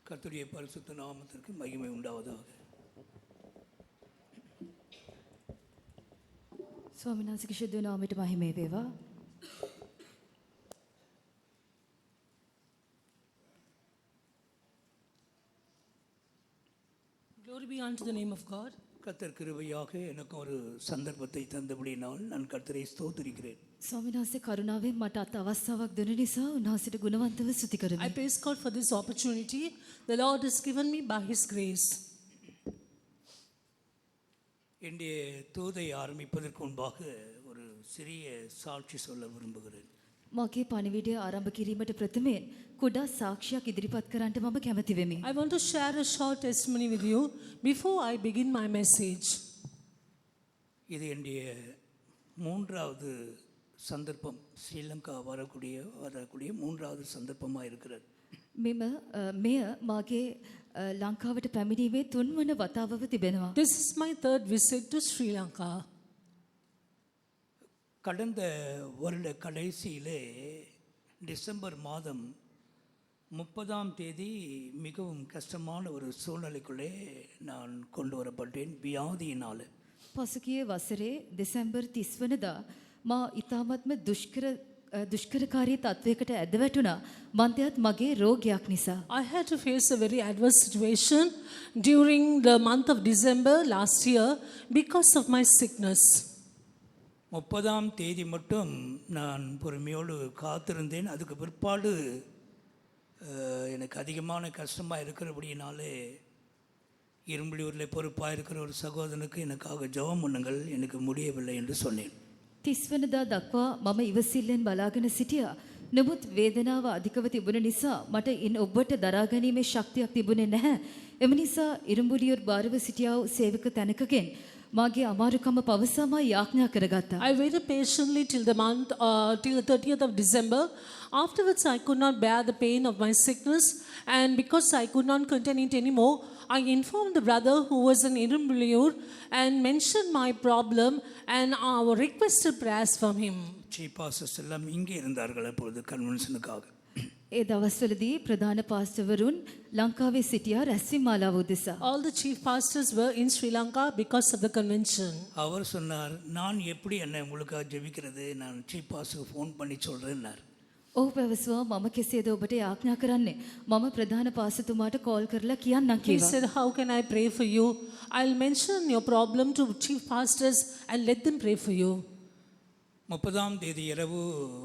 கர்த்தருடைய பரிசுத்த நாமத்திற்கு மகிமை உண்டாவதாக. ස්වාමීන් වහන්සේගේ ශුද්ධ නාමයට මහිමේ වේවා. Glory be unto the name of God. கர்த்தர் கிருபையாக எனக்கு ஒரு சந்தர்ப்பத்தை தந்தபடியினால் நான் கர்த்தரை ஸ்தோத்திரிக்கிறேன். ස්වාමීන් වහන්සේ කරුණාවෙන් මට අත් අවස්ථාවක් දෙන නිසා උන්වහන්සේට ගුණවන්තව ස්තුති කරමි. I praise God for this opportunity the Lord has given me by His grace. என்னுடைய தூதை ஆரம்பிப்பதற்கு முன்பாக ஒரு சிறிய சாட்சி சொல்ல விரும்புகிறேன். මගේ පණිවිඩය ආරම්භ කිරීමට ප්‍රථමයෙන් කුඩා සාක්ෂියක් ඉදිරිපත් කරන්නට මම කැමැති වෙමි. I want to share a short testimony with you before I begin my message. இது என்னுடைய மூன்றாவது சந்தர்ப்பம், ஸ்ரீலங்கா வரக்கூடிய மூன்றாவது சந்தர்ப்பமாக இருக்கிறது. මෙය මාගේ ලංකාවට පැමිණීමේ තුන්වන වතාවව තිබෙනවා. This is my third visit to Sri Lanka. கடந்த வருட கடைசியிலே டிசம்பர் மாதம் 30ஆம் தேதி மிகவும் கஷ்டமான ஒரு சூழ்நிலைக்குள்ளே நான் கொண்டு வரப்பட்டேன் வியாதியினால். පසුගිය වසරේ දෙසැම්බර් 30 වනදා මා ඉතාමත්ම දුෂ්කරකාරී තත්වයකට ඇද වැටුණා. මන්දයත් මගේ රෝගයක් නිසා. I had to face a very adverse situation during the month of December last year because of my sickness. 30ஆம் தேதி மட்டும் நான் பொறுமையோடு காத்திருந்தேன். அதுக்கு பிற்பாடு எனக்கு அதிகமான கஷ்டமாக இருக்கிறபடினாலே இரும்புலியூரில் பொறுப்பாக இருக்கிற ஒரு சகோதரனுக்கு எனக்காக ஜெபம் பண்ணுங்கள், எனக்கு முடியவில்லை என்று சொன்னேன். 30 වනදා දක්වා මම ඉවසිල්ලෙන් බලාගෙන සිටියා. නමුත් වේදනාව අධිකව තිබුණ නිසා මට ඉන් ඔබට දරා ගැනීමේ ශක්තියක් තිබුණේ නැහැ. එම නිසා ඉරුඹුලියුර බාරව සිටියා වූ සේවක තැනකගෙන් මාගේ අමාරුකම පවසාම යාඥා කරගත්තා. I waited patiently till the 30th of December. Afterwards, I could not bear the pain of my sickness, and because I could not contain it anymore, I informed the brother who was in Irumbuliyur and mentioned my problem and requested prayers from him. Chief pastors எல்லாம் இங்கே இருந்தார்கள் அப்பொழுது கன்வென்ஷனுக்காக. ඒ දවස්වලදී ප්‍රධාන පාස්ටර්වරුන් ලංකාවේ සිටියා රැස්වීම මාලාව උදෙසා. All the chief pastors were in Sri Lanka because of the convention. அவர் சொன்னார், நான் எப்படி என்ன உங்களுக்காக ஜெபிக்கிறது, நான் சீஃப் பாஸ்டருக்கு ஃபோன் பண்ணி சொல்கிறேன்னார். ඔහු පැවසුවා මම කෙසේද ඔබට යාඥා කරන්නේ? මම ප්‍රධාන පාස්ටර්තුමාට කෝල් කරලා කියන්නම් He කිව්වා. said, how can I pray for you? I'll mention your problem to chief pastors and let them pray for you. 30ஆம் தேதி இரவு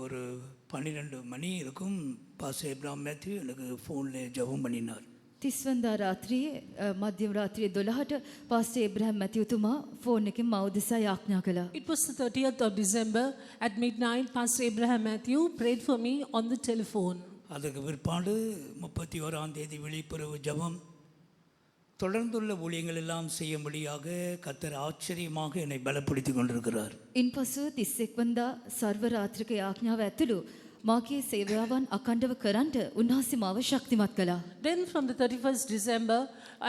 ஒரு 12 மணி இருக்கும். பாஸ்டர் எப்ராம் மேத்யூ எனக்கு ஃபோனில் ஜெபம் பண்ணினார். 30 වනදා රාත්‍රියේ මධ්‍යම රාත්‍රියේ 12ට පාස්ටර් ඒබ්‍රහම් මැතිව්තුමා ෆෝන් එකෙන් මා උදෙසා යාඥා කළා. It was the 30th of December at midnight. Pastor Abraham Matthew prayed for me on the telephone. அதுக்கு பிற்பாடு 31ஆம் தேதி விழிப்புணர்வு ஜெபம், தொடர்ந்துள்ள ஊழியங்கள் எல்லாம் செய்யும்படியாக கர்த்தர் ஆச்சரியமாக என்னை பலப்படுத்தி கொண்டிருக்கிறார். ඉන්පසු 31 වනදා සර්ව රාත්‍රික යාඥාව ඇතුළු මාගේ සේවාවන් අඛණ්ඩව කරන්නට උන්වහන්සේ මාව ශක්තිමත් කළා. Then from the 31st December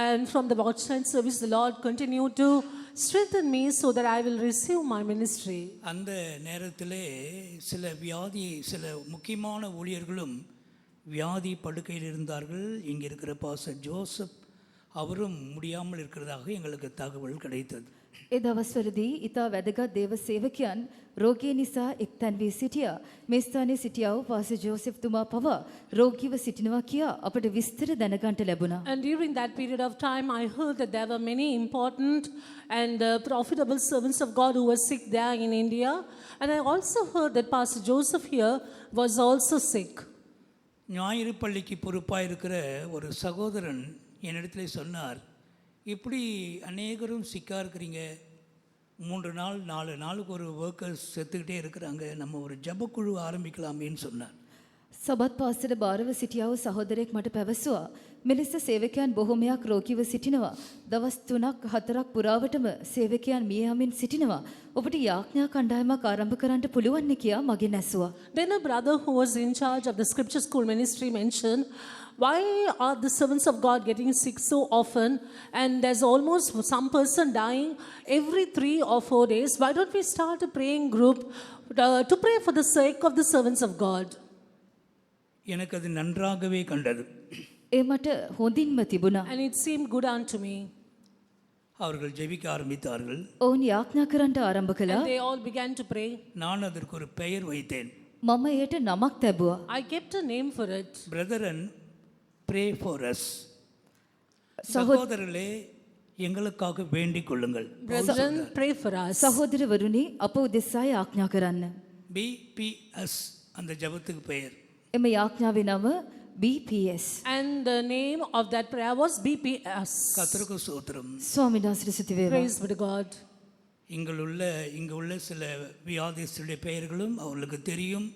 and from the watchline service, the Lord continued to strengthen me so that I will receive my ministry. அந்த நேரத்திலே சில முக்கியமான ஊழியர்களும் வியாதி படுக்கையில் இருந்தார்கள். இங்கே இருக்கிற பாஸ்டர் ஜோசப் அவரும் முடியாமல் இருக்கிறதாக எங்களுக்கு தகவல் கிடைத்தது. ඒ දවස්වලදී ඊතා වැදගත් දේව සේවකයන් රෝගී නිසා එක්තැන් වී සිටියා. මේ ස්ථානයේ සිටියා වූ පාස්ටර් ජෝසෙෆ් තුමා පවා රෝගීව සිටිනවා කියා අපට විස්තර දැනගන්නට ලැබුණා. And during that period of time, I heard that there were many important and profitable servants of God who were sick there in India. And I also heard that Pastor Joseph here was also sick. ஞாயிறு பள்ளிக்கு பொறுப்பாக இருக்கிற ஒரு சகோதரன் என்னிடத்துல சொன்னார், இப்படி அநேகரும் சிக்காக இருக்கிறீங்க, 3 நாள் 4 நாளுக்கு ஒரு ஒர்க்கர்ஸ் செத்துக்கிட்டே இருக்கிறாங்க, நம்ம ஒரு ஜபக்குழு ஆரம்பிக்கலாமேன்னு சொன்னார். සබත් පාසල බාරව සිටියා වූ සහෝදරයෙක් මට පැවසුවා මෙලෙස සේවකයන් බොහොමයක් රෝගීව සිටිනවා. දවස් 3ක් 4ක් පුරාවටම සේවකයන් මිය යමින් සිටිනවා. ඔබට යාඥා කණ්ඩායමක් ආරම්භ කරන්න පුළුවන් නේ කියා මගෙන් ඇසුවා. Then a brother who was in charge of the scripture school ministry mentioned, why are the servants of God getting sick so often, and there's almost some person dying every 3 or 4 days? Why don't we start a praying group to pray for the sake of the servants of God? எனக்கு அது நன்றாகவே கண்டது. ඒ මට හොඳින්ම තිබුණා. And it seemed good unto me. அவர்கள் ஜெபிக்க ஆரம்பித்தார்கள். ඔවුන් යාඥා කරන්නට ආරම්භ කළා. And they all began to pray. நான் அதற்கு ஒரு பெயர் வைத்தேன். මම එයට නමක් තැබුවා. I kept a name for it. Brethren, pray for us. சகோதரர்களே எங்களுக்காக வேண்டிக் கொள்ளுங்கள். Brethren, pray for us. සහෝදරවරුනි අප උදෙසා යාඥා කරන්න. BPS அந்த ஜெபத்துக்கு பெயர். එම යාඥාවේ නම BPS. And the name of that prayer was BPS. கர்த்தருக்கு ஸ்தோத்திரம். ස්වාමීන් වහන්සේට ස්තුති වේවා. Praise be to God. இங்க உள்ள சில வியாதிஸ்தருடைய பெயர்களும் அவர்களுக்கு தெரியும்.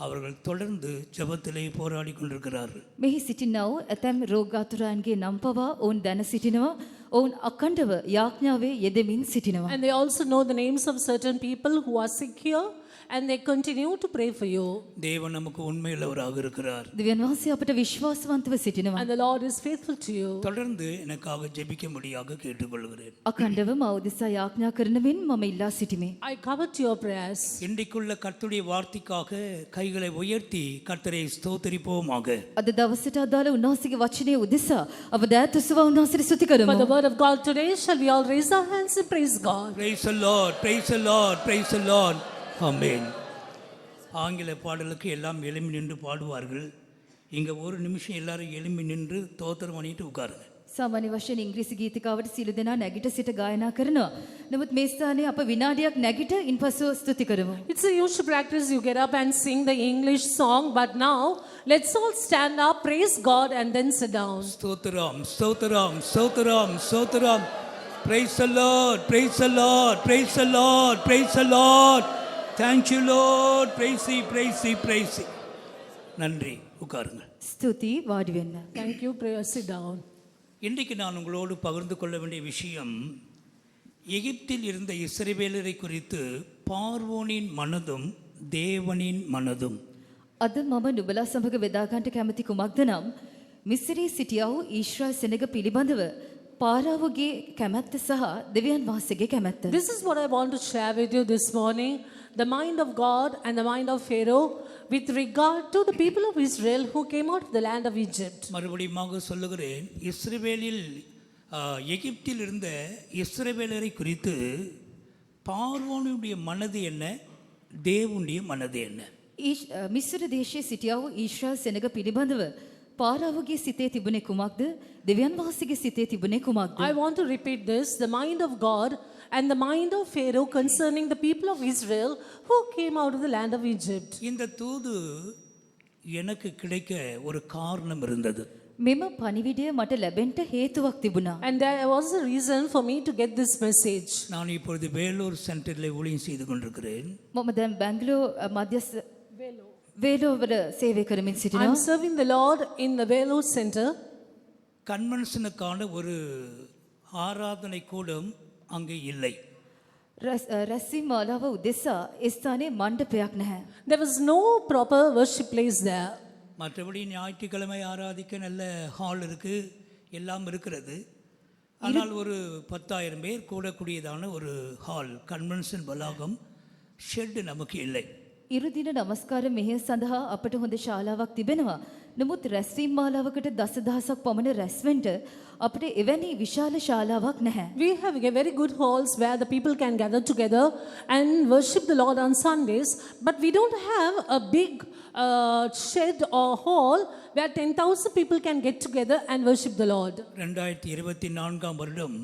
அவர்கள் தொடர்ந்து ஜெபத்திலே போராடி கொண்டிருக்கிறார்கள். මෙහි සිටිනා වූ ඇතැම් රෝගාතුරයන්ගේ නම් පවා ඔවුන් දැන සිටිනවා. ඔවුන් අඛණ්ඩව යාඥාවේ යෙදෙමින් සිටිනවා. And they also know the names of certain people who are sick here, and they continue to pray for you. தேவன் நமக்கு உண்மையுள்ளவராக இருக்கிறார். දෙවියන් වහන්සේ අපට විශ්වාසවන්තව සිටිනවා. And the Lord is faithful to you. தொடர்ந்து எனக்காக ஜெபிக்கும்படியாக கேட்டுக்கொள்கிறேன். අඛණ්ඩව මා උදෙසා යාඥා කරන මෙන් මම ඉල්ලා සිටිමි. I covet your prayers. இன்றைக்குள்ள கர்த்தருடைய வார்த்தைக்காக கைகளை உயர்த்தி கர்த்தரை ஸ்தோத்திரிப்போமாக. අද දවසට අදාළ උන්වහන්සේගේ වචනේ උදෙසා අප දෑත් උසවා උන්වහන්සේට ස්තුති For කරමු. the word of God today, shall we all raise our hands and praise God? Praise the Lord, praise the Lord, praise the Lord. ஆமென். ஆங்கில பாடலுக்கு எல்லாம் எழும்பி நின்று பாடுவார்கள். இங்கே ஒரு நிமிஷம் எல்லாரும் எழும்பி நின்று தோத்திரம் பண்ணிட்டு உட்காருங்க. සාමාන්‍ය වශයෙන් ඉංග්‍රීසි ගීතිකාවට සියලු දෙනා නැගිට සිට ගායනා කරනවා. නමුත් මේ ස්ථානයේ අප විනාඩියක් නැගිට ඉන්පසු ස්තුති කරමු. It's a usual practice, you get up and sing the English song, but now let's all stand up, praise God, and then sit down. ஸ்தோத்திரம், ஸ்தோத்திரம், ஸ்தோத்திரம், ஸ்தோத்திரம். Praise the Lord, praise the Lord, praise the Lord, praise the Lord. Thank you Lord, praise thee, praise thee, praise thee. நன்றி, உட்காருங்கள். ස්තුති වාඩි වෙන්න. Thank you, pray, sit down. இன்றைக்கு நான் உங்களோடு பகிர்ந்து கொள்ள வேண்டிய விஷயம், எகிப்தில் இருந்த இஸ்ரவேலரை குறித்து பார்வோனின் மனதும் தேவனின் மனதும். අද මම නුඹලා සමග බෙදා ගන්නට කැමති කුමක්ද නම් මිස්රයේ සිටියා වූ ඊශ්‍රායල් සෙනග පිළිබඳව පාරාවගේ කැමැත්ත සහ දෙවියන් වහන්සේගේ කැමැත්ත. This is what I want to share with you this morning. The mind of God and the mind of Pharaoh with regard to the people of Israel who came out of the land of Egypt. மறுபடியும் சொல்லுகிறேன், இஸ்ரவேலில் எகிப்தில் இருந்த இஸ்ரவேலரை குறித்து பார்வோனுடைய மனது என்ன, தேவனுடைய மனது என்ன? මිස්ර දේශයේ සිටියා වූ ඊශ්‍රායල් සෙනග පිළිබඳව පාරාවගේ සිතේ තිබුණේ කුමක්ද? දෙවියන් වහන්සේගේ සිතේ තිබුණේ කුමක්ද? I want to repeat this. The mind of God and the mind of Pharaoh concerning the people of Israel who came out of the land of Egypt. இந்த தூது எனக்கு கிடைக்க ஒரு காரணம் இருந்தது. මෙම පණිවිඩය මට ලැබෙන්න හේතුවක් තිබුණා. And there was a reason for me to get this message. நான் இப்பொழுது வேலூர் சென்டரில் ஊழியம் செய்து கொண்டிருக்கிறேன். මම දැන් බැංගලෝර මධ්‍යස්ථ වේලෝවල සේවය කරමින් I'm සිටිනවා. serving the Lord in the Vellore Center. கன்வென்ஷனுக்கான ஒரு ஆராதனை கூடம் அங்கே இல்லை. රැස්වීම මාලාව උදෙසා ඒ ස්ථානයේ මණ්ඩපයක් නැහැ. There was no proper worship place there. மற்றபடி ஞாயிற்றுக்கிழமை ஆராதிக்க நல்ல ஹால் இருக்கு, எல்லாம் இருக்கிறது. ஆனால் ஒரு 10,000 பேர் கூடக்கூடியதான ஒரு ஹால், கன்வென்ஷன் வளாகம், ஷெட் நமக்கு இல்லை. ඉරුදින නමස්කාර මෙහෙය සඳහා අපට හොඳ ශාලාවක් තිබෙනවා. නමුත් රැස්වීම මාලාවකට දසදහසක් පමණ රැස්වෙන්න අපිට එවැනි විශාල ශාලාවක් නැහැ. We have very good halls where the people can gather together and worship the Lord on Sundays, but we don't have a big shed or hall where 10,000 people can get together and worship the Lord. 2024 வருடம்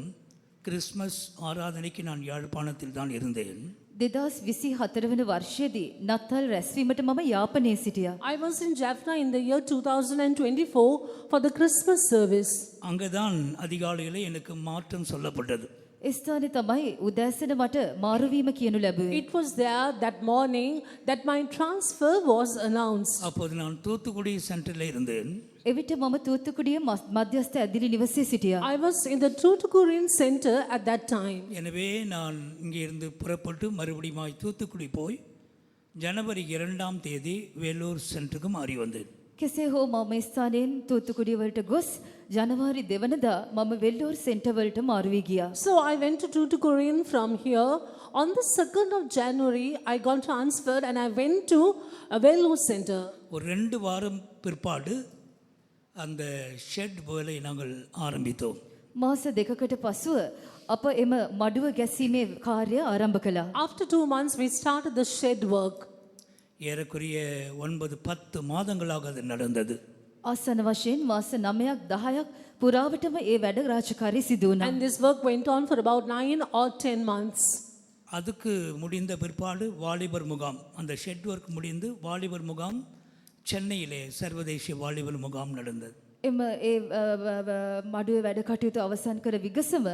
Christmas ஆராதனைக்கு நான் யாழ்ப்பாணத்தில் தான் இருந்தேன். 2024 වන වර්ෂයේදී නත්තල් රැස්වීමට මම යාපනයේ සිටියා. I was in Jaffna in the year 2024 for the Christmas service. அங்கதான் அதிகாலையிலே எனக்கு மாற்றம் சொல்லப்பட்டது. ස්ථානයේ තමයි උදෑසන මට මාරුවීම කියනු ලැබුවේ. It was there that morning that my transfer was announced. அப்போது நான் தூத்துக்குடி சென்டரில் இருந்தேன். එවිට මම තූත්තුකුඩිය මධ්‍යස්ථ ඇදිලි නිවසේ සිටියා. I was in the Tuticorin center at that time. எனவே நான் இங்கே இருந்து புறப்பட்டு மறுபடியும் தூத்துக்குடி போய் ஜனவரி 2ஆம் தேதி வேலூர் சென்டருக்கு மாறி வந்தேன். කෙසේ හෝ මම ස්ථානයෙන් තූත්තුකුඩිය වලට ගොස් ජනවාරි 2 වෙනිදා මම වෙල්ලෝර් සෙන්ටර් වලට මාරු වී ගියා. So I went to Tuticorin from here. On the 2nd of January, I got transferred and I went to Vellore Center. ஒரு 2 வாரம் பிற்பாடு அந்த ஷெட் வேலை நாங்கள் ஆரம்பித்தோம். මාස දෙකකට පසුව අප එම මඩුව ගැසීමේ කාර්ය ආරම්භ කළා. After 2 months, we started the shed work. ஏறக்குறைய 9-10 மாதங்களாக அது நடந்தது. ආසන වශයෙන් මාස 9ක් 10ක් පුරාවටම ඒ වැඩ රාජකාරී සිදු වුණා. And this work went on for about 9 or 10 months. அதுக்கு முடிந்த பிற்பாடு வாலிபர் முகாம், அந்த ஷெட் ஒர்க் முடிந்து வாலிபர் முகாம் சென்னையிலே சர்வதேசிய வாலிபர் முகாம் நடந்தது. එම ඒ මඩුවේ වැඩ කටයුතු අවසන් කර විගසම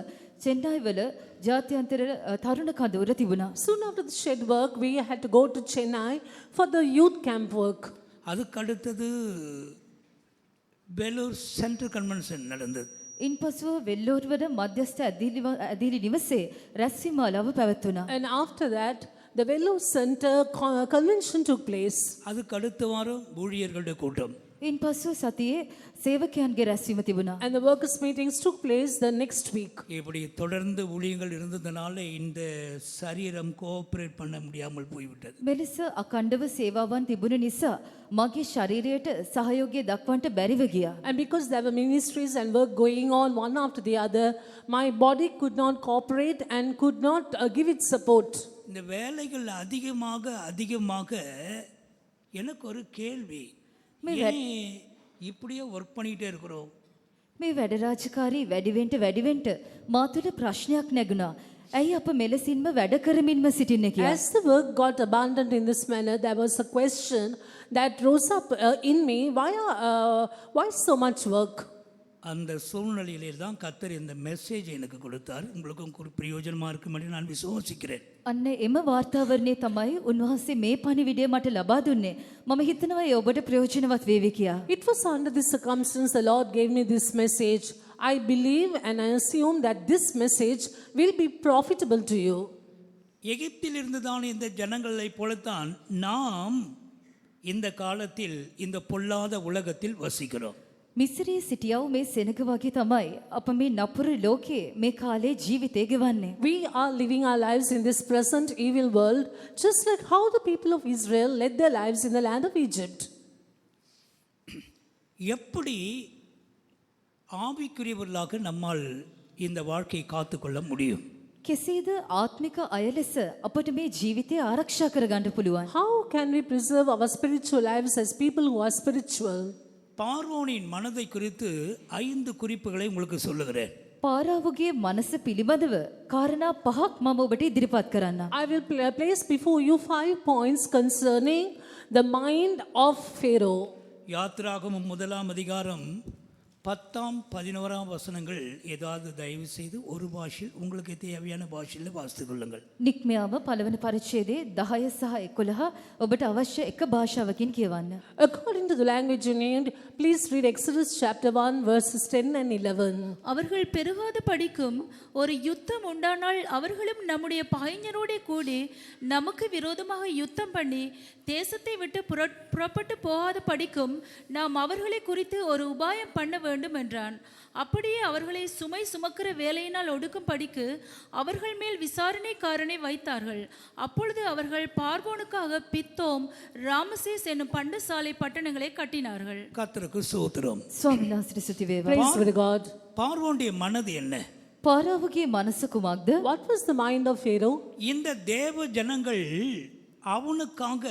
චෙන්නයි වල ජාත්‍යන්තර තරුණ කඳවුර තිබුණා. Soon after the shed work, we had to go to Chennai for the youth camp work. அதுக்கு அடுத்தது வேலூர் சென்ட்ரல் கன்வென்ஷன் நடந்தது. ඉන්පසුව වෙල්ලෝර් වල මධ්‍යස්ථ ඇදිලි නිවසේ රැස්වීමාලාව පැවැත්වුණා. And after that, the Vellore Center convention took place. அதுக்கு அடுத்த வாரம் ஊழியர்களுடைய கூட்டம். ඉන්පසුව සතියේ සේවකයන්ගේ රැස්වීම තිබුණා. And the workers' meetings took place the next week. இப்படி தொடர்ந்து ஊழியங்கள் இருந்ததுனால இந்த சரீரம் கோஆபரேட் பண்ண முடியாமல் போய்விட்டது. මෙලෙස අකණ්ඩව සේවාවන් තිබුණ නිසා මගේ ශරීරයට සහයෝගය දක්වන්නට බැරිව ගියා. And because there were ministries and work going on one after the other, my body could not cooperate and could not give its support. இந்த வேலைகள் அதிகமாக எனக்கு ஒரு கேள்வி, ஏன் இப்படியே ஒர்க் பண்ணிகிட்டே இருக்கிறோம்? මේ වැඩ රාජකාරී වැඩිවෙන්ට මා තුළ ප්‍රශ්නයක් නැගුණා. ඇයි අප මෙලෙසින්ම වැඩ කරමින්ම සිටින්නේ කියලා. As the work got abundant in this manner, there was a question that rose up in me, why so much work? அந்த சூழ்நிலையிலே தான் கர்த்தர் இந்த மெசேஜ் எனக்கு கொடுத்தார். உங்களுக்கும் ஒரு பிரயோஜனமாக இருக்கும் என்று நான் விசுவாசிக்கிறேன். අන්න එම වාර්තාවරණය තමයි උන්වහන්සේ මේ පණිවිඩය මට ලබා දුන්නේ. මම හිතනවා ඒ ඔබට ප්‍රයෝජනවත් වේවි කියලා. It was under this circumstance the Lord gave me this message. I believe and I assume that this message will be profitable to you. எகிப்தில் இருந்துதான் இந்த ஜனங்களை போலத்தான் நாம் இந்த காலத்தில் இந்த பொல்லாத உலகத்தில் வசிக்கிறோம். මිස්රයේ සිටියව මේ සෙනග වගේ තමයි අප මේ නපුරු ලෝකයේ මේ කාලේ ජීවිතය ගෙවන්නේ. We are living our lives in this present evil world, just like how the people of Israel led their lives in the land of Egypt. எப்படி ஆவிக்குரியவர்களாக நம்மால் இந்த வாழ்க்கையை காத்துக்கொள்ள முடியும்? කෙසේද ආත්මික අය ලෙස අපට මේ ජීවිතය ආරක්ෂා කරගන්න පුළුවන්? How can we preserve our spiritual lives as people who are spiritual? பார்வோனின் மனதை குறித்து 5 குறிப்புகளை உங்களுக்கு சொல்லுகிறேன். පාරාවගේ මනස පිළිබඳව කාරණා 5ක් මම ඔබට ඉදිරිපත් කරන්න. I will place before you 5 points concerning the mind of Pharaoh. யாத்திராகமம் 1ஆம் அதிகாரம் 10ஆம் 11ஆம் வசனங்கள் ஏதாவது தயவு செய்து ஒரு பாஷையில் உங்களுக்கு தேவையான பாஷையில் வாசித்துக் கொள்ளுங்கள். නික්මයාම පළවෙනි පරිච්ඡේදයේ 10 සහ 11 ඔබට අවශ්‍ය එක භාෂාවකින් කියවන්න. According to the language you need, please read Exodus chapter 1 verses 10 and 11. அவர்கள் பெருகாத படிக்கும் ஒரு யுத்தம் உண்டானால் அவர்களும் நம்முடைய பகைஞரோடே கூடி நமக்கு விரோதமாக யுத்தம் பண்ணி தேசத்தை விட்டு புறப்பட்டு போகாத படிக்கும் நாம் அவர்களை குறித்து ஒரு உபாயம் பண்ண வேண்டும் என்றான். அப்படியே அவர்களை சுமை சுமக்கிற வேலையினால் ஒடுக்கும் படிக்கு அவர்கள் மேல் விசாரணைக்காரனை வைத்தார்கள். அப்பொழுது அவர்கள் பார்வோனுக்காக பித்தோம் ராமசேஸ் என்னும் பண்டசாலை பட்டணங்களை கட்டினார்கள். கர்த்தருக்கு ஸ்தோத்திரம். ස්වාමීන් වහන්සේට ස්තුති වේවා. Praise be to God. பார்வோனுடைய மனது என்ன? පාරාවගේ මනස කුමක්ද? What was the mind of Pharaoh? இந்த தேவ ஜனங்கள் அவனுக்காக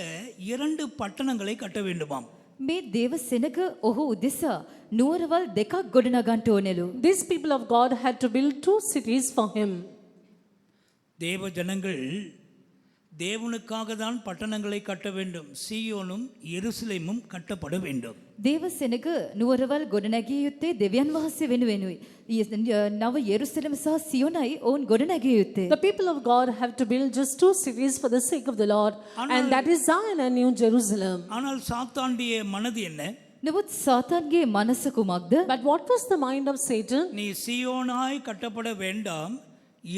2 பட்டணங்களை கட்ட வேண்டுமாம். මේ දේව සෙනග ඔහු උදෙසා නුවරවල් 2ක් ගොඩනගන්න ඕනෙලු. These people of God had to build 2 cities for him. தேவ ஜனங்கள் தேவனுக்காக தான் பட்டணங்களை கட்ட வேண்டும். சீயோனும் எருசலேமும் கட்டப்பட வேண்டும். දේව සෙනග නුවරවල් ගොඩනැගිය යුත්තේ දෙවියන් වහන්සේ වෙනුවෙනුයි. නව යෙරුසලම සහ සියොනයි ඔවුන් ගොඩනැගිය යුත්තේ. The people of God have to build just two cities for the sake of the Lord, and that is Zion and New Jerusalem. ஆனால் சாத்தானுடைய மனது என்ன? නමුත් සාතන්ගේ මනස කුමක්ද? But what was the mind of Satan? நீ சீயோனாய் கட்டப்பட வேண்டாம்,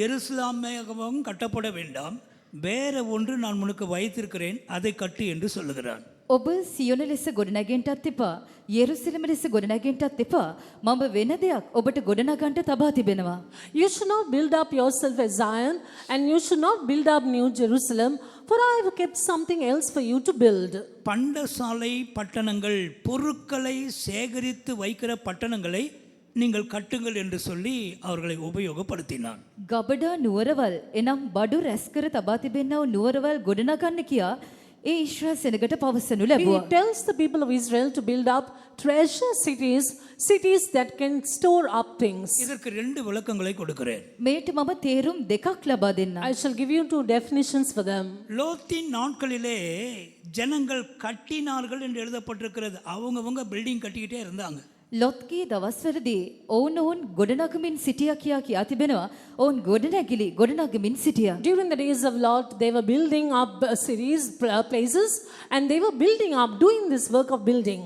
எருசலேமாகவும் கட்டப்பட வேண்டாம், வேற ஒன்று நான் உனக்கு வைத்திருக்கிறேன், அதை கட்டு என்று சொல்லுகிறான். ඔබ සියොන ලෙස ගොඩනැගෙන්නටත් එපා, යෙරුසලම ලෙස ගොඩනැගෙන්නටත් එපා. මම වෙන දෙයක් ඔබට ගොඩනගන්න තබා තිබෙනවා. You should not build up yourself as Zion, and you should not build up New Jerusalem, for I have kept something else for you to build. பண்டசாலை பட்டணங்கள், பொருட்களை சேகரித்து வைக்கிற பட்டணங்களை நீங்கள் கட்டுங்கள் என்று சொல்லி அவர்களை உபயோகப்படுத்தினான். ගබඩා නුවරවල් එනම් බඩු රැස් කර තබා තිබෙන්නව නුවරවල් ගොඩනගන්න කියා ඒ ඊශ්‍රායල් සෙනගට පවසනු He ලැබුවා. tells the people of Israel to build up treasure cities, cities that can store up things. இதற்கு 2 விளக்கங்களை கொடுக்கிறேன். මේට මම තේරුම් දෙකක් ලබා දෙන්නම්. I shall give you 2 definitions for them. லோத்தின் நாட்களிலே ஜனங்கள் கட்டினார்கள் என்று எழுதப்பட்டிருக்கிறது. அவங்கவங்க பில்டிங் கட்டிக்கிட்டே இருந்தாங்க. ලොත්ගේ දවස්වලදී ඔවුන් ගොඩනගමින් සිටියා කියා කියා තිබෙනවා. ඔවුන් ගොඩනගමින් සිටියා. During the days of Lot, they were building up cities, places, and they were building up, doing this work of building.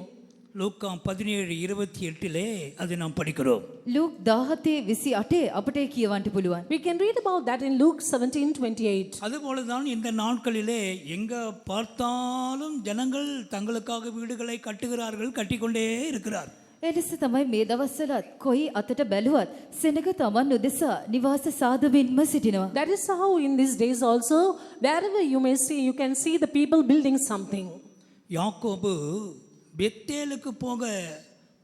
லூக்கா 17:28 அதை நாம் படிக்கிறோம். ලූක් 17:28 අපට කියවන්න පුළුවන්. We can read about that in Luke 17:28. அதுபோலதான் இந்த நாட்களிலே எங்க பார்த்தாலும் ஜனங்கள் தங்களுக்காக வீடுகளை கட்டுகிறார்கள், கட்டிக்கொண்டே இருக்கிறார். එලෙස තමයි මේ දවස්වලත් කොයි අතට බැලුවත් සෙනග තමන් උදෙසා නිවාස සාදමින්ම සිටිනවා. That is how in these days also, wherever you may see, you can see the people building something. யாக்கோபு பெத்தேலுக்கு போக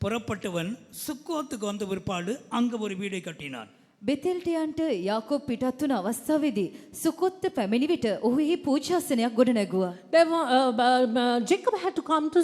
புறப்பட்டவன் சுக்கோத்துக்கு வந்த பிற்பாடு அங்க ஒரு வீடை கட்டினான். බෙතෙල්ට යන්ට යාකෝබ් පිටත් වුණ අවස්ථාවේදී සුකොත්ත පැමිණි විට ඔහු එහි පූජාසනයක් ගොඩනැගුවා. Jacob had to come to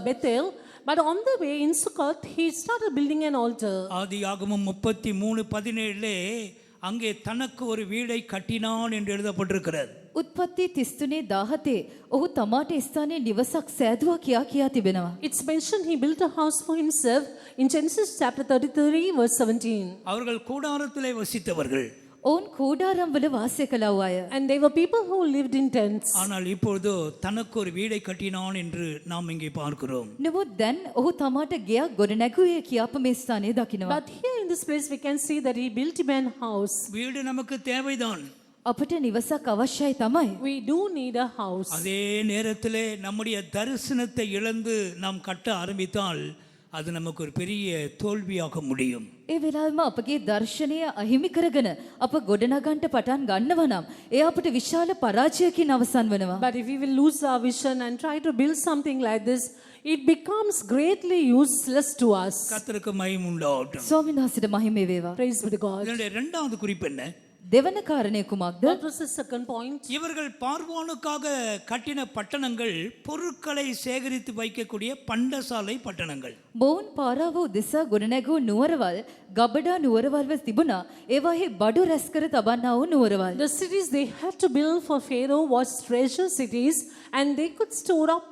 Bethel, but on the way in Sukkot, he started building an altar. ஆதியாகமம் 33:17 அங்கே தனக்கு ஒரு வீடை கட்டினான் என்று எழுதப்பட்டிருக்கிறது. උත්පත්ති 33:17 ඔහු තමාට ස්ථානයේ නිවසක් සෑදුවා කියා කියා තිබෙනවා. It's mentioned he built a house for himself in Genesis chapter 33 verse 17. அவர்கள் கூடாரத்திலே வசித்தவர்கள். ඔවුන් කූඩාරම් වල වාසය කළා අය. And they were people who lived in tents. ஆனால் இப்பொழுது தனக்கு ஒரு வீடை கட்டினான் என்று நாம் இங்கே பார்க்கிறோம். නමුත් දැන් ඔහු තමාට ගෙයක් ගොඩනැගුවේ කියා අප මේ ස්ථානයේ දකිනවා. But here in this place we can see that he built him a house. வீடு நமக்கு தேவைதான். අපට නිවසක් අවශ්‍යයි තමයි. We do need a house. அதே நேரத்திலே நம்முடைய தரிசனத்தை இழந்து நாம் கட்ட ஆரம்பித்தால் அது நமக்கு ஒரு பெரிய தோல்வியாக முடியும். ඒ වෙලාවෙම අපගේ දර්ශනය අහිමි කරගෙන අප ගොඩනගන්න පටන් ගන්නවා නම් ඒ අපට විශාල පරාජයකින් අවසන් වෙනවා. But if we will lose our vision and try to build something like this, it becomes greatly useless to us. கர்த்தருக்கு மகிமை உண்டாகட்டும். ස්වාමීන් වහන්සේට මහිමේ වේවා. Praise be to God. இதனுடைய இரண்டாவது குறிப்பு என்ன? දෙවන කාරණය කුමක්ද? What was the second point? இவர்கள் பார்வோனுக்காக கட்டின பட்டணங்கள் பொருட்களை சேகரித்து வைக்கக்கூடிய பண்டசாலை பட்டணங்கள். මොවුන් පාරාව උදෙසා ගොඩනැගූ නුවරවල් ගබඩා නුවරවල්ව තිබුණා. ඒවාෙහි බඩු රැස් කර තබන්නා වූ නුවරවල්. The cities they had to build for Pharaoh was treasure cities, and they could store up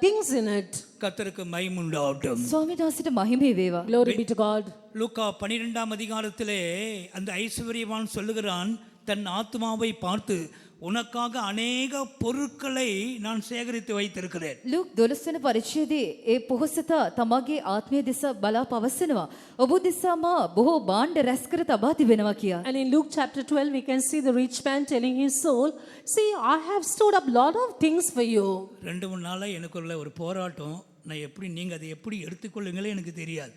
things in it. கர்த்தருக்கு மகிமை உண்டாகட்டும். ස්වාමීන් වහන්සේට මහිමේ වේවා. Glory be to God. லூக்கா 12ஆம் அதிகாரத்திலே அந்த ஐஸ்வர்யவான் சொல்லுகிறான் தன் ஆத்மாவை பார்த்து, உனக்காக அநேக பொருட்களை நான் சேகரித்து வைத்திருக்கிறேன். ලූක් 12 වෙනි පරිච්ඡේදයේ ඒ පොහොසතා තමාගේ ආත්මය දෙස බලා පවසනවා. ඔබ දෙසා මා බොහෝ භාණ්ඩ රැස් කර තබා තිබෙනවා කියා. And in Luke chapter 12 we can see the rich man telling his soul, see, I have stored up lot of things for you. 2-3 நாளா எனக்குள்ள ஒரு போராட்டம். நான் எப்படி நீங்க அதை எப்படி எடுத்துக்கொள்ளுங்களே எனக்கு தெரியாது.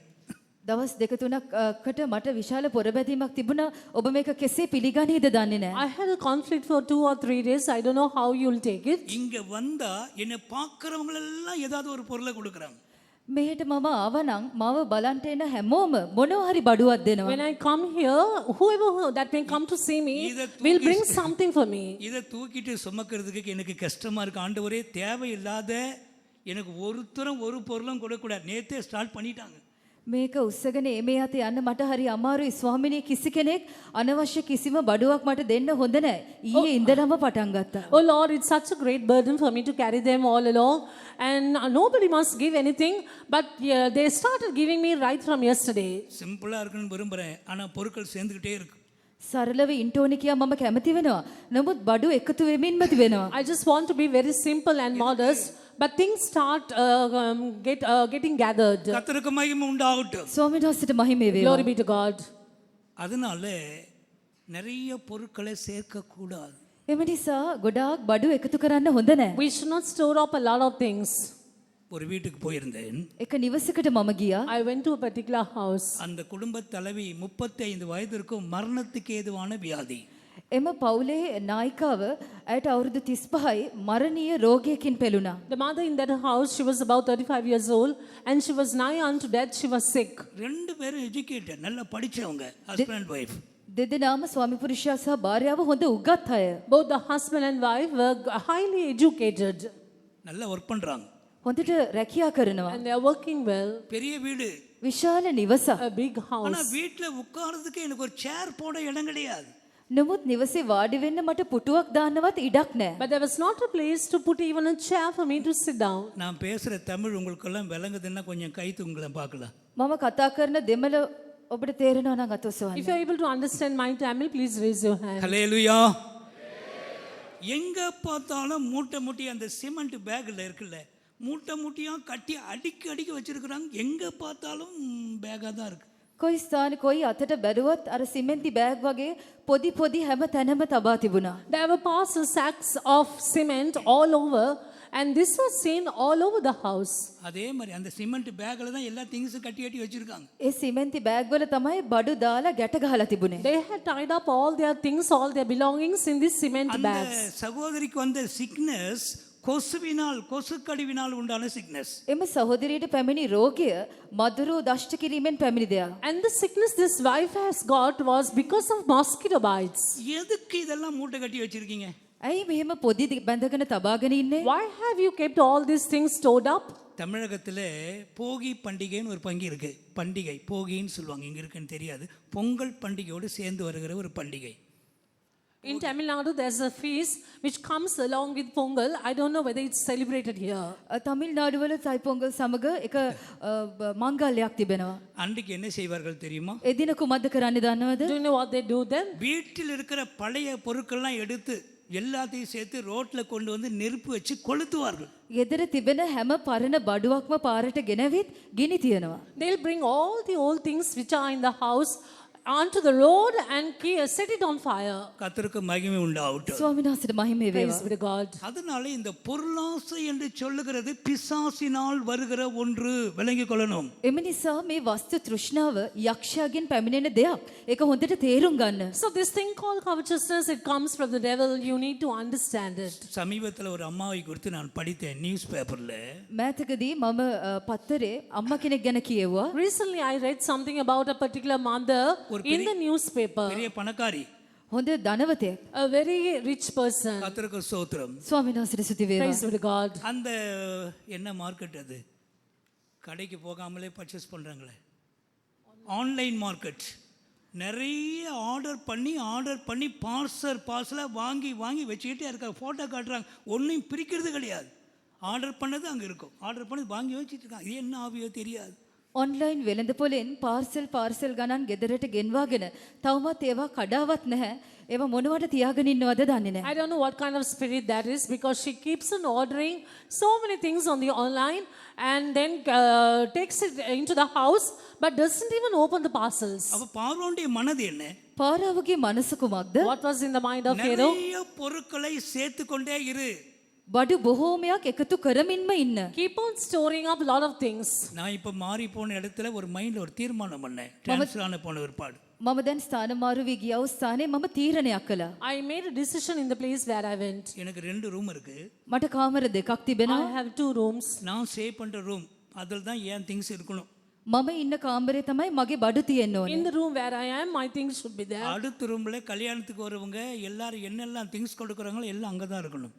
දවස් දෙක තුනකට මට විශාල පොරබැදීමක් තිබුණා. ඔබ මේක කෙසේ පිළිගන්නේද දන්නේ නැහැ. I had a conflict for 2 or 3 days. I don't know how you'll take it. இங்க வந்தா என்னை பார்க்கறவங்க எல்லாம் ஏதாவது ஒரு பொருளை கொடுக்குறாங்க. මෙහෙට මම ආවනම් මාව බලන්ට එන හැමෝම මොනවා හරි බඩුවක් දෙනවා. When I come here, whoever that may come to see me will bring something for me. இதை தூக்கிட்டு சுமக்கிறதுக்கு எனக்கு கஷ்டமா இருக்கு. ஆண்டவரே, தேவையில்லாத எனக்கு ஒருத்தரும் ஒரு பொருளும் கொடுக்கக்கூடாது. நேத்தே ஸ்டார்ட் பண்ணிட்டாங்க. මේක උස්සගෙන මේ අත යන්න මට හරි අමාරුයි ස්වාමිනේ කිසි කෙනෙක් අනවශ්‍ය කිසිම බඩුවක් මට දෙන්න හොඳ නැහැ. ඊයේ ඉඳලම පටන් ගත්තා. Oh Lord, it's such a great burden for me to carry them all along, and nobody must give anything, but they started giving me right from yesterday. சிம்பிளாக இருக்குன்னு விரும்புகிறேன், ஆனால் பொருட்கள் சேர்ந்துக்கிட்டே இருக்கு. සරලව ඉන්න ඕනේ කියා මම කැමති වෙනවා. නමුත් බඩු එකතු වෙමින්ම තිබෙනවා. I just want to be very simple and modest, but things start getting gathered. கர்த்தருக்கு மகிமை உண்டாகட்டும். ස්වාමීන් වහන්සේට මහිමේ වේවා. Glory be to God. அதனால நிறைய பொருட்களை சேர்க்கக்கூடாது. එම නිසා ගොඩාක් බඩු එකතු කරන්න හොඳ නැහැ. We should not store up a lot of things. ஒரு வீட்டுக்கு போயிருந்தேன். එක නිවසකට මම ගියා. I went to a particular house. அந்த குடும்ப தலைவி 35 வயதிற்கும் மரணத்துக்கு ஏதுவான வியாதி. එම පවුලේ නායිකාව ඇයට අවුරුදු 35යි මරණීය රෝගයකින් පෙළුණා. The mother in that house, she was about 35 years old, and she was nigh unto death. She was sick. ரெண்டு பேரும் எஜுகேட்டட், நல்லா படிச்சவங்க, ஹஸ்பண்ட் அண்ட் ஒய்ஃப். දෙදෙනාම ස්වාමි පුරුෂයා සහ භාර්යාව හොඳ උගත් අය. Both the husband and wife were highly educated, நல்லா ஒர்க் பண்றாங்க. හොඳට රැකියා කරනවා. and they are working well. பெரிய வீடு. විශාල නිවසක්. A big ஆனா house. வீட்டுல உட்கார்றதுக்கு எனக்கு ஒரு சேர் போட இடம் கிடையாது. නමුත් නිවසේ වාඩි වෙන්න මට පුටුවක් දාන්නවත් ඉඩක් නැහැ. But there was not a place to put even a chair for me to sit down. நான் பேசுற தமிழ் உங்களுக்கெல்லாம் விளங்குதுன்னா கொஞ்சம் கை தூங்கலாம் பார்க்கலாம். මම කතා කරන දෙමළ ඔබට තේරෙනවා නම් අත ඔසවන්න. If you are able to understand my Tamil, please raise your hand. ஹல்லேலூயா. எங்க பார்த்தாலும் மூட்டை மூட்டி அந்த சிமெண்ட் பேக்ல இருக்குல்ல, மூட்டை மூட்டையா கட்டி அடிக்க வச்சிருக்கிறாங்க. எங்க பார்த்தாலும் பேகா தான் இருக்கு. කොයි ස්ථාන කොයි අතට බැලුවත් අර සිමෙන්ති බෑග් වගේ පොඩි පොඩි හැම තැනම තබා තිබුණා. There were parcel sacks of cement all over, and this was seen all over the house. அதே மாதிரி அந்த சிமெண்ட் பேக்ல தான் எல்லா திங்ஸும் கட்டி வச்சிருக்காங்க. ඒ සිමෙන්ති බෑග් වල තමයි බඩු දාලා ගැට ගහලා තිබුණේ. They had tied up all their things, all their belongings in these cement அந்த bags. சகோதரிக்கு வந்த சிக்னஸ் கொசுக்கடிவினால் உண்டான சிக்னஸ். එම සහෝදරියට පැමිණි රෝගය මදුරු දෂ්ට කිරීමෙන් පැමිණි දෙයක්. And the sickness this wife has got was because of mosquito bites. எதுக்கு இதெல்லாம் மூட்டை கட்டி வச்சிருக்கீங்க? ඇයි මෙහෙම පොඩි බැඳගෙන තබාගෙන ඉන්නේ? Why have you kept all these things stored up? தமிழகத்தில் போகி பண்டிகைன்னு ஒரு இருக்கு. பண்டிகை போகின்னு சொல்லுவாங்க, இங்கே இருக்குன்னு தெரியாது. பொங்கல் பண்டிகையோடு சேர்ந்து வருகிற ஒரு பண்டிகை. In Tamil Nadu, there's a feast which comes along with Pongal. I don't know whether it's celebrated here. Tamil Nadu වල තයි පොංගල් සමග එක මංගල්‍යයක් තිබෙනවා. அன்றைக்கு என்ன செய்வார்கள் தெரியுமா? එදින කුමක්ද කරන්නේ දන්නවද? Do you know what they do then? வீட்டில் இருக்கிற பழைய பொருட்கள்லாம் எடுத்து எல்லாத்தையும் சேர்த்து ரோட்ல கொண்டு வந்து நெருப்பு வச்சு கொளுத்துவார்கள். ගෙදර තිබෙන හැම පරණ බඩුවක්ම පාරට ගෙනවිත් ගිනි තියනවා. They'll bring all the old things which are in the house onto the road and set it on fire. கர்த்தருக்கு மகிமை உண்டாகட்டும். ස්වාමීන් වහන්සේට මහිමේ වේවා. Praise be to God. அதனால இந்த பொருளாசை என்று சொல்லுகிறது பிசாசினால் வருகிற ஒன்று, விளங்கிக் கொள்ளணும். එම නිසා මේ වස්තු තෘෂ්ණාව යක්ෂයාගෙන් පැමිණෙන දෙයක්. ඒක හොඳට තේරුම් ගන්න. So this thing called covetousness, it comes from the devil. You need to understand it. சமீபத்தில் ஒரு அம்மாவை குறித்து நான் படித்தேன் நியூஸ் பேப்பர்ல. මෑතකදී මම පත්තරේ අම්මා කෙනෙක් ගැන කියෙව්වා. Recently I read something about a particular mother in the newspaper. பெரிய பணக்காரி, හොඳ ධනවතෙක්. A very rich person. கர்த்தருக்கு ஸ்தோத்திரம். ස්වාමීන් වහන්සේට ස්තුති වේවා. Praise be to God. அந்த என்ன மார்க்கெட் அது, கடைக்கு போகாமலே பர்ச்சேஸ் பண்ணுறாங்களே, ஆன்லைன் மார்க்கெட். நிறைய ஆர்டர் பண்ணி பார்சலாக வாங்கி வச்சுக்கிட்டே இருக்காங்க. ஃபோட்டோ காட்டுறாங்க, ஒன்றையும் பிரிக்கிறது கிடையாது. ஆர்டர் பண்ணது அங்கே இருக்கும், ஆர்டர் பண்ணது வாங்கி வச்சுட்டு இருக்காங்க. இது என்ன ஆவியோ தெரியாது. ඔන්ලයින් වෙළඳපොලෙන් පාර්සල් ගණන් ගෙදරට ගෙන්වාගෙන තවමත් ඒවා කඩාවත් නැහැ. ඒවා මොනවට තියාගෙන ඉන්නවද දන්නේ නැහැ. I don't know what kind of spirit that is, because she keeps on ordering so many things on the online and then takes it into the house but doesn't even open the parcels. அப்போ பார்வோனுடைய மனது என்ன? පාරාවගේ මනස කුමක්ද? What was in the mind of Pharaoh? நிறைய பொருட்களை சேர்த்து கொண்டே இரு. බඩු බොහෝමයක් එකතු කරමින්ම ඉන්න. Keep on storing up a lot of things. நான் இப்போ மாறி போன இடத்துல ஒரு மைண்டில் ஒரு தீர்மானம் பண்ணேன், ட்ரான்ஸ்ஃபர் ஆன போன ஒருபாடு. මම දැන් ස්ථාන මාරු වී ගියව ස්ථානයේ මම තීරණයක් කළා. I made a decision in the place where I went. எனக்கு 2 ரூம் இருக்கு. මට කාමර දෙකක් තිබෙනවා. I have 2 rooms. நான் சேவ் பண்ணுற ரூம் அதில் தான் ஏன் திங்ஸ் இருக்கணும். මම ඉන්න කාමරේ තමයි මගේ බඩු තියෙන්න ඕනේ. In the room where I am, my things should be there. அடுத்த ரூமில் கல்யாணத்துக்கு வரவங்க எல்லாரும் என்னெல்லாம் திங்ஸ் கொடுக்குறாங்களோ எல்லாம் அங்கே தான் இருக்கணும்.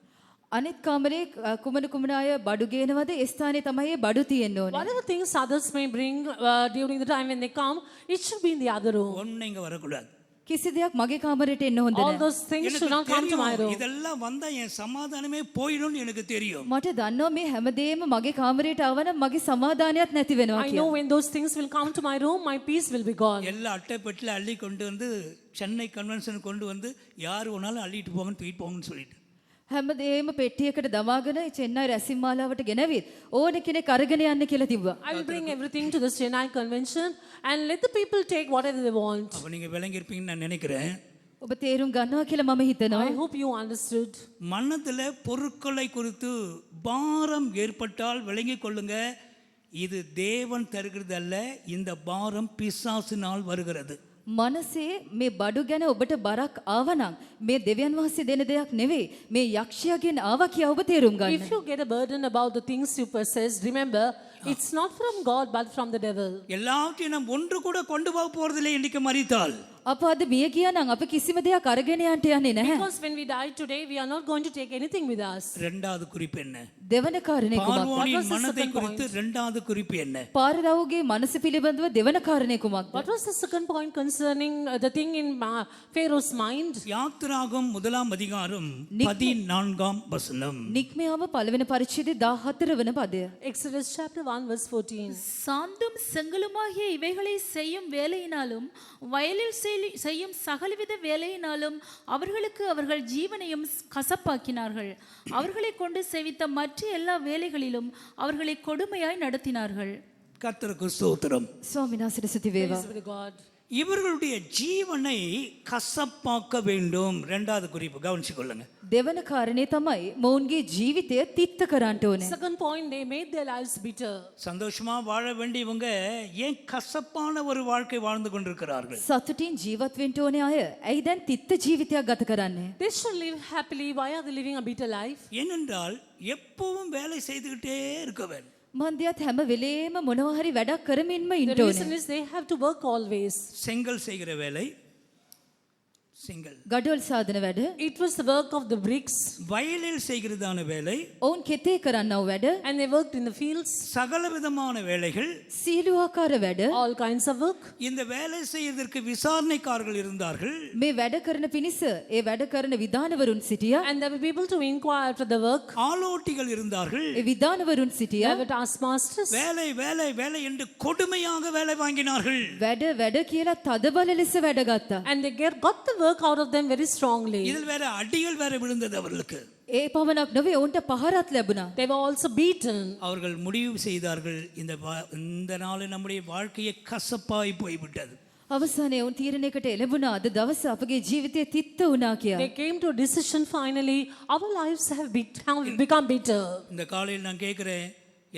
අනිත් කාමරේ කුමන කුමන අය බඩු ගේනවද ඒ ස්ථානේ තමයි ඒ බඩු තියෙන්න ඕනේ. Whatever things others may bring during the time when they come, it should be in the other room. ஒன்று இங்கே வரக்கூடாது. කිසි දෙයක් මගේ කාමරේට එන්න හොඳ All නැහැ. those things should not come to my room. இதெல்லாம் வந்தா என் சமாதானமே போயிடும்னு எனக்கு தெரியும். මට දන්නවා මේ හැමදේම මගේ කාමරේට ආවනම් මගේ සමාදානයක් නැති වෙනවා I කියලා. know when those things will come to my room, my peace will be gone. எல்லா அட்டைப்பட்டில் அள்ளி கொண்டு வந்து சென்னை கன்வென்ஷன் கொண்டு வந்து யார் வேணாலும் அள்ளிட்டு போங்கன்னு தூக்கிட்டு போங்கன்னு சொல்லிட்டு හැමදේම පෙට්ටියකට දමාගෙන චෙන්නයි රැසින් මාලාවට ගෙනවිත් ඕන කෙනෙක් අරගෙන යන්න කියලා තිබ්බා. I will bring everything to the Chennai convention and let the people take whatever they want. அப்போ நீங்கள் விளங்கியிருப்பீங்கன்னு நான் நினைக்கிறேன். ඔබ තේරුම් ගන්නවා කියලා මම හිතනවා. I hope you understood. மனதில் பொருட்களை குறித்து பாரம் ஏற்பட்டால் விளங்கிக் கொள்ளுங்க, இது தேவன் தருகிறது அல்ல, இந்த பாரம் பிசாசினால் வருகிறது. මනසේ මේ බඩු ගැන ඔබට බරක් ආවනම් මේ දෙවියන් වහන්සේ දෙන දෙයක් නෙවෙයි, මේ යක්ෂයාගෙන් ආවා කියලා ඔබ තේරුම් ගන්න. If you get a burden about the things you possess, remember, it's not from God but from the devil. எல்லாவற்றையும் நாம் ஒன்று கூட கொண்டு போக போறதில்லை. இன்றைக்கு மரித்தால் අප අද මිය ගියා නම් අපි කිසිම දෙයක් අරගෙන යන්න යන්නේ නැහැ. Because when we die today, we are not going to take anything with us. இரண்டாவது குறிப்பு என்ன? දෙවන කාරණේ කුමක්ද? பார்வோனின் மனதை குறித்து இரண்டாவது குறிப்பு என்ன? පාරදව්ගේ මනස පිළිබඳව දෙවන කාරණේ කුමක්ද? What was the second point concerning the thing in Pharaoh's mind? யாத்திராகம் 1ஆம் அதிகாரம் 14ஆம் வசனம். නික්මයාම පළවෙනි පරිච්ඡේදයේ 14 වන පදය. Exodus chapter 1 verse 14. சாந்தும் செங்கலுமாகிய இவைகளை செய்யும் வேலையினாலும் வயலில் செய்யும் சகலவித வேலையினாலும் அவர்களுக்கு அவர்கள் ஜீவனையும் கசப்பாக்கினார்கள். அவர்களை கொண்டு செவித்த மற்ற எல்லா வேலைகளிலும் அவர்களை கொடுமையாய் நடத்தினார்கள். கர்த்தருக்கு ஸ்தோத்திரம். ස්වාමීන් වහන්සේට ස්තුති වේවා. Praise be to God. இவர்களுடைய ஜீவனை கசப்பாக்க வேண்டும். இரண்டாவது குறிப்பு கவனிச்சு கொள்ளுங்க. දෙවන කාරණේ තමයි මොවුන්ගේ ජීවිතය තිත්ත කරන්න ඕනේ. Second point, they made their lives bitter. சந்தோஷமா வாழ வேண்டியவங்க ஏன் கசப்பான ஒரு வாழ்க்கை வாழ்ந்து கொண்டிருக்கிறார்கள்? සතුටින් ජීවත් වෙන්න ඕනේ අය ඇයි දැන් තිත්ත ජීවිතයක් ගත කරන්නේ? They should live happily. Why are they living a bitter life? ஏனென்றால் எப்பவும் வேலை செய்துகிட்டே இருக்க வேண்டும். මන්දියත් හැම වෙලේම මොනවා හරි වැඩක් කරමින්ම The ඉන්න reason ඕනේ. is they have to work always. செங்கல் செய்கிற வேலை, செங்கல். ගඩොල් සාදන වැඩ, It was the work of the bricks, வயலில் செய்கிறதான வேலை, ඔවුන් කෙතේ කරන්නව වැඩ, and they worked in the fields. சகல விதமான வேலைகள். සීළු ආකාර වැඩ. All kinds of work. இந்த வேலை செய்வதற்கு விசாரணைக்காரர்கள் இருந்தார்கள். මේ වැඩ කරන පිණිස ඒ වැඩ කරන විධානවරුන් සිටියා. And there were people to inquire after the work. ஆலோட்டிகள் இருந்தார்கள். ඒ විධානවරුන් සිටියා. There were taskmasters. வேலை வேலை வேலை என்று கொடுமையாக வேலை வாங்கினார்கள். වැඩ වැඩ කියලා තදබල ලෙස වැඩ ගත්තා. And they got the work out of them very strongly. இதில் வேற அடிகள் வேற விழுந்தது அவர்களுக்கு. ඒ පමණක් නොවේ ඔවුන්ට පහරත් ලැබුණා. They were also beaten. அவர்கள் முடிவு செய்தார்கள், இந்த நாள் நம்முடைய வாழ்க்கையை கசப்பாய் போய்விட்டது. අවසානයේ ඔවුන් තීරණයකට එළඹුණා අද දවස අපගේ ජීවිතේ තිත්ත වුණා කියලා. They came to a decision finally. Our lives have become bitter. இந்த காலையில் நான் கேட்கிறேன்,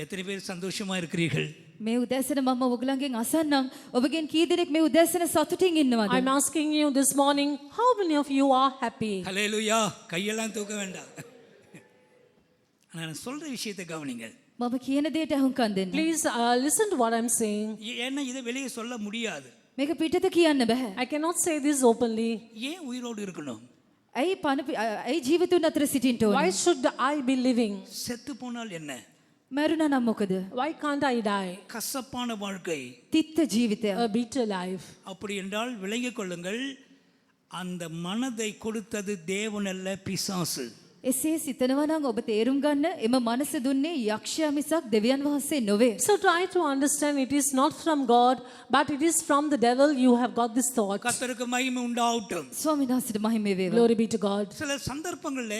எத்தனை பேர் சந்தோஷமா இருக்கிறீர்கள்? මේ උදෑසන මම ඔයගලගෙන් අසන්නම් ඔබගෙන් කී දෙනෙක් මේ උදෑසන සතුටින් ඉන්නවද? I'm asking you this morning, how many of you are happy? ஹல்லேலூயா. கையெல்லாம் தூக்க வேண்டாம். நான் சொல்ற விஷயத்தை கவனிங்க. මම කියන දෙයට අහුම්කම් දෙන්න. Please listen to what I'm saying. ஏன்னா இதை வெளியே சொல்ல முடியாது. මේක පිටත කියන්න බෑ. I cannot say this openly. ஏன் உயிரோடு இருக்கணும்? ඇයි ජීවිතුන් අතර සිටින්න Why ඕනේ? should I be living? செத்து போனால் என்ன? මැරුණා නම් මොකද? Why can't I die? கசப்பான வாழ்க்கை. තිත්ත ජීවිතය. A bitter life. அப்படி என்றால் விளங்கிக் கொள்ளுங்கள், அந்த மனதை கொடுத்தது தேவன் அல்ல, பிசாசு. එසේ සිතනවා නම් ඔබ තේරුම් ගන්න එම මනස දුන්නේ යක්ෂයා මිසක් දෙවියන් වහන්සේ නොවේ. So try to understand it is not from God, but it is from the devil you have got this thought. கர்த்தருக்கு மகிமை உண்டாகட்டும். ස්වාමීන් වහන්සේට මහිම වේවා. Glory be to God. சில சந்தர்ப்பங்கள்ல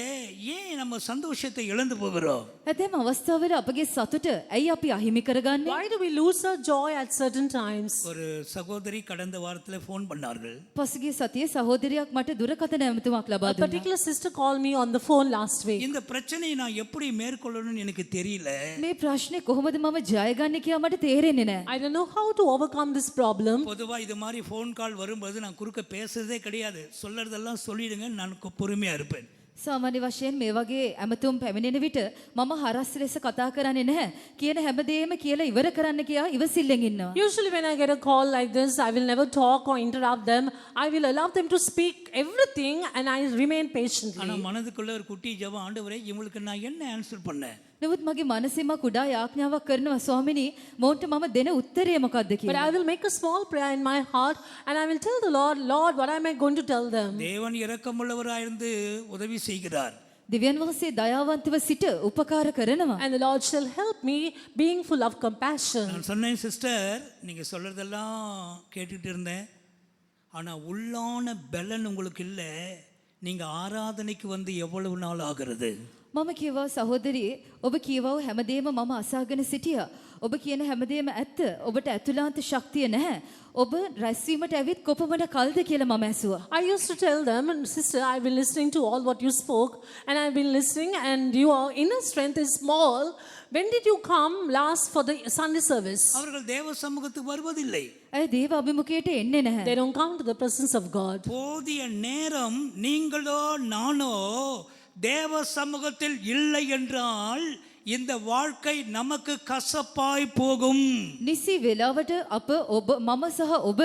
ஏன் நம்ம சந்தோஷத்தை இழந்து போகிறோம்? ඇතැම් අවස්ථාවල අපගේ සතුට ඇයි අපි අහිමි කරගන්නේ? Why do we lose our joy at certain times? ஒரு சகோதரி கடந்த வாரத்தில் ஃபோன் பண்ணார்கள். පසුගිය සතියේ සහෝදරියක් මට දුරකථන ඇමතුමක් ලබා A දුන්නා. particular sister called me on the phone last week. இந்த பிரச்சனையை நான் எப்படி மேற்கொள்ளணும்னு எனக்கு தெரியல. මේ ප්‍රශ්නේ කොහොමද මම ජය ගන්නේ කියලා මට තේරෙන්නේ නැහැ. I don't know how to overcome this problem. பொதுவா இது மாதிரி ஃபோன் கால் வரும்போது நான் குறுக்க பேசுறதே கிடையாது. சொல்லறதெல்லாம் சொல்லிடுங்க, நான் பொறுமையா இருப்பேன். සාමාන්‍ය වශයෙන් මේ වගේ ඇමතුම් පැමිණෙන විට මම හරස් ලෙස කතා කරන්නේ නැහැ. කියන හැමදේම කියලා ඉවර කරන්න කියා ඉවසිල්ලෙන් ඉන්නවා. Usually when I get a call like this, I will never talk or interrupt them. I will allow them to speak everything and I remained patiently. ஆனா மனதுக்குள்ள ஒரு குட்டி ஜெபம், ஆண்டவரே இவங்களுக்கு நான் என்ன ஆன்சர் பண்ணேன்? නමුත් මගේ මනසෙම කුඩා යාඥාවක් කරනවා ස්වාමිනී මොවුන්ට මම දෙන උත්තරය මොකක්ද But කියලා. I will make a small prayer in my heart and I will tell the Lord, Lord, what am I going to tell them? தேவன் இரக்கமுள்ளவராயிருந்து உதவி செய்கிறார். දෙවියන් වහන්සේ දයාවන්තව සිට උපකාර කරනවා. And the Lord shall help me being full of compassion. நான் சொன்னேன், சிஸ்டர் நீங்க சொல்றதெல்லாம் கேட்டுட்டு இருந்தேன், ஆனா உள்ளான பலன் உங்களுக்கு இல்லை. நீங்க ஆராதனைக்கு வந்து எவ்வளவு நாள் ஆகிறது? මම කියවා සහෝදරියේ ඔබ කියවව හැමදේම මම අසාගෙන සිටියා. ඔබ කියන හැමදේම ඇත්ත. ඔබට ඇතුළාන්ත ශක්තිය නැහැ. ඔබ රැස්වීමට ඇවිත් කොපමණ කල්ද කියලා මම ඇසුවා. I used to tell them, sister, I've been listening to all what you spoke and I've been listening and your inner strength is small. When did you come last for the Sunday service? அவர்கள் தேவ சமூகத்துக்கு வருவதில்லை. ඇය දේව අභිමුඛයට එන්නේ නැහැ. They don't come to the presence of God. போதிய நேரம் நீங்களோ நானோ தேவ சமூகத்தில் இல்லை என்றால் இந்த வாழ்க்கை நமக்கு கசப்பாய் போகும். නිසි වෙලාවට අප ඔබ මම සහ ඔබ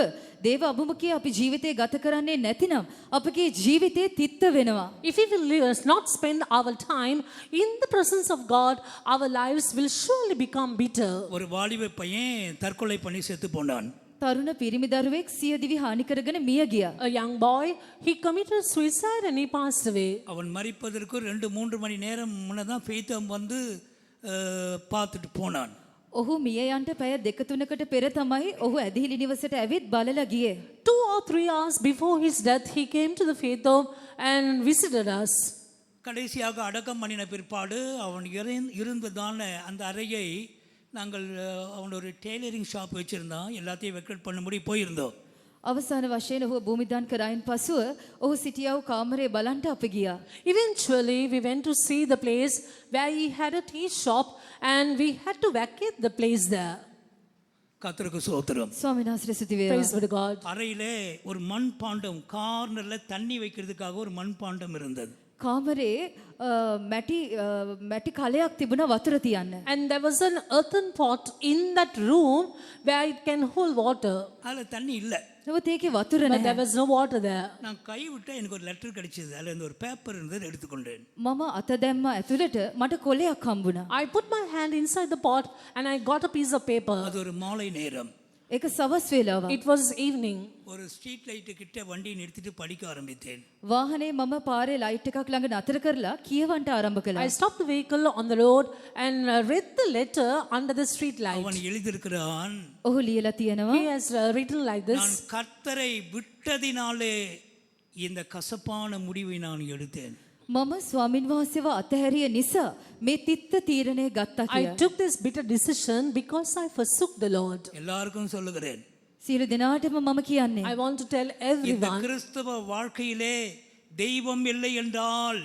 දේව අභිමුඛයේ අපි ජීවිතය ගත කරන්නේ නැතිනම් අපගේ ජීවිතේ තිත්ත වෙනවා. If we will not spend our time in the presence of God, our lives will surely become bitter. ஒரு வாலிப பையன் தற்கொலை பண்ணி செத்து போனான். තරුණ පිරිමි දරුවෙක් සිය දිවි හානි කරගෙන මිය ගියා. A young boy, he committed suicide and he passed away. அவன் மரிப்பதற்கு 2-3 மணி நேரம் முன்னதான் ஃபெய்தம் வந்து பார்த்துட்டு போனான். ඔහු මිය යන්ට පැය 2-3කට පෙර තමයි ඔහු ඇදිහිලි නිවසට ඇවිත් බලලා ගියේ. 2 or 3 hours before his death, he came to the faith home and visited us. கடைசியாக அடக்கம் பண்ணின பிற்பாடு அவன் இருந்ததான அந்த அறையை நாங்கள் அவன் ஒரு டெய்லரிங் ஷாப் வச்சுருந்தான், எல்லாத்தையும் வெக்கட் பண்ணும்படி போயிருந்தோம். අවසාන වශයෙන් ඔහු භූමිදාන් කරයින් පසුව ඔහු සිටියා වූ කාමරේ බලන්ට අප ගියා. Eventually, we went to see the place where he had a tea shop and we had to vacate the place there. கர்த்தருக்கு ஸ்தோத்திரம். ස්වාමීන් වහන්සේ ස්තුති වේවා. Praise be to God. அறையிலே ஒரு மண் பாண்டம், கார்னர்ல தண்ணி வைக்கிறதுக்காக ஒரு மண் பாண்டம் இருந்தது. කාමරේ මැටි කලයක් තිබුණා වතුර තියන්න. And there was an earthen pot in that room where it can hold water. அதில் தண்ணி இல்லை. නමුත් ඒකේ වතුර But නැහැ. there was no water there. நான் கை விட்ட எனக்கு ஒரு லெட்டர் கிடைச்சது. அதில் இருந்து ஒரு பேப்பர் இருந்தது, எடுத்துக்கொண்டேன். මම අත දැම්ම ඇතුළට මට කොලයක් හම්බුණා. I put my hand inside the pot and I got a piece of paper. அது ஒரு மாலை நேரம். ඒක සවස් වේලාවක්. It was evening. ஒரு ஸ்ட்ரீட் லைட்டு கிட்ட வண்டியை நிறுத்திட்டு படிக்க ஆரம்பித்தேன். වාහනේ මම පාරේ ලයිට් එකක් ළඟ නතර කරලා කියවන්න ආරම්භ කළා. I stopped the vehicle on the road and read the letter under the street light. அவன் எழுதியிருக்கிறான், ඔහු ලියලා තියෙනවා He has written like this. நான் கர்த்தரை விட்டதினாலே இந்த கசப்பான முடிவை நான் எடுத்தேன். මම ස්වාමින් වහන්සේව අතහැරිය නිසා මේ තිත්ත තීරණය ගත්තා I කියලා. took this bitter decision because I forsook the Lord. எல்லாருக்கும் சொல்லுகிறேன், සියලු දෙනාටම මම කියන්නේ I want to tell இந்த everyone, கிறிஸ்தவ வாழ்க்கையிலே தெய்வம் இல்லை என்றால்,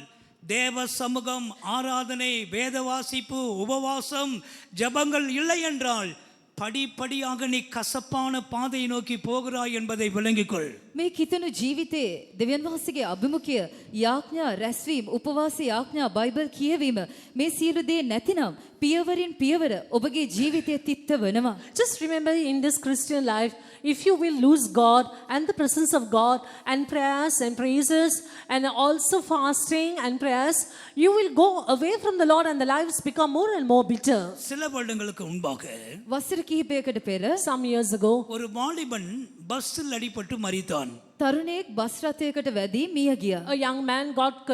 தேவ சமூகம், ஆராதனை, வேத வாசிப்பு, உபவாசம், ஜபங்கள் இல்லை என்றால் படிப்படியாக நீ கசப்பான பாதையை நோக்கி போகிறாய் என்பதை விளங்கிக்கொள். මේ කිතුණු ජීවිතයේ දෙවියන් වහන්සේගේ අභිමුඛය, යාඥා, රැස්වීම, උපවාස යාඥා, බයිබල් කියවීම මේ සියලු දේ නැතිනම් පියවරින් පියවර ඔබගේ ජීවිතය තිත්ත වෙනවා. just remember in this Christian life, if you will lose God and the presence of God and prayers and praises and also fasting and prayers, you will go away from the Lord and the lives become more and more bitter. சில வருடங்களுக்கு முன்பாக වසර කිහිපයකට පෙර Some years ago, ஒரு வாலிபன் பஸ்ஸில் அடிபட்டு மரித்தான். තරුණයෙක් බස් රථයකට වැදී මිය ගියා. a young man got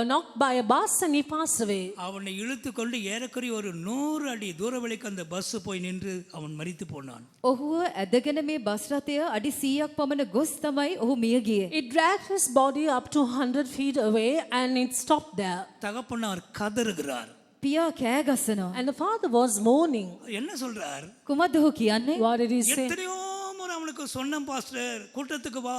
knocked by a bus and he passed away. அவனை இழுத்து கொண்டு ஏறக்குறைய ஒரு 100 அடி தூரவெளிக்கு அந்த பஸ் போய் நின்று அவன் மரித்து போனான். ඔහුව ඇදගෙන මේ බස් රථය අඩි 100ක් පමණ ගොස් තමයි ඔහු මිය ගියේ. It dragged his body up to 100 feet away and it stopped there. தகப்பனார் கதறுகிறார். පියා කෑ ගසනවා. And the father was mourning. என்ன சொல்றார்? කුමක්ද ඔහු කියන්නේ? What did he say? எத்தனையோ முறை அவனுக்கு சொன்னேன், பாஸ்டர் கூட்டத்துக்கு வா,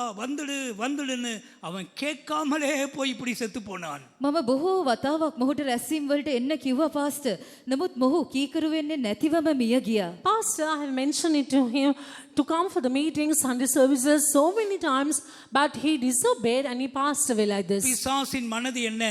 வந்துடுன்னு. அவன் கேட்காமலே போய் இப்படி செத்து போனான். මම බොහෝ වතාවක් මොහුට රැස්වීම් වලට එන්න කිව්වා පාස්ටර්. නමුත් මොහු කීකරු වෙන්නේ නැතිවම මිය ගියා. Pastor, I have mentioned it to him to come for the meetings, Sunday services so many times, but he disobeyed and he passed away like this. பிசாசின் மனது என்ன?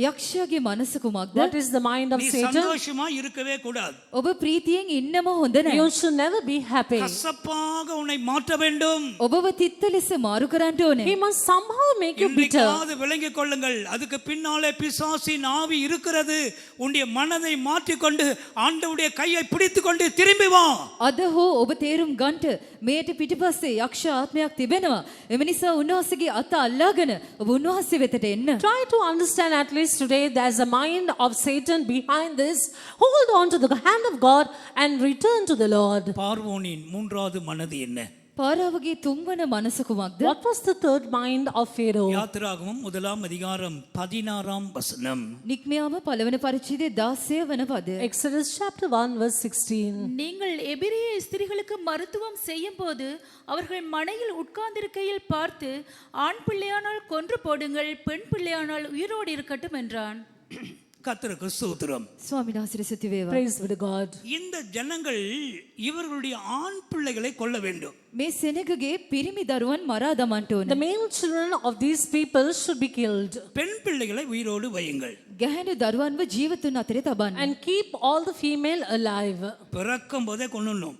යක්ෂයාගේ මනස කුමක්ද? What is the mind of நீ Satan? சந்தோஷமா இருக்கவே கூடாது. ඔබ ප්‍රීතියෙන් ඉන්නම හොඳ නැහැ. You should never be happy. கசப்பாக உன்னை மாற்ற மாற்ற வேண்டும். ඔබව තිත්ත ලෙස මාරු කරන්න ඕනේ. He must somehow make you bitter. இன்றைக்காவது விளங்கிக் கொள்ளுங்கள், அதுக்கு பின்னாலே பிசாசின் ஆவி இருக்கிறது. உன்னுடைய மனதை மாற்றிக்கொண்டு ஆண்டவருடைய கையை பிடித்துக்கொண்டு திரும்பி வா. අද හෝ ඔබ තේරුම් ගන්නට මේට පිටිපස්සේ යක්ෂ ආත්මයක් තිබෙනවා. එම නිසා උන්වහන්සේගේ අත අල්ලාගෙන ඔබ උන්වහන්සේ වෙතට එන්න. Try to understand at least today there's a mind of Satan behind this. Hold on to the hand of God and return to the Lord. பார்வோனின் மூன்றாவது மனது என்ன? පාරාවගේ තුන්වන මනස කුමක්ද? What was the third mind of Pharaoh? யாத்திராகமம் 1:16. නික්මයාම පළවන පරිච්ඡේදයේ 16 වන පද. Exodus chapter 1 verse 16. நீங்கள் எபிரிய ஸ்திரீகளுக்கு மருத்துவம் செய்யும் போது அவர்கள் மனையில் உட்கார்ந்திருக்கையில் பார்த்து ஆண் பிள்ளையானால் கொன்று போடுங்கள், பெண் பிள்ளையானால் உயிரோடு இருக்கட்டும் என்றான். கர்த்தருக்கு ஸ்தோத்திரம். ස්වාමීන් වහන්සේට ස්තුති වේවා. Praise be to God. இந்த ஜனங்கள் இவர்களுடைய ஆண் பிள்ளைகளை கொல்ல வேண்டும். මේ සෙනගගේ පිරිමි දරුවන් මරා දමන්න The ඕනේ. male children of these people should be killed பெண் பிள்ளைகளை உயிரோடு வையுங்கள். ගැහැණු දරුවන්ව ජීවතුන් අතරේ තබන්න. and keep all the female alive. பிறக்கும் போதே கொல்லணும்.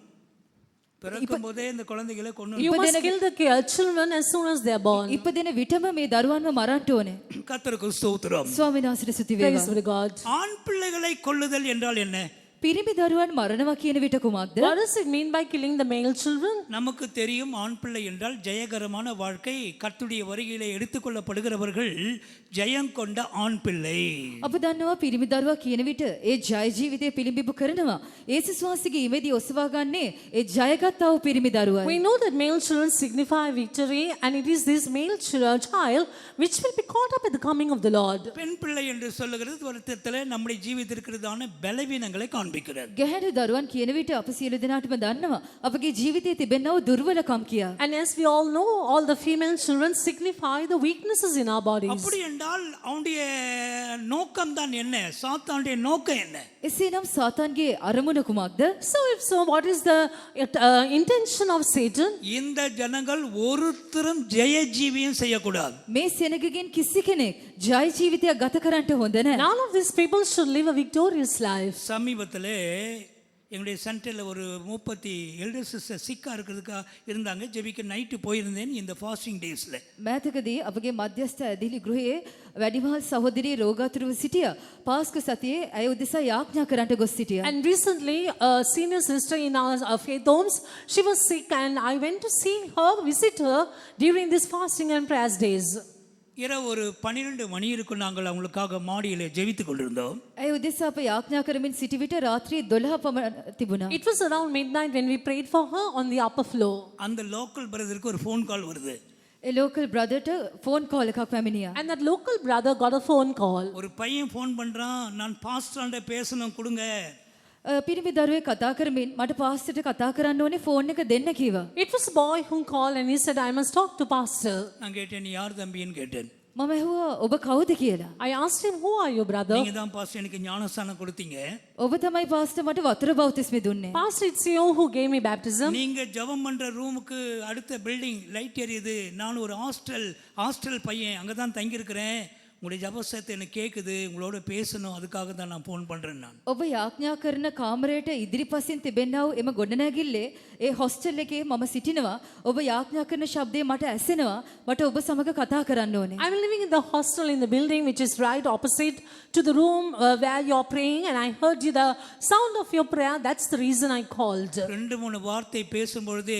பிறக்கும் போதே இந்த குழந்தைகளை கொல்லணும். You must kill the children as soon as they are born. ඉපදෙන විටම මේ දරුවන්ව මරන්න ඕනේ. கர்த்தருக்கு ஸ்தோத்திரம். ස්වාමීන් වහන්සේට ස්තුති Praise වේවා. be to God. ஆண் பிள்ளைகளை கொல்லுதல் என்றால் என்ன? පිරිමි දරුවන් මරනවා කියන විට කුමක්ද? What does it mean by killing the male children? நமக்கு தெரியும், ஆண் பிள்ளை என்றால் ஜெயகரமான வாழ்க்கை, கர்த்தருடைய வருகையிலே எடுத்துக்கொள்ளப்படுகிறவர்கள் ஜெயம் கொண்ட ஆண் பிள்ளை. අප දන්නවා පිරිමි දරුවා කියන විට ඒ ජය ජීවිතය පිළිඹු කරනවා. යේසුස් වහන්සේගේ ඉමේදී ඔසවා ගන්නේ ඒ ජයගත් වූ පිරිමි දරුවයි. We know that male children signify victory, and it is this male child which will be caught up at the coming of the Lord. பெண் பிள்ளை என்று சொல்லுகிறது வருத்தத்தில் நம்முடைய ஜீவித்திற்கிறதான பலவீனங்களை காண்பிக்கிறது. ගැහැණු දරුවන් කියන විට අප සියලු දෙනාටම දන්නවා අපගේ ජීවිතයේ තිබෙනා වූ දුර්වලකම් කියා. And as we all know, all the female children signify the weaknesses in our bodies. அப்படி என்றால் அவனுடைய நோக்கம் தான் என்ன? சாத்தானுடைய நோக்கம் என்ன? එසේනම් සාතන්ගේ අරමුණ කුමක්ද? So if so, what is the intention of Satan? இந்த ஜனங்கள் ஒருத்தரும் ஜெய ஜீவியம் செய்யக்கூடாது. මේ සෙනගගෙන් කිසි කෙනෙක් ජය ජීවිතයක් ගත කරන්නට හොඳ නැහැ. None of these people should live a victorious life. சமீபத்தில் எங்களுடைய சென்டரில் ஒரு 30 எல்டர் சிஸ்டர் சிக்கா இருக்கிறதுக்காக இருந்தாங்க. ஜெபிக்க நைட்டு போயிருந்தேன் இந்த ஃபாஸ்டிங் டேஸில். මෑතකදී අපගේ මධ්‍යස්ථ ඇදිලි ගෘහයේ වැඩිමහල් සහෝදරිය රෝගාතුරව සිටියා. පාස්කු සතියේ ඇය උදෙසා යාඥා කරන්නට ගොස් සිටියා. And recently, a senior sister in our faith homes, she was sick, and I went to see her, visit her during this fasting and prayers days. இரவு ஒரு 12 மணி இருக்கும், நாங்கள் அவங்களுக்காக மாடியில் ஜெபித்து கொண்டிருந்தோம். ඇය උදෙසා අප යාඥා කරමින් සිටි විට රාත්‍රී 12 පමණ තිබුණා. It was around midnight when we prayed for her on the upper floor. அந்த லோக்கல் பிரதருக்கு ஒரு ஃபோன் கால் வருது. ඒ ලෝකල් බ්‍රදර්ට ෆෝන් කෝල් එකක් පැමිණියා. And that local brother got a phone call. ஒரு பையன் ஃபோன் பண்ணுறான், நான் பாஸ்டர்கிட்ட பேசணும் கொடுங்க. පිරිමි දරුවෙක් කතා කරමින් මට පාස්ටර්ට කතා කරන්න ඕනේ ෆෝන් එක දෙන්න කිව්වා. It was a boy who called and he said, I must talk to pastor. நான் கேட்டேன், நீ யார் தம்பின்னு கேட்டேன். මම ඇහුවා ඔබ කවුද කියලා. I asked him, who are you, brother? நீங்க தான் பாஸ்டர் எனக்கு ஞானஸ்தானம் கொடுத்தீங்க. ඔබ තමයි පාස්ටර් මට වතුර බෞතිස්මය දුන්නේ. Pastor, it's you who gave me baptism. நீங்க ஜெபம் பண்ற ரூமுக்கு அடுத்த பில்டிங் லைட் எரியுது. நான் ஒரு ஹாஸ்டல் பையன், அங்கே தான் தங்கியிருக்கிறேன். உங்களுடைய ஜபசத்தை எனக்கு கேட்குது, உங்களோட பேசணும், அதுக்காக தான் நான் ஃபோன் பண்ணுறேன். நான் ඔබ යාඥා කරන කාමරයට ඉදිරිපසින් තිබෙනා වූ එම ගොඩනැගිල්ලේ ඒ හොස්ටල් එකේ මම සිටිනවා. ඔබ යාඥා කරන ශබ්දය මට ඇසෙනවා. මට ඔබ සමග කතා කරන්න ඕනේ. I'm living in the hostel in the building which is right opposite to the room where you're praying, and I heard you the sound of your prayer. That's the reason I called. 2-3 வார்த்தை பேசும்பொழுதே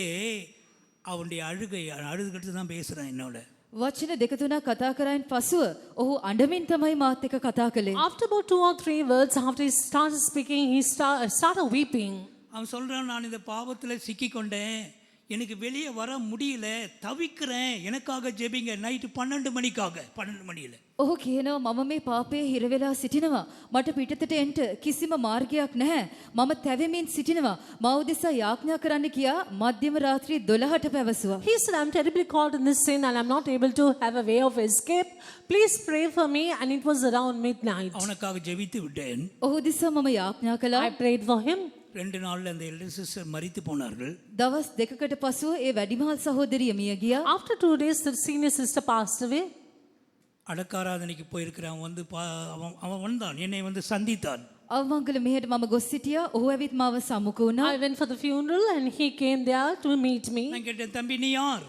அவனுடைய அழுதுகிட்டு தான் பேசுகிறான் என்னோட. වචන දෙක තුනක් කතා කරයින් පසුව ඔහු අඬමින් තමයි මාත් එක්ක කතා කළේ. After about 2 or 3 words, after he started speaking, he started weeping. அவன் சொல்கிறான், நான் இந்த பாவத்தில் சிக்கிக்கொண்டேன், எனக்கு வெளியே வர முடியல, தவிக்கிறேன், எனக்காக ஜெபிங்க. நைட்டு 12 மணியில். ඔහු කියනවා මම මේ පාපයේ හිර වෙලා සිටිනවා. මට පිටතට එන්න කිසිම මාර්ගයක් නැහැ. මම තැවෙමින් සිටිනවා. මා උදෙසා යාඥා කරන්න කියා මධ්‍යම රාත්‍රී 12ට පැවසුවා. He said, I'm terribly caught in this sin and I'm not able to have a way of escape. Please pray for me. And it was around midnight. அவனுக்காக ஜெபித்து விட்டேன். ඔහු උදෙසා මම යාඥා කළා. I prayed for him. 2 நாளில் அந்த எல்டர் சிஸ்டர் மரித்து போனார்கள். දවස් දෙකකට පසුව ඒ වැඩිමහල් සහෝදරිය මිය ගියා. After 2 days, the senior sister passed away. அடக்காராதனைக்கு போயிருக்கிறான். அவன் வந்தான், என்னை சந்தித்தான். අවමංගල මෙහෙට මම ගොස් සිටියා. ඔහු ඇවිත් මාව සමුක වුණා. I went for the funeral and he came there to meet me. நான் கேட்டேன், தம்பி நீ யார்?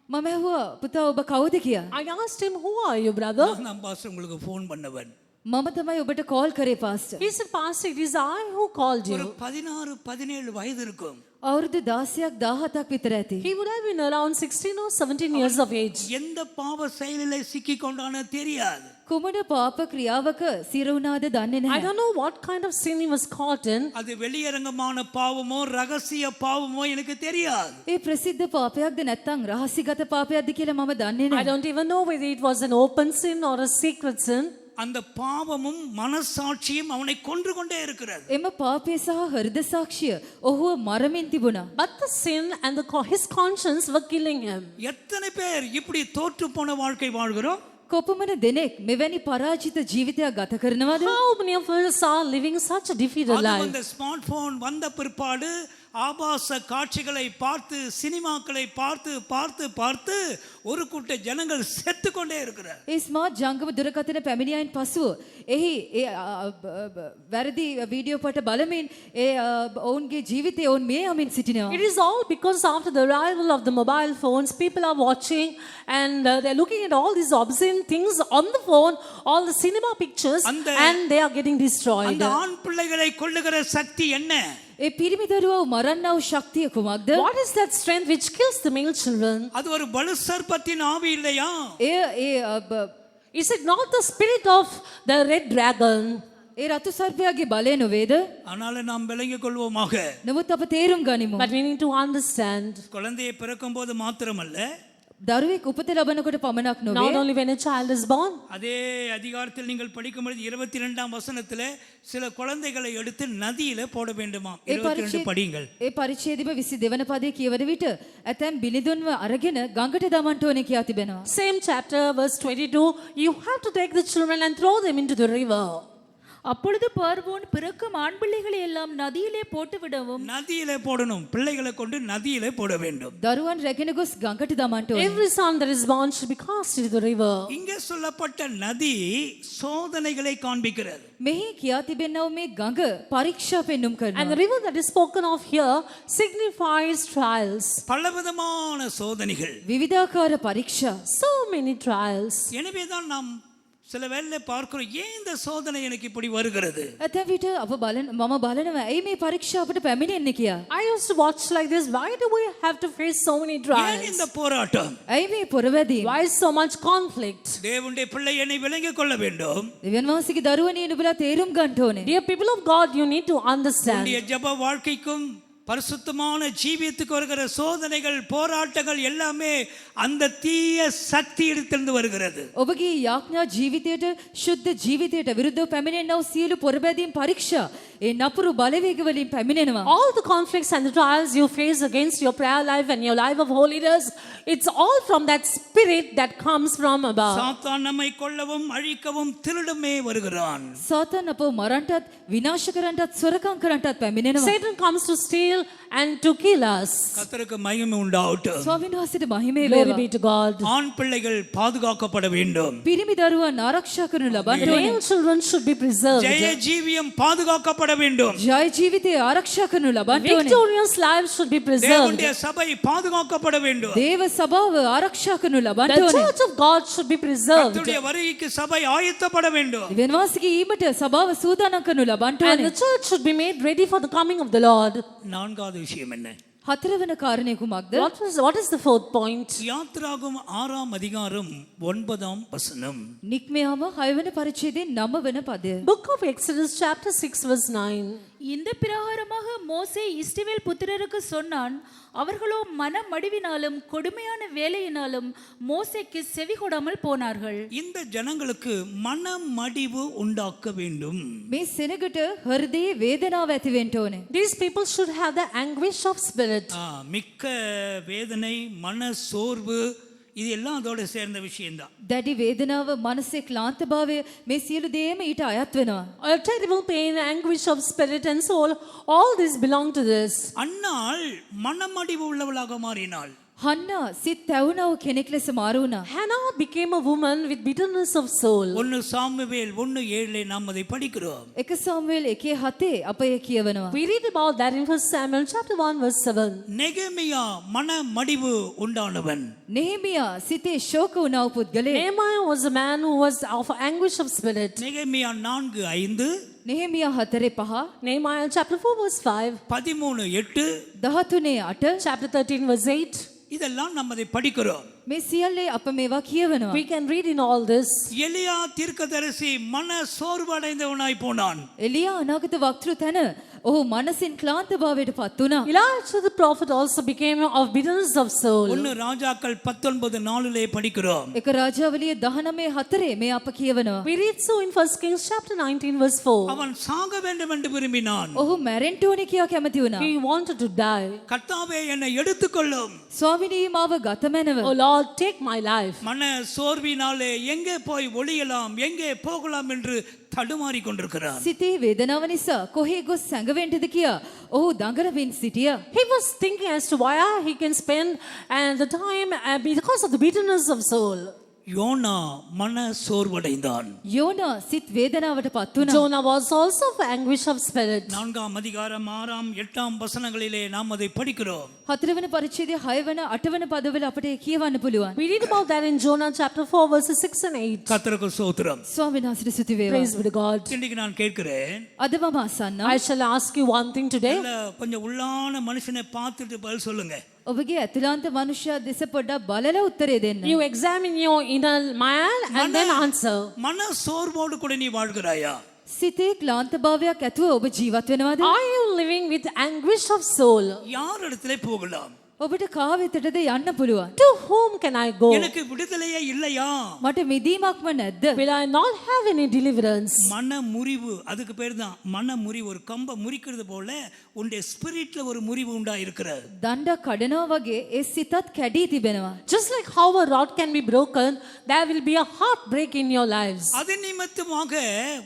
මම ඇහුවා පුතා ඔබ කවුද කියලා. I asked him, who are you, brother? நான் பாஸ்டர் உங்களுக்கு ஃபோன் பண்ணவன். මම තමයි ඔබට කෝල් කරේ pastor. He said, Pastor, it is I who called ஒரு you. 16-17 வயது இருக்கும். අවුරුදු 16ක් 17ක් විතර ඇති. He would have been around 16 or 17 years of age. எந்த பாவ செயலில் சிக்கி கொண்டானோ தெரியாது. කුමන පාප ක්‍රියාවක සිර වුණාද දන්නේ I නැහැ. don't know what kind of sin he was caught in. அது வெளியரங்கமான பாவமோ ரகசிய பாவமோ எனக்கு தெரியாது. ඒ ප්‍රසිද්ධ පාපයක්ද නැත්නම් රහසිගත පාපයක්ද කියලා මම දන්නේ I නැහැ. don't even know whether it was an open sin or a secret sin. அந்த பாவமும் மனசாட்சியும் அவனை கொன்று கொண்டே இருக்கிறது. එම පාපය සහ හෘද සාක්ෂිය ඔහුව මරමින් තිබුණා. But the sin and his conscience were killing him. எத்தனை பேர் இப்படி தோற்று போன வாழ்க்கை வாழ்கிறோம்? කොපමණ දෙනෙක් මෙවැනි පරාජිත ජීවිතයක් ගත කරනවද? How many of us are living such a defeated அதுவும் life? இந்த ஸ்மார்ட் போன் வந்த பிற்பாடு ஆபாச காட்சிகளை பார்த்து சினிமாக்களை பார்த்து பார்த்து பார்த்து ஒரு கூட்ட ஜனங்கள் செத்து கொண்டே இருக்கிறார். ඒ ස්මාර්ට් ජංගම දුරකථන පැමිණියයින් පසුව එහි වැරදි වීඩියෝ පට බලමින් ඔවුන්ගේ ජීවිතය ඔවුන් මේ යමින් සිටිනවා. It is all because after the arrival of the mobile phones, people are watching and they're looking at all these obscene things on the phone, all the cinema pictures, and they are getting destroyed. அந்த ஆண் பிள்ளைகளை கொல்லுகிற சக்தி என்ன? ඒ පිරිමි දරුවව මරන්නා වූ ශක්තිය කුමක්ද? What is that strength which kills the male children? அது ஒரு பலு சர்ப்பத்தின் ஆவி இல்லையா? Is it not the spirit of the red dragon? ඒ රතු සර්පයාගේ බලය නොවේද? ஆனாலும் நாம் விளங்கிக் கொள்வோமாக. නමුත් අප තේරුම් ගනිමු. But we need to understand. குழந்தையை பிறக்கும்போது மாத்திரமல்ல, දරුවෙක් උපත ලබනකොට පමණක් Not නොවේ. only when a child is born. அதே அதிகாரத்தில் நீங்கள் படிக்கும்போது 22ஆம் வசனத்துல சில குழந்தைகளை எடுத்து நதியில போட வேண்டுமாம். 22 படியுங்கள். ඒ පරිච්ඡේදෙම 22 වන පදයේ කියවන විට ඇතැම් බිලිඳුන්ව අරගෙන ගඟට දමන්න ඕනේ කියා තිබෙනවා. Same chapter, verse 22. You have to take the children and throw them into the river. அப்பொழுது பார்வோன் பிறக்கும் ஆண் பிள்ளைகளை எல்லாம் நதியிலே போட்டு விடவும் நதியில போடணும். பிள்ளைகளை கொண்டு நதியில போட வேண்டும். දරුවන් රැගෙන ගොස් ගඟට දමන්න ඕනේ. Every son that is born should be cast into the river. இங்கே சொல்லப்பட்ட நதி சோதனைகளை காண்பிக்கிறது. මෙහි කියා තිබෙනව මේ ගඟ පරීක්ෂා පෙන්눔 And the කරනවා. river that is spoken of here signifies trials. பலவிதமான சோதனைகள். විවිධාකාර පරීක්ෂා. So many trials. எனவேதான் நாம் சில வேளையில பார்க்கிறோம், ஏன் இந்த சோதனை எனக்கு இப்படி வருகிறது? ඇතැම් විට අප මම බලනවා ඇයි මේ පරීක්ෂා අපට පැමිණෙන්නේ කියා. I used to watch like this. Why do we have to face so many ஏன் trials? இந்த போராட்டம்? ඇයි මේ පොරවැදීම? Why so much conflict? தேவனுடைய பிள்ளை என்னை விளங்கிக் கொள்ள வேண்டும். දෙවියන් වහන්සේගේ දරුවනේ නුඹලා තේරුම් ගන්න ඕනේ. Dear people of God, you need to understand. உன்னுடைய ஜெப வாழ்க்கைக்கும் பரிசுத்தமான ஜீவியத்துக்கு வருகிற சோதனைகள் போராட்டங்கள் எல்லாமே அந்த தீய சக்தி இடத்திலிருந்து வருகிறது. ඔබගේ යාඥා ජීවිතයට ශුද්ධ ජීවිතයට විරුද්ධව පැමිණෙනා වූ සියලු පොරබැදීම් පරීක්ෂා ඒ නපුරු බලවේග වලින් පැමිණෙනවා. All the conflicts and the trials you face against your prayer life and your life of holiness, it's all from that spirit that comes from above. சாத்தான் நம்மை கொல்லவும் அழிக்கவும் திருடமே வருகிறான். සාතන් අපව මරන්නටත් විනාශ කරන්නටත් සොරකම් කරන්නටත් පැමිණෙනවා. Satan comes to steal and to kill us. கர்த்தருக்கு மகிமை உண்டாகட்டும். ස්වාමීන් වහන්සේට මහිමේ Glory වේවා. be to God. ஆண் பிள்ளைகள் பாதுகாக்கப்பட வேண்டும். පිරිමි දරුවන් ආරක්ෂා කරනු ලබන්න ඕනේ. Male children should be preserved. ஜெய ஜீவியம் பாதுகாக்கப்பட வேண்டும். ජය ජීවිතය ආරක්ෂා කරනු ලබන්න ඕනේ. Victorious lives should be preserved. தேவனுடைய சபை பாதுகாக்கப்பட வேண்டும். දේව සභාව ආරක්ෂා කරනු ලබන්න The ඕනේ. church of God should be preserved. கர்த்தருடைய வருகைக்கு சபை ஆயத்தப்பட வேண்டும். දෙවියන් වහන්සේගේ ඊමට සභාව සූදානම් කරනු ලබන්න And ඕනේ. the church should be made ready for the coming of the Lord. நான்காவது விஷயம் என்ன? හතරවන කාරණය කුමක්ද? What is the fourth point? யாத்ராகம 6ஆம் அதிகாரம் 9ஆம் வசனம். නික්මයාම 6 වන පරිච්ඡේදයේ 9 වන පදය. Book of Exodus chapter 6 verse 9. இந்த பிரகாரமாக மோசே இஸ்ரவேல் புத்திரருக்கு சொன்னான். அவர்களோ மனமடிவினாலும் கொடுமையான வேலையினாலும் மோசேக்கு செவி கொடாமல் போனார்கள். இந்த ஜனங்களுக்கு மனமடிவு உண்டாக்க வேண்டும். මේ සෙනගට හෘදයේ වේදනාව ඇති වෙන්න ඕනේ. These people should have the anguish of spirit. மிக்க வேதனை, மன சோர்வு, இது எல்லாம் அதோட சேர்ந்த விஷயம்தான். දැඩි වේදනාව, මානසික ක්ලාන්තභාවය මේ සියලු දේම ඊට අයත් වෙනවා. A terrible pain, anguish of spirit and soul, all these belong to this. அன்னாள் மனமடிவு உள்ளவளாக மாறினாள். හන්නා සිත් තැවුණව කෙනෙක් ලෙස මාරු වුණා. Hannah became a woman with bitterness of soul. 1 Samuel 1:7 நாம் அதை படிக்கிறோம். 1 සාමුවෙල් 1:7 අප එය කියවනවා. We read about that in 1 Samuel chapter 1 verse 7. நெகேமியா மன மடிவு உண்டானவன். නෙහෙමියා සිතේ ශෝක වුණා වූ පුද්ගලයෙක්. Nehemiah was a man who was of anguish of spirit. நெகேமியா 4:5, Nehemiah 4:5, Nehemiah chapter 4 verse 5, 13:8 13:8 chapter 13 verse 8. இதெல்லாம் நாம் அதை படிக்கிறோம். මේ සියල්ලේ අප මේවා කියවනවා. We can read in all this. எலியா தீர்க்கதரிசி மன சோர்வடைந்தவனாய் போனான். එලියා අනාගත වක්තෘ තැන ඔහු මනසින් ක්ලාන්තභාවයට පත් වුණා. Elijah the prophet also became of bitterness of soul. 1 ராஜாக்கள் 19:4 படிக்கிறோம். එක රාජාවලිය 19:4 මේ අප කියවනවා. We read so in 1 Kings chapter 19 verse 4. அவன் சாக வேண்டும் என்று விரும்பினான். ඔහු මැරෙන්න ඕනේ කියා කැමති වුණා. He wanted to die. கர்த்தாவே என்னை எடுத்துக்கொள்ளும். ස්වාමිනී මාව ගත මැනව. Oh Lord, take my life. மன சோர்வினாலே எங்கே போய் ஒளியலாம் எங்கே போகலாம் என்று தடுமாறி கொண்டிருக்கிறான். සිතේ වේදනාව නිසා කොහේ ගොස් සැඟවෙන්නද කියා ඔහු දඟලමින් සිටියා. He was thinking as to where he can spend and the time because of the bitterness of soul. யோனா மன சோர்வடைந்தான். යෝනා සිත් වේදනාවට පත් වුණා. Jonah was also of anguish of spirit. 4 அதிகாரம் 6, 8 வசனங்களிலே நாம் அதை படிக்கிறோம். 4 වන පරිච්ඡේදය 6 වන 8 වන පදවල අපිට කියවන්න පුළුවන්. We read about that in Jonah chapter 4 verses 6 and 8. கர்த்தருக்கு ஸ்தோத்திரம். ස්වාමීන් වහන්සේට ස්තුති වේවා. Praise be to God. இன்றைக்கு நான் கேட்கிறேன், අද මම අසන්නම්. I shall ask you one thing today. நல்ல கொஞ்சம் உள்ளான மனுஷனை பார்த்துட்டு பதில் சொல்லுங்க. ඔබගේ ඇතුළාන්ත මනුෂ්‍යයා දෙස පොඩ්ඩක් බලලා උත්තරේ දෙන්න. You examine your inner man and then answer. மன சோர்வோடு கூட நீ வாழ்கிறாயா? සිතේ ක්ලාන්තභාවයක් ඇතුව ඔබ ජීවත් වෙනවද? Are you living with anguish of soul? யார் இடத்திலே போகலாம்? ඔබට කා වෙතටද යන්න පුළුවන්? To whom can I go? எனக்கு விடுதலையே இல்லையா? මට මිදීමක්ම නැද්ද? Will I not have any deliverance? மன முறிவு, அதுக்கு பேர் தான் மன முறிவு. ஒரு கம்ப முறிக்கிறது போல உன்னுடைய ஸ்பிரிட்ல ஒரு முறிவு உண்டா இருக்கிறது. දණ්ඩක් කඩනවා වගේ ඒ සිතත් කැඩී තිබෙනවා. Just like how a rod can be broken, there will be a heartbreak in your lives. அது நிமித்தமாக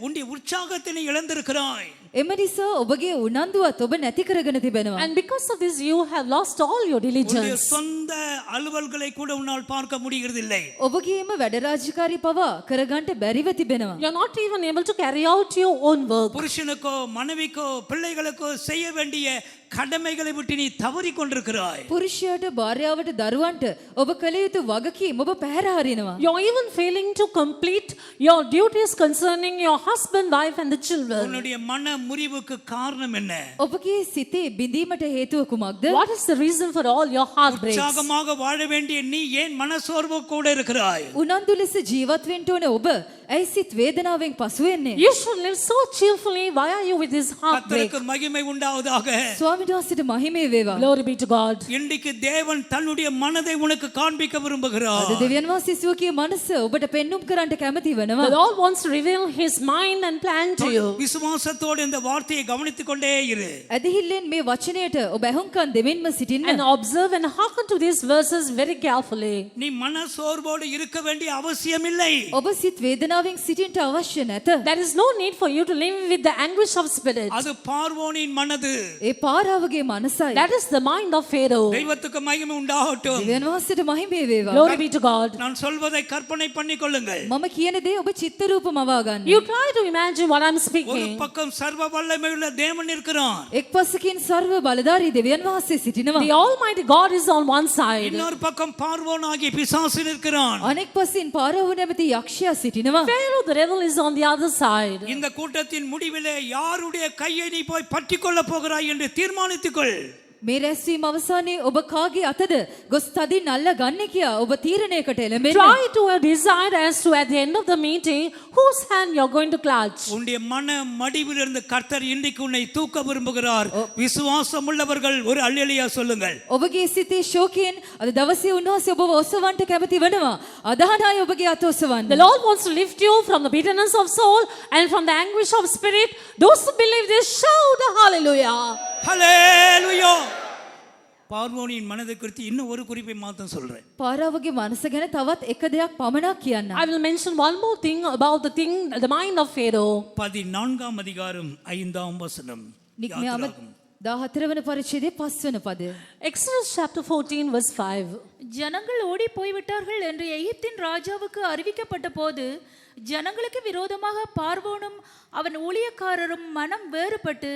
உன்னுடைய உற்சாகத்தினை இழந்திருக்கிறாய். එම නිසා ඔබගේ උනන්දුවත් ඔබ නැති කරගෙන තිබෙනවා. And because of this, you have lost all your உன்னுடைய diligence. சொந்த அலுவல்களை கூட உன்னால் பார்க்க முடிகிறதில்லை. ඔබගේම වැඩ රාජකාරී පවා කරගන්න බැරිව තිබෙනවා. You're not even able to carry out your own work. புருஷனுக்கோ மனைவிக்கோ பிள்ளைகளுக்கோ செய்ய வேண்டிய கடமைகளை விட்டு நீ தவறி கொண்டிருக்கிறாய். පුරුෂයාට භාර්යාවට දරුවන්ට ඔබ කළ යුතු වගකීම් ඔබ පැහැර හරිනවා. You're even failing to complete your duties concerning your husband, wife, and the children. உன்னுடைய மன முறிவுக்கு காரணம் என்ன? ඔබගේ සිතේ බිඳීමට හේතුව කුමක්ද? What is the reason for all your heartbreaks? உற்சாகமாக வாழ வேண்டிய நீ ஏன் மனசோர்வு கூட இருக்கிறாய்? උනන්දු ලෙස ජීවත් වෙන්න ඕනේ ඔබ. ඇයි සිත් වේදනාවෙන් පසු වෙන්නේ? You should live so cheerfully. Why are you with this heartbreak? கர்த்தருக்கு மகிமை உண்டாவதாக. ස්වාමීන් වහන්සේට මහිමේ වේවා. Glory be to God. இன்றைக்கு தேவன் தன்னுடைய மனதை உனக்கு காண்பிக்க விரும்புகிறார். අද දෙවියන් වහන්සේ සිසුවකගේ මනස ඔබට පෙන්눔 කරන්නට කැමති වෙනවා. The Lord wants to reveal His mind and plan to you. விசுவாசத்தோடு இந்த வார்த்தையை கவனித்துக் கொண்டே இரு. ඇදහිල්ලෙන් මේ වචනයට ඔබ ඇහුම්කන් දෙමින්ම සිටින්න. And observe and hearken to these verses very carefully. நீ மனசோர்வோடு இருக்க வேண்டிய அவசியம் இல்லை. ඔබ සිත් වේදනාවෙන් සිටින්නට අවශ්‍ය නැත. There is no need for you to live with the anguish of spirit. அது பார்வோனின் மனது. ඒ පාරාවගේ මනසයි. That is the mind of Pharaoh. தெய்வத்துக்கு மகிமை உண்டாகட்டும். දෙවියන් වහන්සේට මහිමේ වේවා. Glory be to God. நான் சொல்வதை கற்பனை பண்ணிக் கொள்ளுங்கள். මම කියන දේ ඔබ චිත්ත රූපමවා ගන්න. You try to imagine what I'm ஒரு speaking. பக்கம் சர்வ வல்லமையுள்ள தேவன் இருக்கிறான். එක් පසකින් සර්ව බලධාරී දෙවියන් වහන්සේ සිටිනවා. The Almighty God is on one side. இன்னொரு பக்கம் பார்வோன் ஆகிய பிசாசு இருக்கிறான். අනෙක් පසින් පාරාව නැමැති යක්ෂයා සිටිනවා. Pharaoh the devil is on the other side. இந்த கூட்டத்தின் முடிவிலே யாருடைய கையை நீ போய் பற்றிக் கொள்ள போகிறாய் என்று தீர்மானித்துக்கொள். මේ රැස්වීම අවසානයේ ඔබ කාගේ අතද ගොස් තදින් අල්ල ගන්නේ කියා ඔබ තීරණයකට එළඹෙන්න. Try to decide as to at the end of the meeting whose hand you're going to clutch. உன்னுடைய மன மடிவிலிருந்து கர்த்தர் இன்றைக்கு உன்னை தூக்க விரும்புகிறார். விசுவாசம் உள்ளவர்கள் ஒரு அல்லேலூயா சொல்லுங்கள். ඔබගේ සිතේ ශෝකයෙන් අද දවසේ උන්වහන්සේ ඔබව ඔසවන්නට කැමති වෙනවා. අදහන අය ඔබගේ අත ඔසවන්න. The Lord wants to lift you from the bitterness of soul and from the anguish of spirit. Those who believe this shout a hallelujah. ஹல்லேலூயா. பார்வோனின் மனதை குறித்து இன்னும் ஒரு குறிப்பை மாத்திரம் சொல்றேன். පාරාවගේ මනස ගැන තවත් එක දෙයක් පමණක් කියන්න. I will mention one more thing about the mind of Pharaoh. 14 அதிகாரம் 5 வசனம். 14 වන පරිච්ඡේදයේ 5 වන පදය. Exodus chapter 14, verse 5. ஜனங்கள் ஓடி போய்விட்டார்கள் என்று எகிப்தின் ராஜாவுக்கு அறிவிக்கப்பட்ட போது ஜனங்களுக்கு விரோதமாக பார்வோனும் அவன் ஊழியக்காரரும் மனம் வேறுபட்டு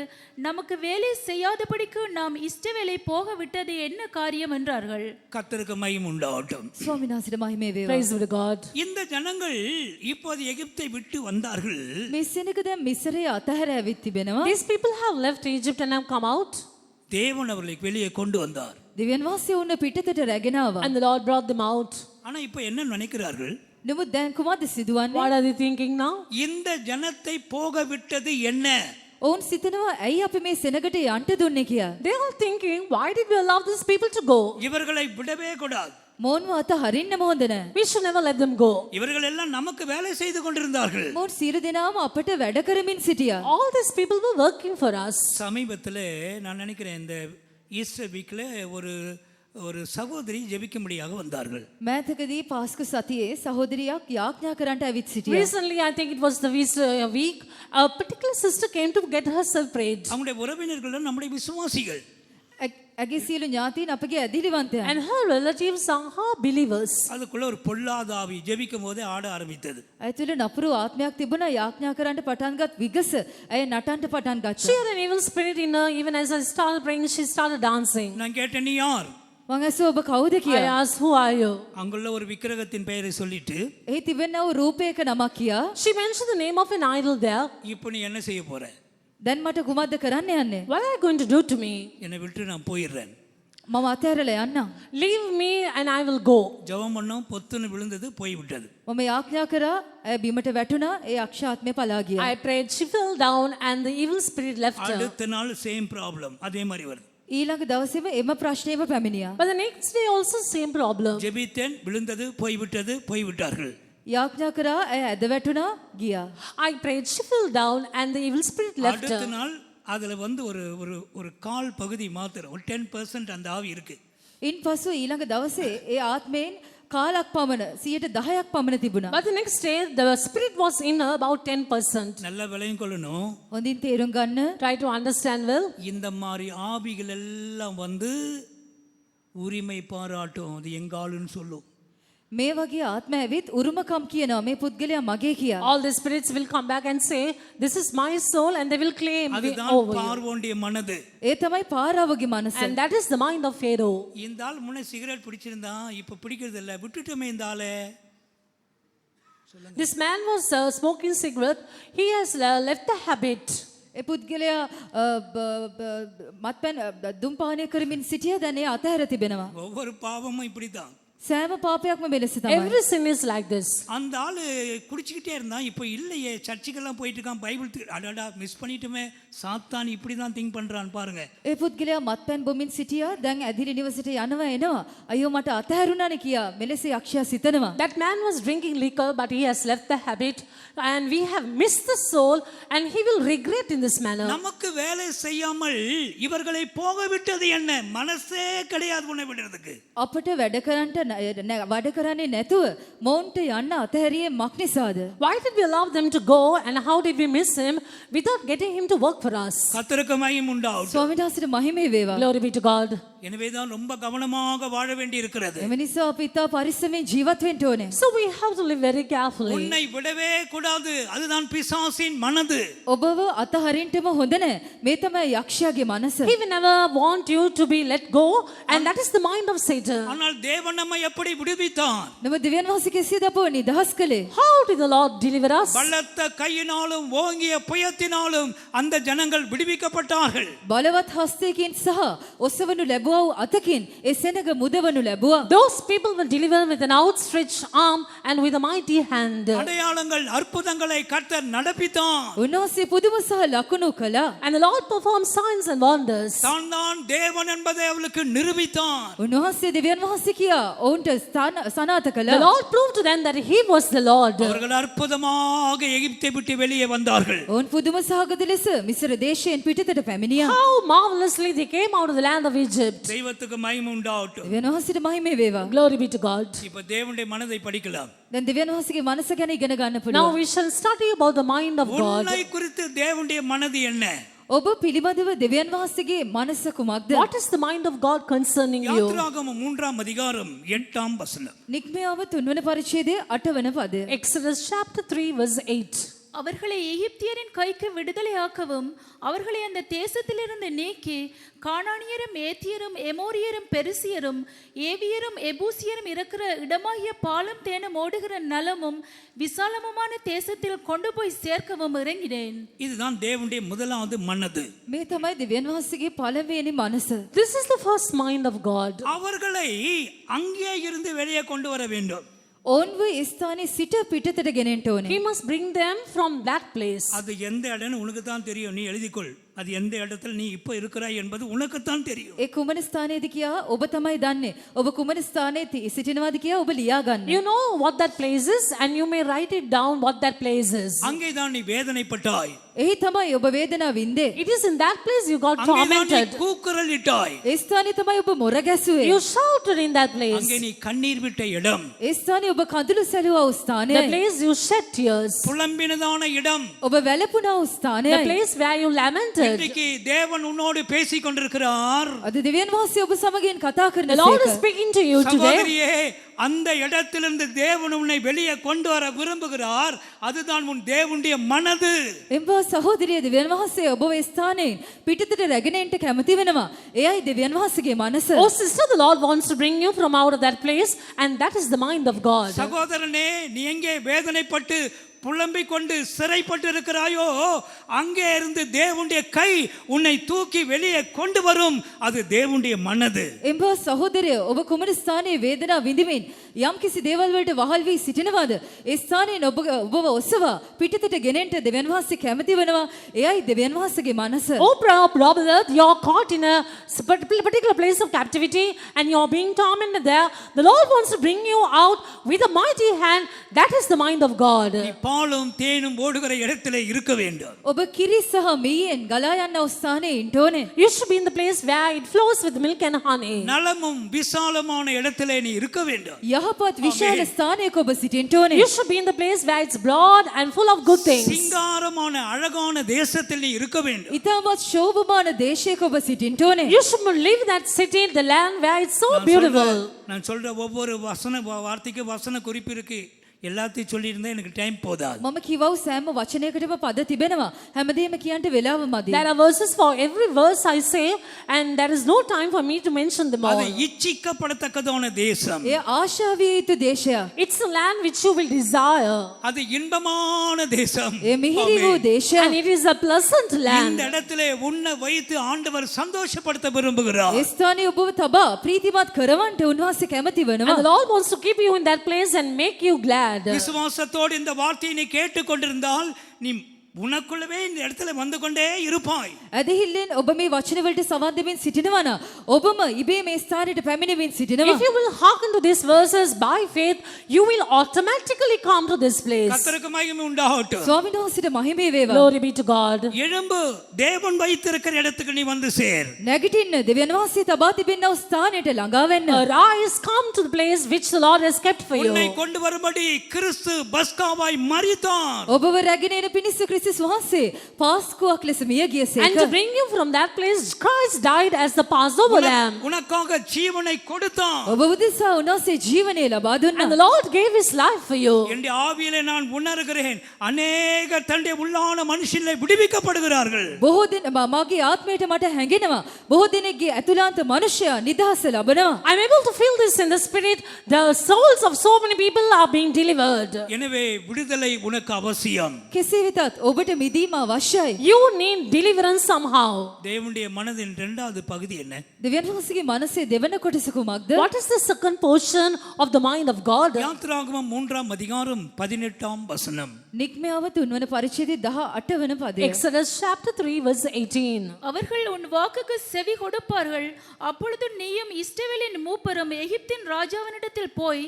நமக்கு வேலை செய்யாதபடிக்கு நாம் இஷ்டவேளை போக விட்டது என்ன காரியம் என்றார்கள். கர்த்தருக்கு மகிமை உண்டாகட்டும். ස්වාමීන් වහන්සේට මහිමේ වේවා. Praise be to God. இந்த ஜனங்கள் இப்போது எகிப்தை விட்டு வந்தார்கள். මේ සෙනඟ දැන් මිස්රයේ අතහැර ඇවිත් තිබෙනවා. These people have left Egypt and have come out, தேவன் அவர்களை வெளியே கொண்டு வந்தார். දෙවියන් වහන්සේ උන්න පිටතට රැගෙන ආවා. and the Lord brought them out. ஆனா இப்போ என்ன நினைக்கிறார்கள்? නමුත් දැන් කුමක්ද සිදුවන්නේ? What are they thinking now? இந்த ஜனத்தை போக விட்டது என்ன? ඔවුන් සිතනවා ඇයි අපි මේ සෙනඟට යන්න දුන්නේ කියලා. They are thinking, why did we allow these people to go? இவர்களை விடவே கூடாது. මොවුන්ව අත හරින්නම හොඳ නැහැ. We should never let them go. இவர்கள் எல்லாம் நமக்கு வேலை செய்து கொண்டிருந்தார்கள். මොවුන් සියලු දෙනාම අපට වැඩ කරමින් සිටියා. All these people were working for us. சமீபத்தில் நான் நினைக்கிறேன் இந்த ஈஸ்டர் வீக்கில் ஒரு சகோதரி ஜெபிக்கும்படியாக வந்தார்கள். මෑතකදී පාස්කු සතියේ සහෝදරියක් යාඥා කරන්නට ඇවිත් සිටියා. Recently, I think it was the week, a particular sister came to get herself prayed. அவங்களுடைய உறவினர்கள் நம்முடைய விசுவாசிகள். ඇගේ සියලු ඥාතීන් අපගේ ඇදිලිවන්තයන්. And her relatives are her believers. அதுக்குள்ள ஒரு பொல்லாத ஆவி ஜெபிக்கும் போதே ஆட ஆரம்பித்தது. ඇය තුළ නපුරු ආත්මයක් තිබුණා. යාඥා කරන්නට පටන්ගත් විගස ඇය නටන්නට පටන් She ගත්තා. had an evil spirit in her. Even as I started praying, she started dancing. நான் கேட்டேன், நீ யார்? මං ඇසුවා ඔබ කවුද I කියලා. asked, who are you? அங்குள்ள ஒரு விக்கிரகத்தின் பெயரை சொல்லிட்டு, එහි තිබෙනා වූ රූපයක නමක් කියා. She mentioned the name of an idol there. இப்போ நீ என்ன செய்ய போற? දැන් මට කුමක්ද කරන්න යන්නේ? What are you going to do to me? என்னை விட்டு நான் போயிடுறேன். මම අතහැරලා යන්නම්. Leave me and I will go. ஜெபம் பண்ணோம், பொத்துன்னு விழுந்தது, போய்விட்டது. මම යාඥා කරා ඇය බිමට වැටුණා. ඒ අක්ෂාත්මය පලා ගියා. I prayed, she fell down and the evil spirit left her. அடுத்த நாள் சேம் ப்ராப்ளம், அதே மாதிரி வருது. ඊළඟ දවසේම එම ප්‍රශ්නයම පැමිණියා. But the next day also same problem. ஜெபித்தேன், விழுந்தது, போய்விட்டது, போய்விட்டார்கள். යාඥා කරා ඇය ඇද වැටුණා ගියා. I prayed, she fell down and the evil spirit left அடுத்த her. நாள் அதுல ஒரு கால் பகுதி மாத்திரம், ஒரு 10% அந்த ஆவி இருக்கு. ඉන් පසු ඊළඟ දවසේ ඒ ආත්මයෙන් කාලක් පමණ 10%ක් පමණ තිබුණා. But the next day the spirit was in her about 10%. நல்லா விளையும் கொள்ளணும். හොඳින් තේරුම් ගන්න. Try to understand well. இந்த மாதிரி ஆவிகள் எல்லாம் வந்து உரிமை பாராட்டும், அது எங்காலுன்னு சொல்லும். මේ වගේ ආත්ම ඇවිත් උරුමකම් කියනවා මේ පුද්ගලයා මගේ කියලා. All the spirits will come back and say, this is my soul, and they will claim அதுதான் over you. பார்வோனுடைய மனது. ඒ තමයි පාරාවගේ මනස. And that is the mind of Pharaoh. இந்த ஆள் முன்ன சிகரெட் பிடிச்சிருந்தான், இப்ப பிடிக்கிறது இல்ல, விட்டுட்டோமே இந்த ஆளை. This man was smoking cigarette. He has left the habit. ඒ පුද්ගලයා මත්පැන් දුම් පානය කරමින් සිටියා. දැන් ඒ අතහැර තිබෙනවා. ஒவ்வொரு பாவமும் இப்படித்தான். සෑම පාපයක්ම මෙලෙස තමයි. Every sin is like this. அந்த ஆளு குடிச்சுக்கிட்டே இருந்தான், இப்போ இல்லையே, சர்ச்சுக்கெல்லாம் போயிட்டு இருக்கான், பைபிள் அடடா மிஸ் பண்ணிட்டுமே, சாத்தான் இப்படி தான் திங்க் பண்றான் பாருங்க. ඒ පුද්ගලයා මත්පැන් බොමින් සිටියා. දැන් ඇදිලි නිවසට යනවා එනවා. අයියෝ මට අතහැරුණානේ කියා මෙලෙස යක්ෂයා සිතනවා. That man was drinking liquor, but he has left the habit, and we have missed the soul, and he will regret in this manner. நமக்கு வேலை செய்யாமல் இவர்களை போக விட்டது என்ன? மனசே கிடையாது உன்னை விடுறதுக்கு. අපට වැඩ කරන්නේ නැතුව මොවුන්ට යන්න අතහැරියේ මක් නිසාද? Why did we allow them to go, and how did we miss him without getting him to work for us? கர்த்தருக்கு மகிமை உண்டாகட்டும். ස්වාමීන් වහන්සේට මහිමේ වේවා. Glory be to God. எனவேதான் ரொம்ப கவனமாக வாழ வேண்டி இருக்கிறது. එම නිසා අපි ඉතා පරිස්සමෙන් ජීවත් වෙන්න ඕනේ. So we have to live very carefully. உன்னை விடவே கூடாது, அதுதான் பிசாசின் மனது. ඔබව අතහරින්නම හොඳ නැහැ. මේ තමයි යක්ෂයාගේ මනස. He will never want you to be let go, and that is the mind of Satan. ஆனால் தேவன் நம்மை எப்படி விடுவித்தான்? නම දෙවියන් වහන්සේ කෙසේද අපව නිදහස් කළේ? How did the Lord deliver us? பலத்த கையினாலும் ஓங்கிய புயத்தினாலும் அந்த ஜனங்கள் விடுவிக்கப்பட்டார்கள். බලවත් හස්තයකින් සහ ඔසවනු ලැබුවා වූ අතකින් ඒ සෙනඟ මුදවනු ලැබුවා. Those people were delivered with an outstretched arm and with a mighty hand. அடையாளங்கள் அற்புதங்களை கர்த்தர் நடப்பித்தான். උන්වහන්සේ පුදුම සහ ලකුණු කළා. And the Lord performed signs and wonders. தான் தான் தேவன் என்பதை அவளுக்கு நிரூபித்தான். උන්වහන්සේ දෙවියන් වහන්සේ කියා ඔවුන්ට සනාථ The කළා. Lord proved to them that He was the Lord. அவர்கள் அற்புதமாக எகிப்தை விட்டு வெளியே வந்தார்கள். ඔවුන් පුදුම සහගත ලෙස මිස්ර දේශයෙන් පිටතට පැමිණියා. How marvelously they came out of the land of Egypt. தெய்வத்துக்கு மகிமை உண்டாகட்டும். දෙවියන් වහන්සේට මහිමේ වේවා. Glory be to God. இப்ப தேவனுடைய மனதை படிக்கலாம். දැන් දෙවියන් වහන්සේගේ මනස ගැන ඉගෙන ගන්න Now පුළුවන්. we shall study about the mind of God. உன்னை குறித்து தேவனுடைய மனது என்ன? ඔබ පිළිබඳව දෙවියන් වහන්සේගේ මනස කුමක්ද? What is the mind of God concerning you? யாத்திராகமம் 3ஆம் அதிகாரம் 8ஆம் வசனம். නික්මයාව 3 වන පරිච්ඡේදයේ 8 වන පදය. Exodus chapter 3 verse 8. அவர்களை எகிப்தியரின் கைக்கு விடுதலையாக்கவும் அவர்களை அந்த தேசத்திலிருந்து நீக்கி கானானியரும் ஏத்தியரும் எமோரியரும் பெரிசியரும் ஏவியரும் எபூசியரும் இருக்கிற இடமாகிய பாலும் தேனும் ஓடுகிற நலமும் விசாலமுமான தேசத்தில் கொண்டு போய் சேர்க்கவும் இறங்கினேன். இதுதான் தேவனுடைய முதலாவது மனது. මේ තමයි දෙවියන් වහන්සේගේ පළවෙනි මනස. This is the first mind of God. அவர்களை அங்கே இருந்து வெளியே கொண்டு வர வேண்டும். ඔවුන්ව ස්ථානයේ සිට පිටතට ගෙනෙන්න ඕනේ. He must bring them from that place. அது எந்த இடம்னு உனக்கு தான் தெரியும், நீ எழுதிக்கொள். அது எந்த இடத்துல நீ இப்போ இருக்கிறாய் என்பது உனக்கு தான் தெரியும். ඒ කුමන ස්ථානයේද කියා ඔබ තමයි දන්නේ. ඔබ කුමන ස්ථානයේ සිටිනවාද කියා ඔබ ලියා ගන්න. You know what that place is and you may write it down what that place is. அங்கே தான் நீ வேதனைப்பட்டாய். එහි තමයි ඔබ වේදනාව වින්දේ. It is in that place you got அங்கே தான் நீ tormented. கூக்குரலிட்டாய். ඒ ස්ථානයේ තමයි ඔබ මොර ගැසුවේ. You shouted in that place. அங்கே நீ கண்ணீர் விட்ட இடம். ඒ ස්ථානයේ ඔබ කඳුළු සැලුවා වූ The ස්ථානයයි. place you shed tears. புலம்பினதான இடம். ඔබ වැළපුණා වූ The ස්ථානයයි. place where you lamented. இன்றைக்கு தேவன் உன்னோடு பேசிக் கொண்டிருக்கிறார். අද දෙවියන් වහන්සේ ඔබ සමගින් කතා කරන The Lord is සේක. speaking to you today. சகோதரியே, அந்த இடத்திலிருந்து தேவன் உன்னை வெளியே கொண்டு வர விரும்புகிறார். அதுதான் உன் தேவனுடைய மனது. එම්බා සහෝදරිය දෙවියන් වහන්සේ ඔබ ඒ ස්ථානයෙන් පිටතට රැගෙන එන්න කැමති වෙනවා. එයයි දෙවියන් වහන්සේගේ මනස. Oh sister, the Lord wants to bring you from out of that place and that is the mind of God. சகோதரனே, நீ எங்கே வேதனைப்பட்டு புலம்பிக் கொண்டு சிறைப்பட்டு இருக்கிறாயோ, அங்கே இருந்து தேவனுடைய கை உன்னை தூக்கி வெளியே கொண்டு வரும். அது தேவனுடைய மனது. එම්බා සහෝදරිය ඔබ කුමන ස්ථානයේ වේදනාව විඳිමින් යම් කිසි දේවල් වලට වහල් වී සිටිනවාද? ඒ ස්ථානයෙන් ඔබව ඔසවා පිටතට ගෙනෙන්න දෙවියන් වහන්සේ කැමති වෙනවා. එයයි දෙවියන් වහන්සේගේ මනස. Oh brother, you're caught in a particular place of captivity and you're being tormented there. The Lord wants to bring you out with a mighty hand. That is the mind of God. நீ பாலும் தேனும் ஓடுகிற இடத்திலே இருக்க வேண்டும். ඔබ කිරි සහ මීයෙන් ගලා යන ස්ථානයේ ඉන්න ඕනේ. You should be in the place where it flows with milk and honey. நலமும் விசாலமான இடத்திலே நீ இருக்க வேண்டும். යහපත් විශාල ස්ථානයක ඔබ සිටින්න ඕනේ. You should be in the place where it's broad and full of good things. சிங்காரமான அழகான தேசத்தில் நீ இருக்க வேண்டும். ඉතාමත් ශෝභමාන දේශයක ඔබ සිටින්න ඕනේ. You should live in that city, the land where it's so beautiful. நான் சொல்ற ஒவ்வொரு வார்த்தைக்கு வசன குறிப்பு இருக்கு. எல்லாத்தையும் சொல்லியிருந்தா எனக்கு டைம் போதாது. මම කිව්වව සෑම වචනයකටම පද තිබෙනවා. හැමදේම කියන්න වෙලාව මදි. There are verses for every verse I say and there is no time for me to mention them all. அது இச்சிக்கப்படத்தக்கதான தேசம். එය ආශාවිය යුතු දේශයක්. It's a land which you will desire. அது இன்பமான தேசம். එය මිහිරි වූ And දේශයක්. it is a pleasant இந்த land. இடத்திலே உன்னை வைத்து ஆண்டவர் சந்தோஷப்படுத்த விரும்புகிறார். ඒ ස්ථානයේ ඔබව තබා ප්‍රීතිමත් කරවන්නට උන්වහන්සේ කැමති And වෙනවා. the Lord wants to keep you in that place and make you glad. விசுவாசத்தோடு இந்த வார்த்தையை நீ கேட்டுக்கொண்டிருந்தால் நீ உனக்குள்ளவே இந்த இடத்துல வந்து கொண்டே இருப்பாய். ඇදහිල්ලෙන් ඔබ මේ වචන වලට සවන් දෙමින් සිටිනවා නම් ඔබම ඉබේ මේ ස්ථානයට පැමිණෙමින් සිටිනවා. If you will hearken to these verses by faith, you will automatically come to this place. கர்த்தருக்கு மகிமை உண்டாகட்டும். ස්වාමීන් වහන්සේට මහිමේ වේවා. Glory be to God. எழும்பு, தேவன் வைத்திருக்கிற இடத்துக்கு நீ வந்து சேர். නැගිටින්න දෙවියන් වහන්සේ තබා තිබෙනා වූ ස්ථානයට ළඟා වෙන්න. Arise, come to the place which the Lord has kept for you. உன்னை கொண்டு வரும்படி கிறிஸ்து பஸ்காவாய் மரித்தார். ඔබව රැගෙන එන පිණිස ක්‍රිස්තුස් වහන්සේ පාස්කුවක් ලෙස මිය And ගියසේක. to bring you from that place, Christ died as the Passover lamb. உனக்காக ஜீவனை கொடுத்தார். ඔබ උදෙසා උන්වහන්සේ ජීවනය ලබා And the දුන්නා. Lord gave his life for you. என்னுடைய ஆவியிலே நான் உணர்கிறேன், அநேகர் தன்னுடைய உள்ளான மனுஷிலே விடுவிக்கப்படுகிறார்கள். බොහෝ දින මාගේ ආත්මයට මට හැඟෙනවා. බොහෝ දිනෙකගේ ඇතුළාන්ත මනුෂ්‍යයා නිදහස ලබනවා. I'm able to feel this in the spirit. The souls of so many people are being delivered. எனவே விடுதலை உனக்கு அவசியம். කෙසේ වෙතත් ඔබට මිදීම අවශ්‍යයි. You need deliverance somehow. தேவனுடைய மனதின் இரண்டாவது பகுதி என்ன? දෙවියන් වහන්සේගේ මනසේ දෙවන කොටස කුමක්ද? What is the second portion of the mind of God? யாத்திராகமம் 3ஆம் அதிகாரம் 18ஆம் வசனம். නික්මයාව 3 වන පරිච්ඡේදයේ 18 වන පදය. Exodus chapter 3 verse 18. அவர்கள் உன் வாக்குக்கு செவி கொடுப்பார்கள். அப்பொழுது நீயும் இஸ்ரவேலின் மூப்பரும் எகிப்தின் ராஜாவினிடத்தில் போய்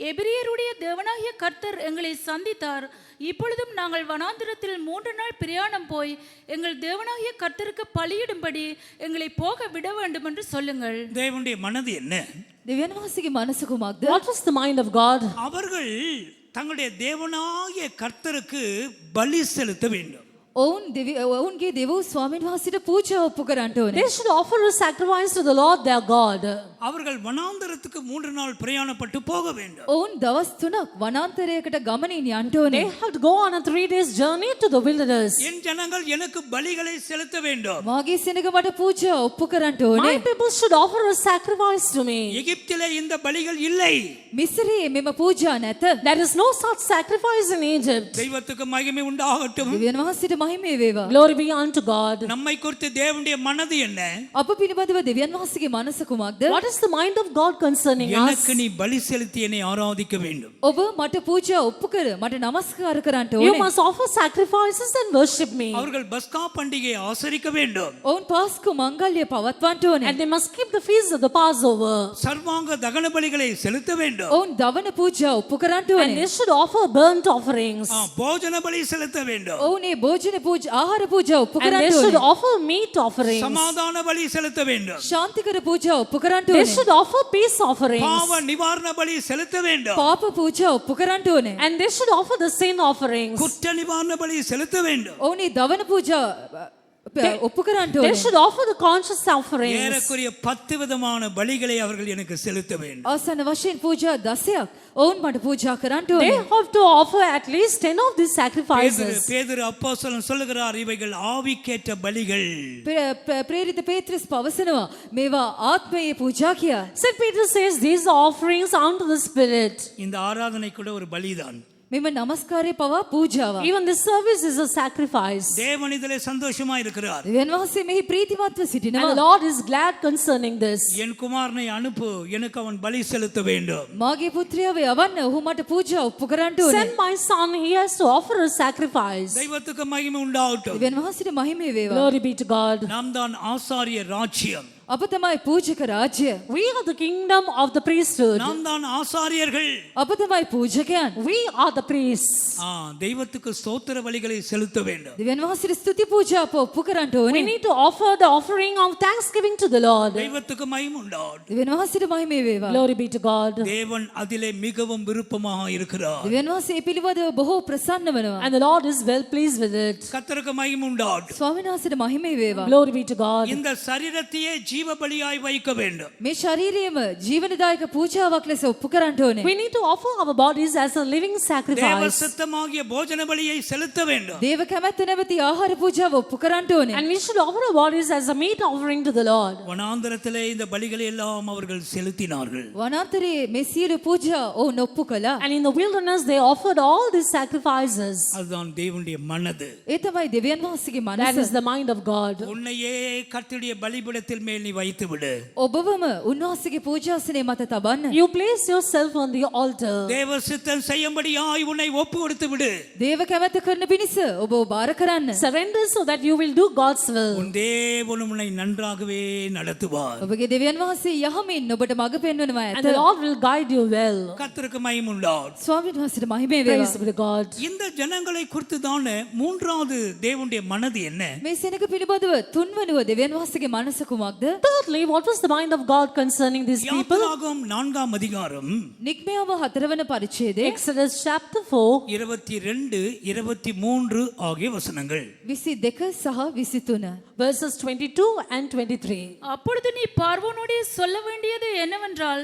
எபிரியருடைய தேவனாகிய கர்த்தர் எங்களை சந்தித்தார். இப்பொழுதும் நாங்கள் வனாந்திரத்தில் 3 நாள் பிரயாணம் போய் எங்கள் தேவனாகிய கர்த்தருக்கு பலியிடும்படி எங்களை போக விட வேண்டும் என்று சொல்லுங்கள். தேவனுடைய மனது என்ன? දෙවියන් වහන්සේගේ මනස කුමක්ද? What was the mind of God? அவர்கள் தங்களுடைய தேவனாகிய கர்த்தருக்கு பலி செலுத்த வேண்டும். ඔවුන්ගේ දෙව් ස්වාමීන් වහන්සේට පූජා ඔප්පු කරන්න ඕනේ. They should offer a sacrifice to the Lord their God. அவர்கள் வனாந்தரத்துக்கு 3 நாள் பிரயாணப்பட்டு போக வேண்டும். ඔවුන් දවස් 3ක් වනාන්තරයකට ගමනින් යන්න ඕනේ. They have to go on a 3 days journey to the wilderness. என் ஜனங்கள் எனக்கு பலிகளை செலுத்த வேண்டும். මාගේ සෙනඟ මට පූජා ඔප්පු කරන්න ඕනේ. My people should offer a sacrifice to me. எகிப்திலே இந்த பலிகள் இல்லை. මිස්රයේ මෙම පූජා නැත. There is no such sacrifice in Egypt. தெய்வத்துக்கு மகிமை உண்டாகட்டும். දෙවියන් වහන්සේට මහිමේ වේවා. Glory be unto God. நம்மை குறித்து தேவனுடைய மனது என்ன? අප පිළිබඳව දෙවියන් වහන්සේගේ මනස කුමක්ද? What is the mind of God concerning us? எனக்கு நீ பலி செலுத்தி என்னை ஆராதிக்க வேண்டும். ඔබ මට පූජා ඔප්පු කර මට නමස්කාර කරන්න You ඕනේ. must offer sacrifices and worship me. அவர்கள் பஸ்கா பண்டிகையை ஆசரிக்க வேண்டும். ඔවුන් පාස්කු මංගල්‍ය පවත්වන්න ඕනේ. And they must keep the feast of the Passover. சர்வாங்க தகன பலிகளை செலுத்த வேண்டும். ඔවුන් දවන පූජා ඔප්පු කරන්න And ඕනේ. they should offer burnt offerings. போஜன பலி செலுத்த வேண்டும். ඔවුන් ඒ භෝජන පූජා ආහාර පූජා ඔප්පු And they කරන්න should ඕනේ. offer meat offerings. சமாதான பலி செலுத்த வேண்டும். ශාන්තිකර පූජා ඔප්පු කරන්න They ඕනේ. should offer peace offerings. பாவ நிவாரண பலி செலுத்த வேண்டும். පාප පූජා ඔප්පු කරන්න ඕනේ. And they should offer the sin offerings. குற்ற நிவாரண பலி செலுத்த வேண்டும். ඔවුන් ඒ දවන පූජා ඔප්පු කරන්න They ඕනේ. should offer the conscious offerings. ஏறக்குறைய 10 விதமான பலிகளை அவர்கள் எனக்கு செலுத்த வேண்டும். ආසන්න වශයෙන් පූජා 10ක් ඔවුන් මට පූජා කරන්න They ඕනේ. have to offer at least 10 of these sacrifices. பேதுரு அப்போஸ்தலன் சொல்லுகிறார், இவைகள் ஆவிக்கேற்ற பலிகள். ප්‍රේරිත පේත්‍රස් පවසනවා මේවා ආත්මයේ පූජා කියා. St. Peter says these are offerings unto the Spirit. இந்த ஆராதனை கூட ஒரு பலிதான். මෙම නමස්කාරය පවා පූජාවක්. Even this service is a sacrifice. தேவன் இதிலே சந்தோஷமா இருக்கிறார். දෙවියන් වහන්සේ මෙහි ප්‍රීතිමත්ව And සිටිනවා. the Lord is glad concerning this. என் குமாரனை அனுப்பு, எனக்கு அவன் பலி செலுத்த வேண்டும். මාගේ පුත්‍රයාව යවන්න ඔහු මට පූජා ඔප්පු කරන්න ඕනේ. Send my son, he has to offer a sacrifice. தெய்வத்துக்கு மகிமை உண்டாகட்டும். දෙවියන් වහන්සේට මහිමේ වේවා. Glory be to God. நாம் தான் ஆசாரிய ராஜ்யம். අප තමයි පූජක රාජ්‍ය. We are the kingdom of the priesthood. நாம் தான் ஆசாரியர்கள். අප තමයි පූජකයන්. We are the priests. தெய்வத்துக்கு ஸ்தோத்திர பலிகளை செலுத்த வேண்டும். දෙවියන් වහන්සේට ස්තුති පූජා අප ඔප්පු කරන්න We ඕනේ. need to offer the offering of thanksgiving to the Lord. தெய்வத்துக்கு மகிமை உண்டாகட்டும். දෙවියන් වහන්සේට මහිමේ වේවා. Glory be to God. தேவன் அதிலே மிகவும் விருப்பமாக இருக்கிறார். දෙවියන් වහන්සේ මේ පිළිබඳව බොහෝ ප්‍රසන්න වෙනවා. And the Lord is well pleased with it. கர்த்தருக்கு மகிமை உண்டாகட்டும். ස්වාමීන් වහන්සේට මහිමේ වේවා. Glory be to God. இந்த சரீரத்தையே ஜீவ பலியாய் வைக்க வேண்டும். මේ ශරීරයේම ජීවනදායක පූජාවක් ලෙස ඔප්පු කරන්න ඕනේ. We need to offer our bodies as a living தேவ sacrifice. சித்தமாகிய போஜன பலியை செலுத்த வேண்டும். දේව කැමැත්ත නැමැති ආහාර පූජාව ඔප්පු කරන්න ඕනේ. And we should offer our bodies as a meat offering to the Lord. வனாந்தரத்திலே இந்த பலிகளை எல்லாம் அவர்கள் செலுத்தினார்கள். වනාන්තරයේ මේ සියලු පූජා ඔවුන් ඔප්පු කළා. And in the wilderness they offered all these sacrifices. அதுதான் தேவனுடைய மனது. ඒ තමයි දෙවියන් වහන්සේගේ That මනස. is the mind of God. உன்னையே கர்த்தருடைய பலிபீடத்தில் மேல் நீ வைத்து விடு. ඔබවම උන්වහන්සේගේ පූජාසනය මත තබන්න. You place yourself on the altar. தேவ சித்தம் செய்யும்படியாய் உன்னை ஒப்பு கொடுத்து விடு. දේව කැමැත්ත කරන පිණිස ඔබ බාර කරන්න. Surrender so that you will do God's will. உன் தேவன் உன்னை நன்றாகவே நடத்துவார். ඔබගේ දෙවියන් වහන්සේ යහමින් ඔබට මඟ පෙන්වනවා And the ඇත. Lord will guide you well. கர்த்தருக்கு மகிமை உண்டாகட்டும். ස්වාමීන් වහන්සේට මහිමේ Praise වේවා. be to God. இந்த ஜனங்களை குறித்து தானே மூன்றாவது தேவனுடைய மனது என்ன? මේ සෙනඟ පිළිබඳව තුන්වනුව දෙවියන් වහන්සේගේ මනස කුමක්ද? Thirdly, what was the mind of God concerning these people? யாத்திராகமம் 4ஆம் அதிகாரம் නික්මයාම 4වන පරිච්ඡේදයේ Exodus chapter 4, 22 23 ஆகிய வசனங்கள். 22 සහ 23. verses 22 and 23. அப்பொழுது நீ பார்வோனோடே சொல்ல வேண்டியது என்னவென்றால்,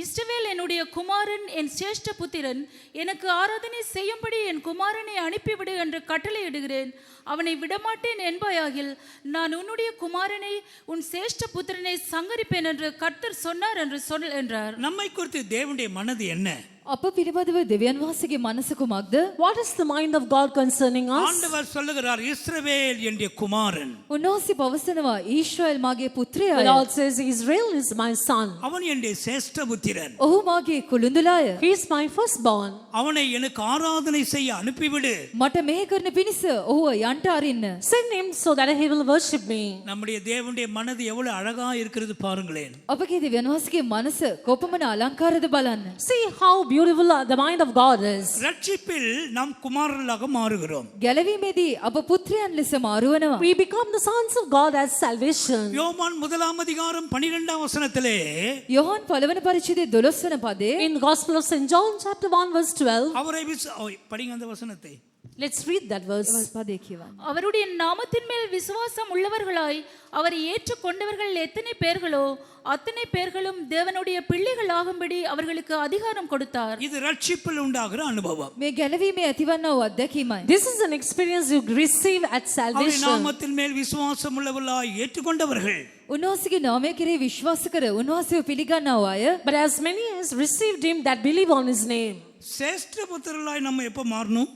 இஸ்ரவேல் என்னுடைய குமாரன், என் சிரேஷ்ட புத்திரன், எனக்கு ஆராதனை செய்யும்படி என் குமாரனை அனுப்பிவிடு என்று கட்டளையிடுகிறேன். அவனை விடமாட்டேன் என்பாயாகில் நான் உன்னுடைய குமாரனை உன் சிரேஷ்ட புத்திரனை சங்கரிப்பேன் என்று கர்த்தர் சொன்னார் என்று சொல் என்றார். நம்மை குறித்து தேவனுடைய மனது என்ன? අප පිළිබඳව දෙවියන් වහන්සේගේ මනස කුමක්ද? What is the mind of God concerning us? ஆண்டவர் சொல்லுகிறார், இஸ்ரவேல் என்னுடைய குமாரன். උන්වහන්සේ පවසනවා ඊශ්‍රායල් මාගේ The පුත්‍රයාය. Lord says, Israel is my son. அவன் என்னுடைய சிரேஷ்ட புத்திரன். ඔහු මාගේ කුළුඳුලාය. He is my firstborn. அவனை எனக்கு ஆராதனை செய்ய அனுப்பிவிடு. මට මෙහෙ කරන පිණිස ඔහුව යන්ට අරින්න. Send him so that he will worship me. நம்முடைய தேவனுடைய மனது எவ்வளவு அழகா இருக்கிறது பாருங்களேன். අපගේ දෙවියන් වහන්සේගේ මනස කොපමණ අලංකාරද බලන්න. See how beautiful the mind of God is. ரட்சிப்பில் நாம் குமாரர்களாக மாறுகிறோம். ගැලවීමේදී අප පුත්‍රයන් ලෙස මාරුවනවා. We become the sons of God as salvation. யோவான் 1ஆம் அதிகாரம் 12ஆம் வசனத்திலே යොහන් පළවන පරිච්ඡේදයේ 12 වන පදයේ In the Gospel of St. John chapter 1 verse 12, அவரை படிங்க அந்த வசனத்தை. Let's read that verse. පදේ කියවන්න. அவருடைய நாமத்தின் மேல் விசுவாசம் உள்ளவர்களாய் அவரை ஏற்றுக்கொண்டவர்கள் எத்தனை பேர்களோ அத்தனை பேர்களும் தேவனுடைய பிள்ளைகள் ஆகும்படி அவர்களுக்கு அதிகாரம் கொடுத்தார். இது ரட்சிப்பில் உண்டாகிற அனுபவம். මේ ගැලවීමේ ඇතිවන්නා වූ අත්දැකීමයි. This is an experience you receive at அவருடைய salvation. நாமத்தின் மேல் விசுவாசம் உள்ளவர்களாய் ஏற்றுக்கொண்டவர்கள் උන්වහන්සේගේ නාමය කෙරෙහි විශ්වාස කර උන්වහන්සේව පිළිගන්නා වූ අය But as many as received him that believe on his name. சேஷ்ட புத்திரர்களாய் நம்ம எப்ப மாறணும்?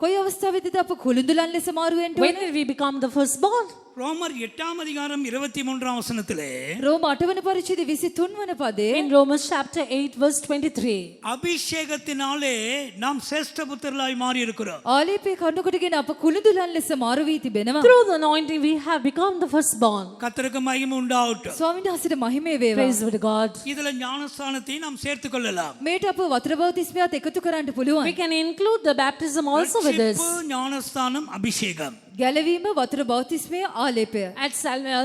කොයි අවස්ථාවේදීද අප කුළුඳුලන් ලෙස මාරු වෙන්න When ඕනේ? will we become the firstborn? ரோமர் 8ஆம் அதிகாரம் 23ஆம் வசனத்திலே රෝම 8 වන පරිච්ඡේදය 23 වන පදේ In Romans chapter 8 verse 23. அபிஷேகத்தினாலே நாம் சேஷ்ட புத்திரர்களாய் மாறி இருக்கிறோம். ආලේපේ කඳු කොටගෙන අප කුළුඳුලන් ලෙස මාරු වී තිබෙනවා. Through the anointing we have become the firstborn. கர்த்தருக்கு மகிமை உண்டாகட்டும். ස්වාමීන් වහන්සේට මහිමේ වේවා. Praise be to God. இதுல ஞானஸ்தானத்தை நாம் சேர்த்துக் கொள்ளலாம். මේට අප වතුර බෞතිස්මයත් එකතු කරන්න We පුළුවන්. can include the baptism also with this. ரட்சிப்பு, ஞானஸ்தானம், அபிஷேகம். ගැලවීම වතුර බෞතිස්මය ආලේපය. At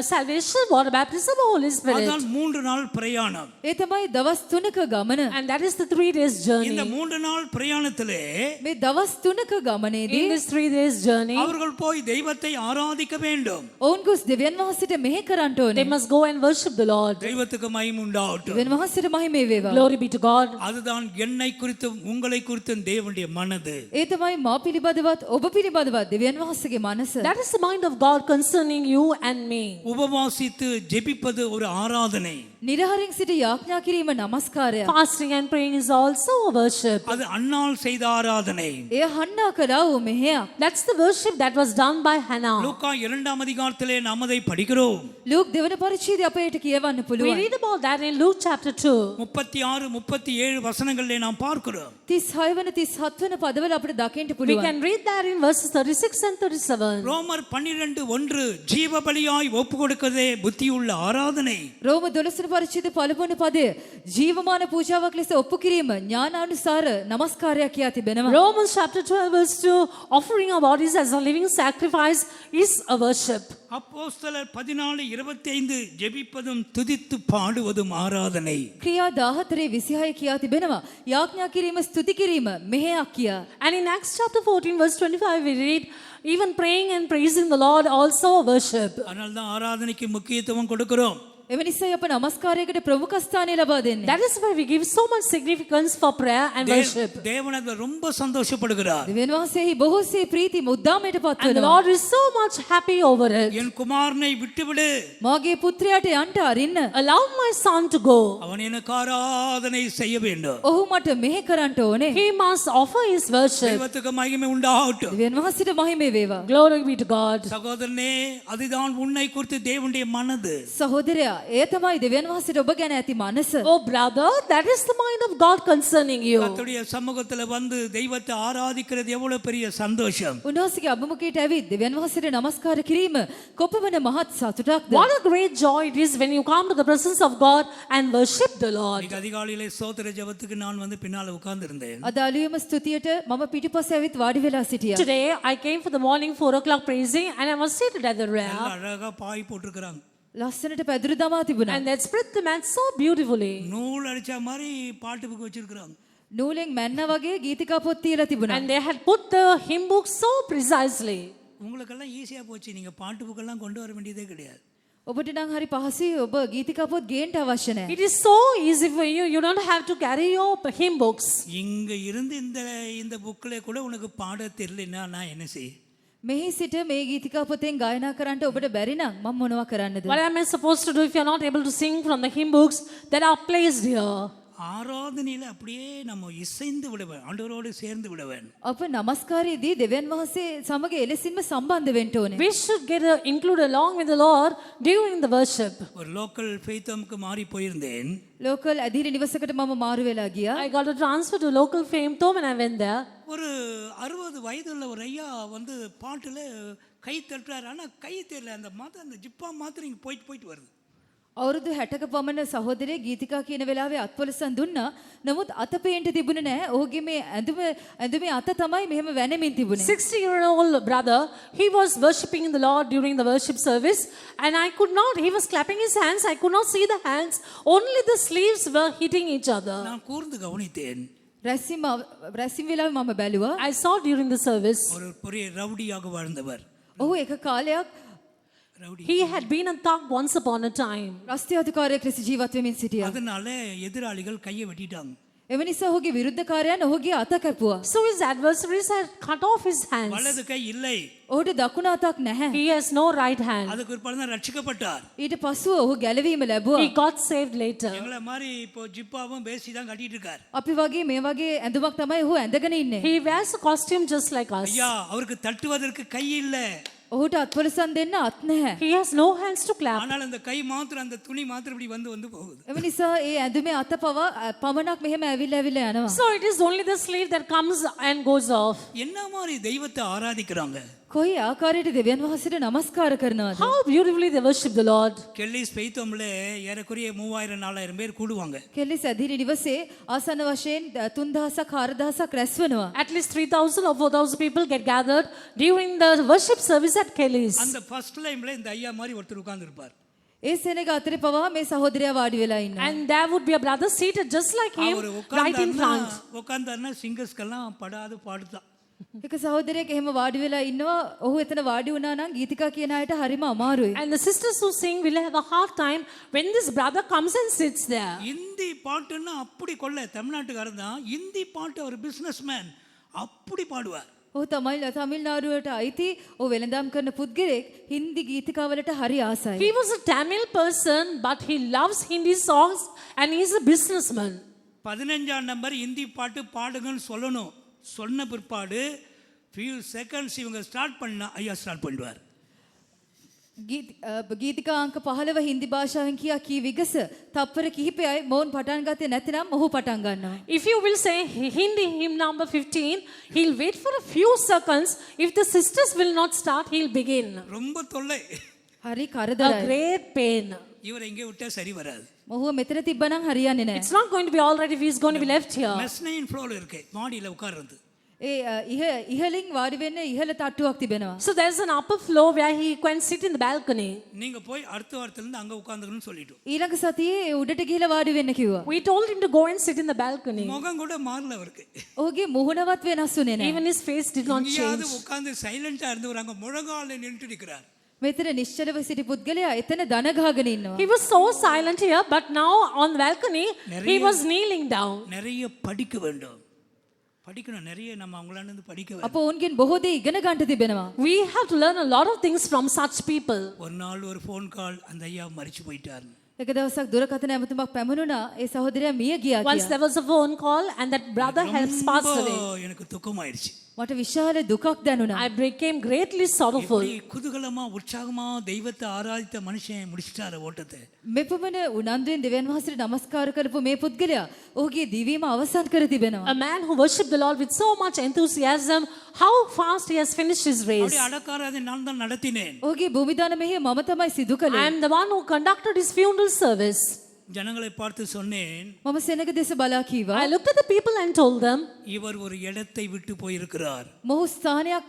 salvation, water baptism, Holy Spirit. அதான் 3 நாள் பிரயாணம். ඒ තමයි දවස් 3ක ගමන. And that is the 3 days இந்த journey. 3 நாள் பிரயாணத்திலே මේ දවස් 3ක ගමනේදී In this 3 days journey, அவர்கள் போய் தெய்வத்தை ஆராதிக்க வேண்டும். ඔවුන් ගොස් දෙවියන් වහන්සේට මෙහෙ කරන්න they ඕනේ. must go and worship the Lord. தெய்வத்துக்கு மகிமை உண்டாகட்டும். දෙවියන් වහන්සේට මහිමේ වේවා. Glory be to God. அதுதான் என்னை குறித்தும் உங்களை குறித்தும் தேவனுடைய மனது. ඒ තමයි මා පිළිබඳවත් ඔබ පිළිබඳවත් දෙවියන් වහන්සේගේ මනස. That is the mind of God concerning you and me. உபவாசித்து ஜெபிப்பது ஒரு ஆராதனை. නිරහරින් සිට යාඥා කිරීම නමස්කාරය. Fasting and praying is also a worship. அது அன்னாள் செய்த ஆராதனை. එය හන්නා කළා වූ මෙහෙයක්. That's the worship that was done by Hannah. லூக்கா 2ஆம் அதிகாரத்திலே நாம் அதை படிக்கிறோம். ලූක් දෙවන පරිච්ඡේදය අපේට කියවන්න We පුළුවන්. read about that in Luke chapter 2. 36 37 வசனங்களிலே நாம் பார்க்கிறோம். 36 වන 37 වන පදවල අපිට දකින්න We පුළුවන්. can read that in verses 36 and 37. ரோமர் 12:1 ஜீவ பலியாய் ஒப்பு கொடுக்கதே புத்தியுள்ள ஆராதனை. රෝම 12 වන පරිච්ඡේදය පළමුවන පදය ජීවමාන පූජාවක් ලෙස ඔප්පු කිරීම ඥානානුසාර නමස්කාරයක් කියා තිබෙනවා. Romans chapter 12 verse 2, offering our bodies as a living sacrifice is a worship. அப்போஸ்தலர் 14:25 ஜெபிப்பதும் துதித்து பாடுவதும் ஆராதனை. ක්‍රියා 14 26 කියා තිබෙනවා. යාඥා කිරීම ස්තුති කිරීම මෙහෙයක් කියා. And in Acts chapter 14 verse 25 we read, even praying and praising the Lord also a worship. அதனால தான் ஆராதனைக்கு முக்கியத்துவம் கொடுக்கிறோம். එව නිසායි අප නමස්කාරයකට ප්‍රමුඛ ස්ථානය ලබා දෙන්නේ. That is why we give so much significance for prayer and worship. தேவன் அதுல ரொம்ப சந்தோஷப்படுகிறார். දෙවියන් වහන්සේහි බොහෝසේ ප්‍රීති මුද්දාමයට පත් And the වෙනවා. Lord is so much happy over it. என் குமாரனை விட்டுவிடு, මාගේ පුත්‍රයාට යන්න අරින්න. Allow my son to go. அவன் எனக்கு ஆராதனை செய்ய வேண்டும். ඔහු මට මෙහෙ කරන්න ඕනේ. He must offer his worship. தெய்வத்துக்கு மகிமை உண்டாகட்டும். දෙවියන් වහන්සේට මහිමේ වේවා. Glory be to God. சகோதரனே, அதுதான் உன்னை குறித்து தேவனுடைய மனது. සහෝදරයා, එය තමයි දෙවියන් වහන්සේට ඔබ ගැන ඇති මනස. Oh brother, that is the mind of God concerning you. கர்த்தருடைய சமூகத்துல வந்து தெய்வத்தை ஆராதிக்கிறது எவ்வளவு பெரிய சந்தோஷம். උන්වහන්සේගේ අභිමුඛයට ඇවිත් දෙවියන් වහන්සේට නමස්කාර කිරීම කොපමණ මහත් සතුටක්ද. What a great joy it is when you come to the presence of God and worship the Lord. இன்னைக்கு அதிகாலையிலே ஸ்தோத்திர ஜெபத்துக்கு நான் வந்து பின்னால உட்கார்ந்து இருந்தேன். අද අලුයම ස්තුතියට මම පිටුපස ඇවිත් වාඩි වෙලා සිටියා. Today I came for the morning 4 o'clock praising and I was seated at the rail. அழகா பாய் போட்டிருக்கிறாங்க. ලස්සනට පැදුරු දමා තිබුණා. And they spread the mat so beautifully. நூல் அடிச்ச மாதிரி பாட்டு புக் வச்சிருக்கிறாங்க. නූලෙන් මැන්න වගේ ගීතිකා පොත් තියලා තිබුණා. And they had put the hymn book so precisely. உங்களுக்கெல்லாம் ஈஸியா போச்சு, நீங்க பாட்டு புக்கெல்லாம் கொண்டு வர வேண்டியதே கிடையாது. ඔබට නම් හරි පහසුයි ඔබ ගීතිකා පොත් ගේන්න අවශ්‍ය නැහැ. It is so easy for you. You don't have to carry your hymn books. இங்க இருந்து இந்த புக்ல கூட உனக்கு பாட தெரியலன்னா நான் என்ன செய்ய? මෙහි සිට මේ ගීතිකා පොතෙන් ගායනා කරන්නට ඔබට බැරි නම් මම මොනවා කරන්නද? What am I supposed to do if you're not able to sing from the hymn books that are placed here? ஆராதனையில அப்படியே நம்ம இசைந்து விடுவேன், ஆண்டவரோடு சேர்ந்து விடுவேன். අප නමස්කාරයේදී දෙවියන් වහන්සේ සමග එලෙසින්ම සම්බන්ධ වෙන්න ඕනේ. We should include along with the Lord during the worship. ஒரு லோக்கல் ஃபெய்த்தம்க்கு மாறி போயிருந்தேன். ලෝකල් ඇදිරි නිවසකට මම මාරු වෙලා ගියා. I got a transfer to local fame though when I went there. ஒரு 60 வயதுள்ள ஒரு ஐயா வந்து பாட்டுல கை தட்டுறாரு. ஆனா கை தெரியல, அந்த ஜிப்பா மாத்திரம் இங்க போயிட்டு வருது. අවුරුදු 60ක පමණ සහෝදරයේ ගීතිකා කියන වෙලාවේ අත්පොලසන් දුන්නා. නමුත් අත පේන්න තිබුණේ නැහැ. ඔහුගේ මේ ඇඳුමේ අත තමයි මෙහෙම වැනෙමින් තිබුණේ. 60-year-old brother, he was worshipping the Lord during the worship service, and I could not. He was clapping his hands. I could not see the hands. Only the sleeves were hitting each other. நான் கூர்ந்து கவனித்தேன். රැස්වීම වෙලාවේ මම බැලුවා. I saw during the service, ஒரு பெரிய ரவுடியாக வாழ்ந்தவர். ඔහු එක කාලයක් rowdy. he had been a thug once upon a time. රස්තිය අධිකාරියෙක් ලෙස ජීවත් වෙමින් සිටියා. அதனால எதிராளிகள் கையை வெட்டிட்டாங்க. එම නිසා ඔහුගේ විරුද්ධකාරයන් ඔහුගේ අත කැපුවා. So his adversaries had cut off his hands. வலது கை இல்லை. ඔහුට දකුණු අතක් නැහැ. He has no right hand. அதுக்கு ஒரு தான் ரட்சிக்கப்பட்டார். ඊට පසුව ඔහු ගැලවීම ලැබුවා. He got saved later. எங்களை மாதிரி இப்போ ஜிப்பாவும் பேசி தான் கட்டிட்டு இருக்கார். අපි වගේ මේ වගේ ඇඳුමක් තමයි ඔහු ඇඳගෙන ඉන්නේ. He wears a costume just like us. ஐயா அவருக்கு தட்டுவதற்கு கை இல்லை. ඔහුට අත්වලසන් දෙන්න අත් නැහැ. He has no hands to clap. ஆனால் அந்த கை மாத்திரம் அந்த துணி மாத்திரம் இப்படி வந்து போகுது. එම නිසා ඒ ඇඳුමේ අත පමණක් මෙහෙම ඇවිල්ලා යනවා. So it is only the sleeve that comes and goes off. என்ன மாதிரி தெய்வத்தை ஆராதிக்கிறாங்க. කොයි ආකාරයට දෙවියන් වහන්සේට නමස්කාර කරනවද? How beautifully they worship the Lord. Kellys பெய்தோம்ல ஏறக்குறைய 3000-4000 பேர் கூடுவாங்க. කෙල්ලි සැදිරි නිවසේ ආසන්න වශයෙන් 3000ක් 4000ක් රැස් වෙනවා. At least 3,000 or 4,000 people get gathered during the worship service at Kelly's. அந்த ஃபர்ஸ்ட் லைன்ல இந்த ஐயா மாதிரி ஒருத்தர் உட்கார்ந்து இருப்பார். ඒ සෙනග අතරේ පවා මේ සහෝදරයා වාඩි වෙලා ඉන්නවා. And there would be a brother seated just like him our right in front. உட்கார்ந்தாருன்னா சிங்கர்ஸ்க்கெல்லாம் படாது பாடுதான். එක සහෝදරයෙක් එහෙම වාඩි වෙලා ඉන්නවා. ඔහු එතන වාඩි වුණා නම් ගීතිකා කියන අයට හරිම අමාරුයි. And the sisters who sing will have a hard time when this brother comes and sits there. Hindi பாட்டுன்னா அப்படி கொள்ள தமிழ்நாட்டுக்காரன் தான் இந்தி பாட்டு ஒரு பிசினஸ்மேன் அப்படி பாடுவார். ඔහු තමිල්නාඩුවට අයිති ඔහු වෙළඳාම් කරන පුද්ගලෙක් හින්දි ගීතිකාවලට හරි ආසයි. He was a Tamil person but he loves Hindi songs and he is a businessman. 15ஆம் நம்பர் இந்தி பாட்டு பாடுங்கன்னு சொல்லணும். சொன்ன பிற்பாடு few seconds இவங்க ஸ்டார்ட் பண்ணா ஐயா ஸ்டார்ட் பண்ணுவார். ගීතිකා අංක 15 හින්දි භාෂාවෙන් කී විගස තප්පර කිහිපයයි මොවුන් පටන් ගත්තේ නැතිනම් ඔහු පටන් ගන්නවා. If you will say Hindi hymn number 15, he'll wait for a few seconds. If the sisters will not start, he'll begin. ரொம்ப தொல்லை. හරි A කරදරයි. great pain. இவரை எங்கே விட்டா சரி வராது. ඔහුව මෙතන තිබ්බනම් හරියන්නේ නැහැ. It's not going to be all right if he's going to be left here. மெஸ்னைன் ஃப்ளோல இருக்கு மாடியில உட்கார்றது. ඒ ඉහලින් වාඩි වෙන්න ඉහළ තට්ටුවක් තිබෙනවා. So there's an upper floor where he can sit in the balcony. நீங்க போய் அடுத்த வாரத்துல இருந்து அங்க உட்கார்ந்துக்கணும்னு சொல்லிட்டோம். ඊළඟ සතියේ උඩට ගිහලා වාඩි වෙන්න කිව්වා. We told him to go and sit in the balcony. முகம் கூட மாறல அவருக்கு. ඔහුගේ මුහුණවත් වෙනස් වුණේ නැහැ. Even his face did not இங்கேயாவது change. உட்கார்ந்து சைலண்டா இருந்தவர் அங்க முழங்கால நின்னுட்டு நிக்கிறார். මෙතන නිශ්චලව සිටි පුද්ගලයා එතන දන ගහගෙන ඉන්නවා. He was so silent here, but now on the balcony, he was kneeling down. நிறைய படிக்க வேண்டும். படிக்கணும் நிறைய நம்ம அவங்களால இருந்து படிக்க வேண்டும். අප ඔවුන්ගෙන් බොහෝ දේ ඉගෙන ගන්න තිබෙනවා. We have to learn a lot of things from such people. ஒரு நாள் ஒரு ஃபோன் கால் அந்த ஐயா மரிச்சு போயிட்டார். එක දවසක් දුරකථන ඇමතුමක් පැමුණුණා. ඒ සහෝදරයා මිය ගියා Once කියලා. there was a phone call and that brother has passed away. எனக்கு துக்கமாயிடுச்சு. මට විශාල දුකක් දැනුණා. I became greatly sorrowful. இப்படி குதூகலமா உற்சாகமா தெய்வத்தை ஆராதித்த மனுஷன் முடிச்சிட்டாரு ஓட்டத்தை. මෙපමණ උනන්දුවෙන් දෙවියන් වහන්සේට නමස්කාර කරපු මේ පුද්ගලයා ඔහුගේ දිවීම අවසන් කර තිබෙනවා. A man who worshipped the Lord with so much enthusiasm, how fast he has finished his race. அப்படி அடக்காரதை நான் தான் நடத்தினேன். ඔහුගේ භූමිදාන මෙහෙය මම තමයි සිදු I කළේ. am the one who conducted his funeral service. ஜனங்களை பார்த்து சொன்னேன், මම සෙනග දෙස බලා කීවා. I looked at the people and told them, இவர் ஒரு இடத்தை விட்டு போயிருக்கிறார். මොහු ස්ථානයක්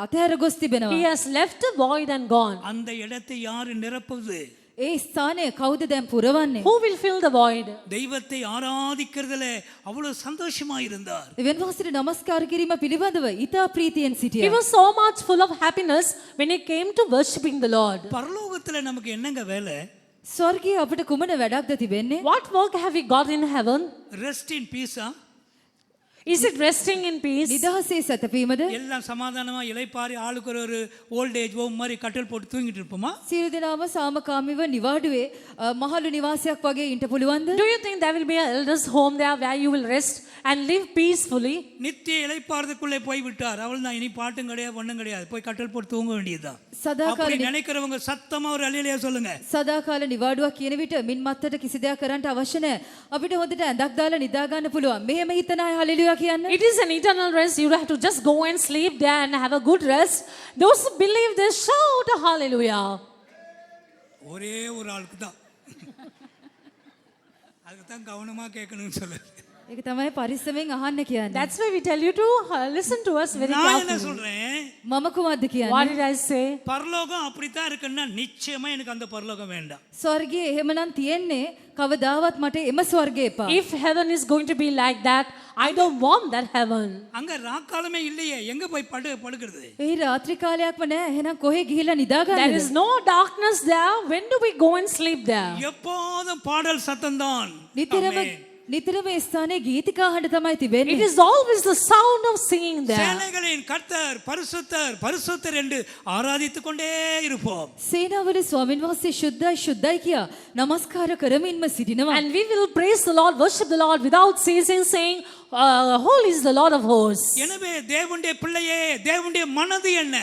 අතහැර ගොස් තිබෙනවා. he has left a void and gone. அந்த இடத்தை யாரு நிரப்புவது? ඒ ස්ථානය කවුද දැන් පුරවන්නේ? Who will fill the void? தெய்வத்தை ஆராதிக்கிறதுல அவ்வளவு சந்தோஷமா இருந்தார். දෙවියන් වහන්සේට නමස්කාර කිරීම පිළිබඳව ඊතා ප්‍රීතියෙන් He සිටියා. was so much full of happiness when it came to worshipping the Lord. பரலோகத்துல நமக்கு என்னங்க வேலை? ස්වර්ගයේ අපිට කුමන වැඩක්ද තිබෙන්නේ? What work have we got in heaven? Rest in pizza? Is it resting in peace? නිදහසේ සැතපීමද? எல்லாம் சமாதானமா இளைப்பாரி ஆளுக்கு ஒரு ஓல்டேஜ் ஹோம் மாதிரி கட்டில் போட்டு தூங்கிட்டு இருப்போமா? සියලු දෙනාම සාමකාමීව නිවාඩුවේ මහලු නිවාසයක් වගේ ඉන්න පුළුවන්ද? Do you think there will be an elders home there where you will rest and live peacefully? நித்திய இளைப்பாறுதலுக்குள்ளே போய் விட்டார். அவள் தான் இனி பாட்டும் கிடையாது ஒண்ணும் கிடையாது. போய் கட்டில் போட்டு தூங்க வேண்டியதுதான். සදාකාල அப்படி நினைக்கிறவங்க சத்தமா ஒரு அல்லேலூயா சொல்லுங்க. සදාකාල නිවාඩුවක් කියන විට මින් මත්තට කිසි දෙයක් කරන්න අවශ්‍ය නැහැ. අපිට හොඳට ඇඳක් දාලා නිදා ගන්න පුළුවන්. මෙහෙම හිතන අය හලෙලුයා කියන්න. It is an eternal rest. You have to just go and sleep there and have a good rest. Those who believe this, shout a hallelujah. ஒரே ஒரு ஆளுக்கு தான். அதுக்கு தான் கவனமா கேட்கணும்னு சொல்லுது. ඒක තමයි පරිස්සමෙන් අහන්න කියන්නේ. That's why we tell you to listen to us very நான் என்ன carefully. சொல்றேன், මම කුමක්ද What කියන්නේ? did I say? பரலோகம் அப்படித்தான் இருக்குன்னா நிச்சயமா எனக்கு அந்த பரலோகம் வேண்டாம். ස්වර්ගයේ එහෙමනම් තියෙන්නේ කවදාවත් මට එම ස්වර්ගය එපා. If heaven is going to be like that, I don't want that heaven. அங்க ராக்காலமே இல்லையே, எங்க போய் படுக்கிறது? ඒ රාත්‍රී කාලයක්ම නෑ. එහෙනම් කොහෙ ගිහිල්ලා There නිදාගන්නද? is no darkness there. When do we go and sleep there? எப்போதும் பாடல் சத்தம்தான். නිතරම ஆமென். නිතරම ඒ ස්ථානයේ ගීතිකා හඬ තමයි It තිබෙන්නේ. is always the sound of singing there. சேனைகளின் கர்த்தர் பரிசுத்தர் பரிசுத்தர் என்று ஆராதித்துக் கொண்டே இருப்போம். සේනාවල ස්වාමින් වහන්සේ ශුද්ධයි ශුද්ධයි කියා නමස්කාර කරමින්ම සිටිනවා. And we will praise the Lord, worship the Lord without ceasing, saying, Holy is the Lord of hosts. எனவே தேவனுடைய பிள்ளையே, தேவனுடைய மனது என்ன?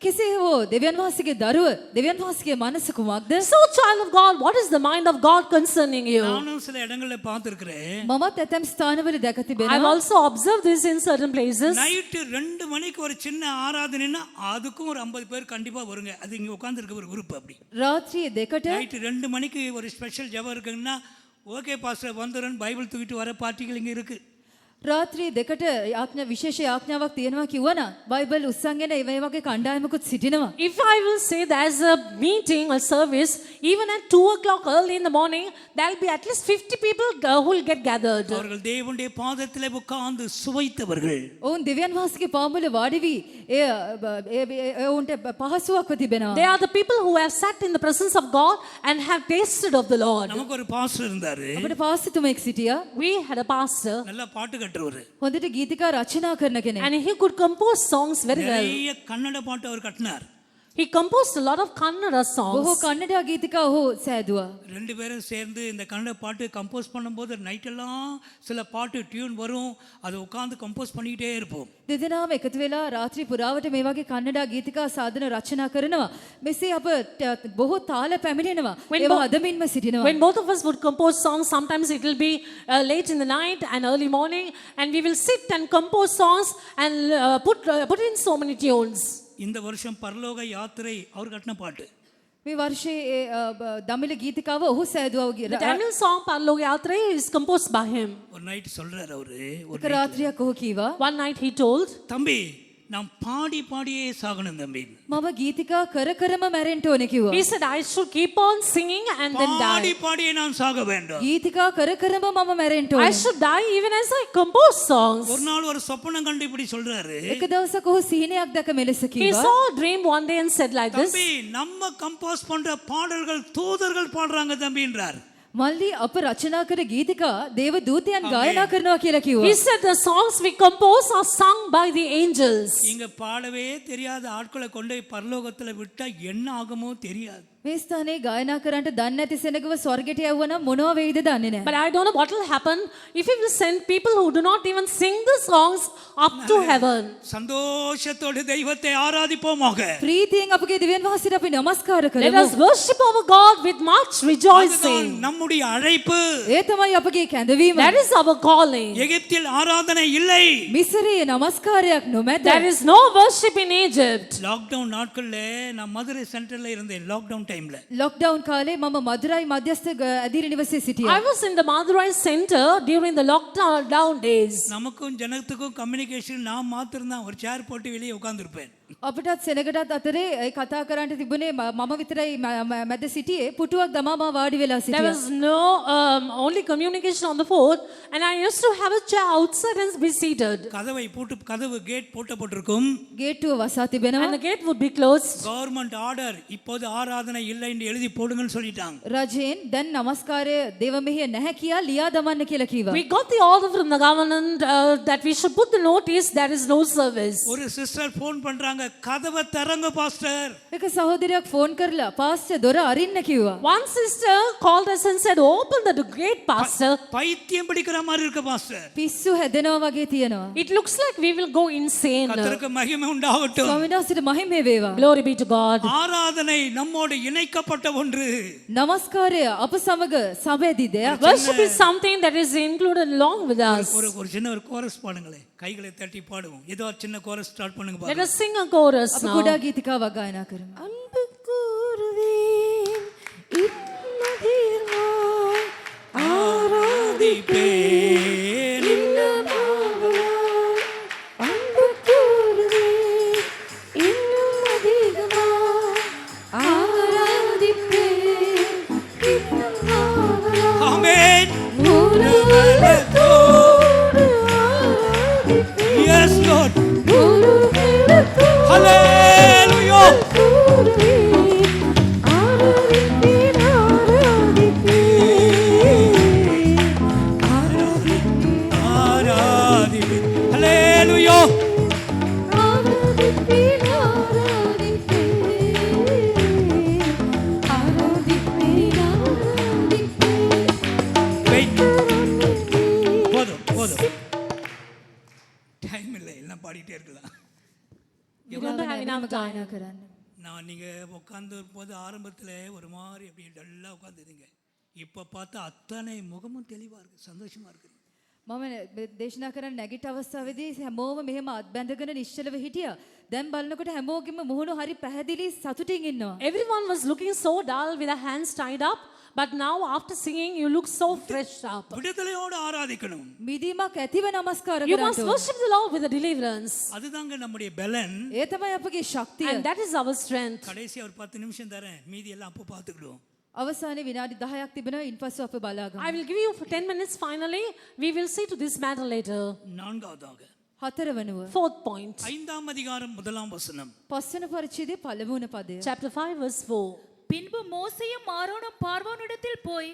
කෙසේ හෝ දෙවියන් වහන්සේගේ දරුව දෙවියන් වහන්සේගේ මනස කුමක්ද? So, child of God, what is the mind of God concerning you? நானும் சில இடங்கள்ல பார்த்திருக்கிறேன். මමත් ඇතම් ස්ථානවල දැක I've තිබෙනවා. also observed this in certain places. Night 2 மணிக்கு ஒரு சின்ன ஆராதனைன்னா அதுக்கும் ஒரு 50 பேர் கண்டிப்பா வருங்க. அது இங்க உட்கார்ந்திருக்க ஒரு குரூப் அப்படி. රාත්‍රියේ 2ට நைட்டு 2 மணிக்கு ஒரு ஸ்பெஷல் ஜெபம் இருக்குன்னா ஓகே பாஸ்டர் வந்துறேன் பைபிள் தூக்கிட்டு வர பார்ட்டிகள் இங்க இருக்கு. රාත්‍රියේ 2ට විශේෂ යාඥාවක් තියෙනවා කිව්වනම් බයිබල් උස්සන්ගෙන ඒ වගේ කණ්ඩායමකුත් සිටිනවා. If I will say there's a meeting or service, even at 2 o'clock early in the morning, there'll be at least 50 people who will get gathered. அவர்கள் தேவனுடைய பாதத்திலே உட்கார்ந்து சுவைத்தவர்கள். ඔවුන් දෙවියන් වහන්සේගේ පාමුල වාඩි වී ඔවුන්ට පහසුවක්ව තිබෙනවා. They are the people who have sat in the presence of God and have tasted of the Lord. நமக்கு ஒரு பாஸ்டர் இருந்தாரு. අපිට පාස්තිතුමෙක් සිටියා. We had a pastor நல்லா பாட்டு கட்டுறவரு. හොඳට ගීතිකා රචනා කරන කෙනෙක්. and he could compose songs very well. நிறைய கன்னட பாட்டு அவர் கட்டினார். He composed a lot of Kannada බොහෝ songs. කන්නඩා ගීතිකා ඔහු සෑදුවා. ரெண்டு பேரும் சேர்ந்து இந்த கன்னட பாட்டு கம்போஸ் பண்ணும்போது நைட்டெல்லாம் சில பாட்டு டியூன் வரும், அதை உட்காந்து கம்போஸ் பண்ணிக்கிட்டே இருப்போம். දෙදෙනාම එකතු වෙලා රාත්‍රී පුරාවට මේ වගේ කන්නඩා ගීතිකා සාධන රචනා කරනවා. මෙසේ අප බොහෝ තාල පැමිණෙනවා. When ඒවා bo- අදමින්ම සිටිනවා. When both of us would compose songs, sometimes it will be late in the night and early morning, and we will sit and compose songs and put in so many tunes. இந்த வருஷம் பரலோக யாத்திரை அவர் கட்டின பாட்டு. මේ වර්ෂයේ දමිළ ගීතිකාව ඔහු සෑදුවා. The Tamil song Parloga Yatra is composed by him. ஒரு நைட் சொல்றாரு அவரு, ஒரு එක රාත්‍රියක් ඔහු කීවා One night he told, தம்பி நான் பாடி பாடியே சாகணும் தம்பி. මම ගීතිකා කර කරම මැරෙන්න ඕනේ කිව්වා. he said, I should keep on singing and then body die. பாடியே நான் சாக வேண்டும். ගීතිකා කර කරම මම මැරෙන්න I ඕනේ. should die even as I compose songs. ஒரு நாள் ஒரு சொப்பனம் கண்டு இப்படி சொல்றாரு, එක දවසක ඔහු සිහිනයක් දැක මෙලෙස He කිව්වා. saw a dream one day and said like this, தம்பி நம்ம கம்போஸ் பண்ற பாடல்கள் தூதர்கள் பாடுறாங்க தம்பின்றார். මල්ලි අප රචනා කර ගීතිකා දේව දූතයන් ගායනා කරනවා කියලා කිව්වා. he said the songs we compose are sung by the angels. இங்க பாடவே தெரியாத ஆட்களை கொண்டு போய் பரலோகத்துல விட்டா என்ன ஆகுமோ தெரியாது. මේ ස්ථානයේ ගායනා කරන්නට දන්නේ නැති සෙනගව ස්වර්ගයට යවුවනම් මොනවා වෙයිද දන්නේ නැහැ. But I don't know what will happen if we will send people who do not even sing the songs up to heaven. சந்தோஷத்தோடு தெய்வத்தை ஆராதிப்போமாக. ප්‍රීතියෙන් අපගේ දෙවියන් වහන්සේට අපි නමස්කාර Let කරමු. us worship our God with much அதுதான் rejoicing. நம்முடைய அழைப்பு. ඒ තමයි අපගේ කැඳවීම. That is our calling. எகிப்தில் ஆராதனை இல்லை. මිසරයේ නමස්කාරයක් නොමැත. There is no worship in Egypt. Lockdown நாட்கள்ல நான் மதுரை சென்டர்ல இருந்தேன். லாக்டவுன் டைம்ல ලොක්ඩවුන් කාලේ මම මදුරයි මධ්‍යස්ථ ඇදිරි නිවසේ සිටියා. I was in the Madurai center during the lockdown days. நமக்கும் ஜனத்துக்கும் கம்யூனிகேஷன் நான் மாத்திரம் ஒரு சேர் போட்டு வெளியே உட்கார்ந்துருப்பேன். අපටත් සෙනගටත් අතරේ ඒ කතා කරන්න තිබුණේ මම විතරයි මැද සිටියේ පුටුවක් දමා මා වාඩි වෙලා There සිටියා. was no only communication on the phone, and I used to have a chair outside and be seated. கதவு கேட் போட்டப்பட்டிருக்கும். ගේට්ටුව වසා තිබෙනවා. And the gate would be closed. Government order இப்போது ஆராதனை இல்லை என்று எழுதி போடுங்கன்னு சொல்லிட்டாங்க. රජයෙන් දැන් නමස්කාරය දේව මෙහෙය නැහැ කියා ලියා දමන්න කියලා කිව්වා. We got the order from the government that we should put the notice there is no service. ஒரு சிஸ்டர் போன் பண்றாங்க, கதவை திறங்க பாஸ்டர். එක සහෝදරයක් ෆෝන් කරලා පාස්ටර් දොර අරින්න කිව්වා. One sister called us and said, open the gate, pastor. பைத்தியம் பிடிக்கிற மாதிரி இருக்கு பாஸ்டர். පිස්සු හැදෙනවා වගේ තියෙනවා. It looks like we will go insane. கர்த்தருக்கு மகிமை உண்டாகட்டும். ස්වාමීන් වහන්සේට මහිමේ වේවා. Glory be to God. ஆராதனை நம்மோடு இணைக்கப்பட்ட ஒன்று. නමස්කාරය අප සමග සමැදි දෙයක්. Worship is something that is included along with us. ஒரு சின்ன ஒரு கோரஸ் பாடுங்களேன், கைகளை தட்டி பாடுவோம். ஏதோ ஒரு சின்ன கோரஸ் ஸ்டார்ட் பண்ணுங்க Let பாருங்க. us sing a chorus අප now. කුඩා ගීතිකාවක් ගායනා කරමු. அன்பு கூறுவேன் இன்னதிர்வாய் ஆராதிப்பேன் enough ගායනා time. කරන්න. நான் நீங்கள் உட்காந்து போது ஆரம்பத்தில் ஒரு மாதிரி அப்படி டல்லாக உட்காந்துருங்க. இப்போ பார்த்தா அத்தனை முகமும் தெளிவாக இருக்குது, சந்தோஷமாக இருக்குது. මම දේශනා කරන්න නැගිට අවස්ථාවේදී හැමෝම මෙහෙම අත් බැඳගෙන නිශ්චලව හිටියා. දැන් බලනකොට හැමෝගෙම මුහුණු හරි පැහැදිලි සතුටින් ඉන්නවා. Everyone was looking so dull with their hands tied up, but now after singing, you look so freshed up. விடுதலையோடு ஆராதிக்கணும். මිදීමක් ඇතිව නමස්කාර You කරන්න must ඕනේ. worship the Lord with a deliverance. அதுதாங்க நம்முடைய பலன். ඒ තමයි අපගේ ශක්තිය. And that is our strength. கடைசி ஒரு 10 நிமிஷம் தரேன், மீதி எல்லாம் அப்போ பார்த்துக்கிடுவோம். අවසානයේ විනාඩි 10ක් තිබෙනවා. ඉන්පසු අප බලා ගමු. I will give you for 10 minutes finally. We will see to this matter later. நான்காவதாக හතරවනුව Fourth point. 5ஆம் அதிகாரம் 1ஆம் வசனம். පස්වන පරිච්ඡේදයේ පළමුවන පදය. Chapter 5 verse 4. பின்பு மோசேயும் ஆரோனும் பார்வோனிடத்தில் போய்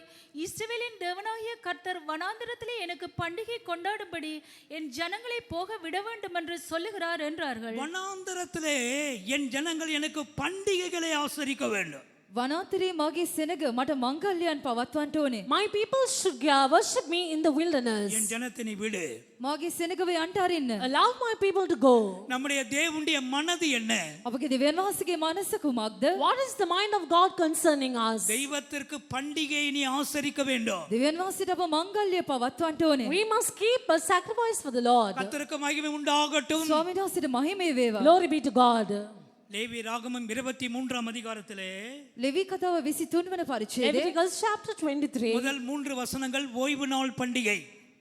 இஸ்ரவேலின் தேவனாகிய கர்த்தர் வனாந்தரத்திலே எனக்கு பண்டிகை கொண்டாடும்படி என் ஜனங்களை போக விட வேண்டும் என்று சொல்லுகிறார் என்றார்கள். வனாந்தரத்திலே என் ஜனங்கள் எனக்கு பண்டிகைகளை ஆசரிக்க வேண்டும். වනාන්තරයේ මගේ සෙනග මට මංගල්‍යයන් පවත්වන්න ඕනේ. My people should worship me in the wilderness. என் ஜனத்தினை விடு. මාගේ සෙනගව යන්ට අරින්න. Allow my people to go. நம்முடைய தேவனுடைய மனது என்ன? අපගේ දෙවියන් වහන්සේගේ මනස කුමක්ද? What is the mind of God concerning us? தெய்வத்திற்கு பண்டிகையை நீ ஆசரிக்க வேண்டும். දෙවියන් වහන්සේට අප මංගල්‍ය පවත්වන්න ඕනේ. We must keep a sacrifice for the Lord. கர்த்தருக்கு மகிமை உண்டாகட்டும். ස්වාමීන් වහන්සේට මහිමේ වේවා. Glory be to God. Levi ராகமம் 23ஆம் அதிகாரத்திலே ලෙවි කතාව 23 වන පරිච්ඡේදයේ Leviticus chapter 23. முதல் 3 வசனங்கள் ஓய்வு நாள் பண்டிகை.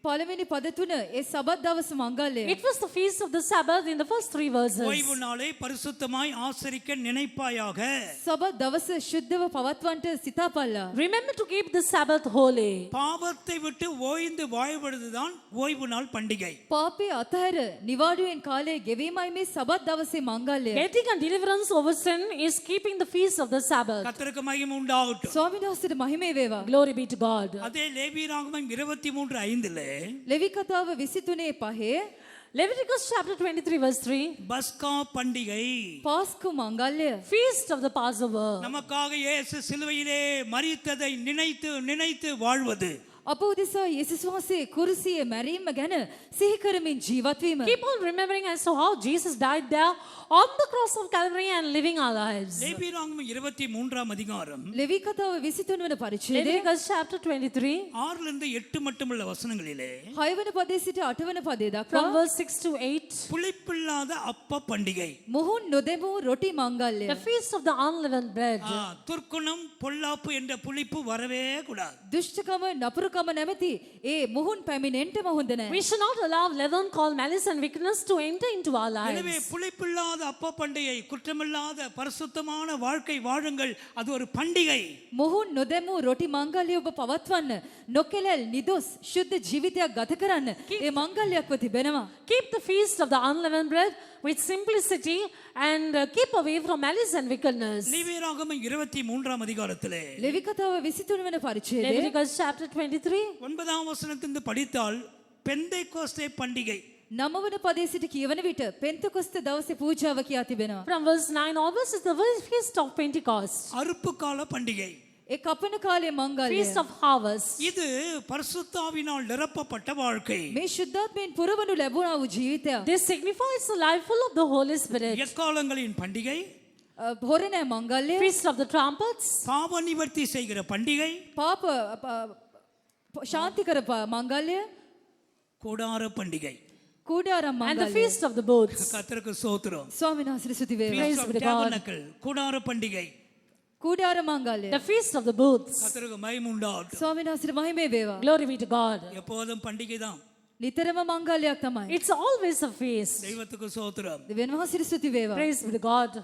පළවෙනි පද තුන ඒ සබත් දවස මංගල්‍යය. It was the feast of the Sabbath in the first 3 verses. ஓய்வு நாளை பரிசுத்தமாய் ஆசரிக்க நினைப்பாயாக. සබත් දවස ශුද්ධව පවත්වන්නට සිතාපල්ලා. Remember to keep the Sabbath holy. பாவத்தை விட்டு ஓய்ந்து வாழ்வதுதான் ஓய்வு நாள் பண்டிகை. පාපේ අතහැර නිවාඩුවෙන් කාලය ගෙවීමයි මේ සබත් දවසේ මංගල්‍යය. Getting a deliverance over sin is keeping the feast of the Sabbath. கர்த்தருக்கு மகிமை உண்டாகட்டும். ස්වාමීන් වහන්සේට මහිමේ වේවා. Glory be to God. அதே லேவி ராகமம் 23:5 ලෙවි කතාව 23:5 Leviticus chapter 23 verse 3. பஸ்கா பண்டிகை. පාස්කු මංගල්‍යය. Feast of the Passover. நமக்காக இயேசு சிலுவையிலே மரித்ததை நினைத்து நினைத்து வாழ்வது. අප උදෙසා යේසුස් වහන්සේ කුරුසියේ මැරීම ගැන සිහි කරමින් ජීවත් වීම. Keep on remembering as to how Jesus died there on the cross of Calvary and living our lives. Levi ராகமம் 23ஆம் அதிகாரம் ලෙවි කතාව 23 වන පරිච්ඡේදයේ Leviticus chapter 23 6 லிருந்து 8 மட்டுமுள்ள வசனங்களிலே 6 වන පදයේ සිට 8 වන පදයේ දක්වා from verse 6 to 8. புளிப்பில்லாத அப்ப பண்டிகை. මුහුන් නොදෙමු රොටි මංගල්‍යය. The feast of the unleavened bread. துர்க்குணம் பொல்லாப்பு என்ற புளிப்பு வரவே கூடாது. දුෂ්ටකම නපුරුකම නැමැති ඒ මුහුන් පැමිණෙන්නම හොඳ නැහැ. We should not allow leaven called malice and wickedness to enter into our எனவே lives. புளிப்பில்லாத அப்ப பண்டிகை, குற்றமில்லாத பரிசுத்தமான வாழ்க்கை வாழுங்கள், அது ஒரு பண்டிகை. මුහුන් නොදෙමු රොටි මංගල්‍ය ඔබ පවත්වන්න. නොකෙලල් නිදොස් ශුද්ධ ජීවිතයක් ගත කරන්න. ඒ මංගල්‍යයක්ව තිබෙනවා. Keep the feast of the unleavened bread with simplicity and keep away from malice and wickedness. லேவியராகமம் 23ஆம் அதிகாரத்திலே ලෙවි කතාව 23 වන පරිච්ඡේදයේ Leviticus chapter 23 9ஆம் வசனத்திலிருந்து படித்தால் பெந்தைக்கோஸ்தே பண்டிகை. 9 වන පදයේ සිට කියවන විට පෙන්තකොස්ත දවසේ පූජාව කියා තිබෙනවා. from verse 9 onwards is the feast of Pentecost. அறுப்பு கால பண்டிகை. ඒ කපන කාලයේ මංගල්‍යය. Feast of harvest. இது பரிசுத்தாவினால் நிரப்பப்பட்ட வாழ்க்கை. මේ ශුද්ධාත්මයෙන් පුරවනු ලැබුණා වූ ජීවිතයක්. This signifies a life full of the Holy Spirit. எக்காலங்களின் பண்டிகை. හොරණෑ මංගල්‍යය. Feast of the trumpets. பாவ நிவர்த்தி செய்கிற பண்டிகை. පාප ශාන්තිකර මංගල්‍යය. கூடார பண்டிகை. කූඩාරම් And the මංගල්‍යය. feast of the booths. கர்த்தருக்கு ஸ்தோத்திரம். ස්වාමීන් වහන්සේට ස්තුති වේවා. Praise Feast of be to God. Tabernacle, கூடார பண்டிகை. කූඩාර මංගල්‍යය. The feast of the booths. கர்த்தருக்கு மகிமை உண்டாகட்டும். ස්වාමීන් වහන්සේට මහිමේ වේවා. Glory be to God. எப்போதும் பண்டிகை தான். නිතරම මංගල්‍යයක් තමයි. It's always a feast. தெய்வத்துக்கு ஸ்தோத்திரம். දෙවියන් වහන්සේට ස්තුති වේවා. Praise be to God.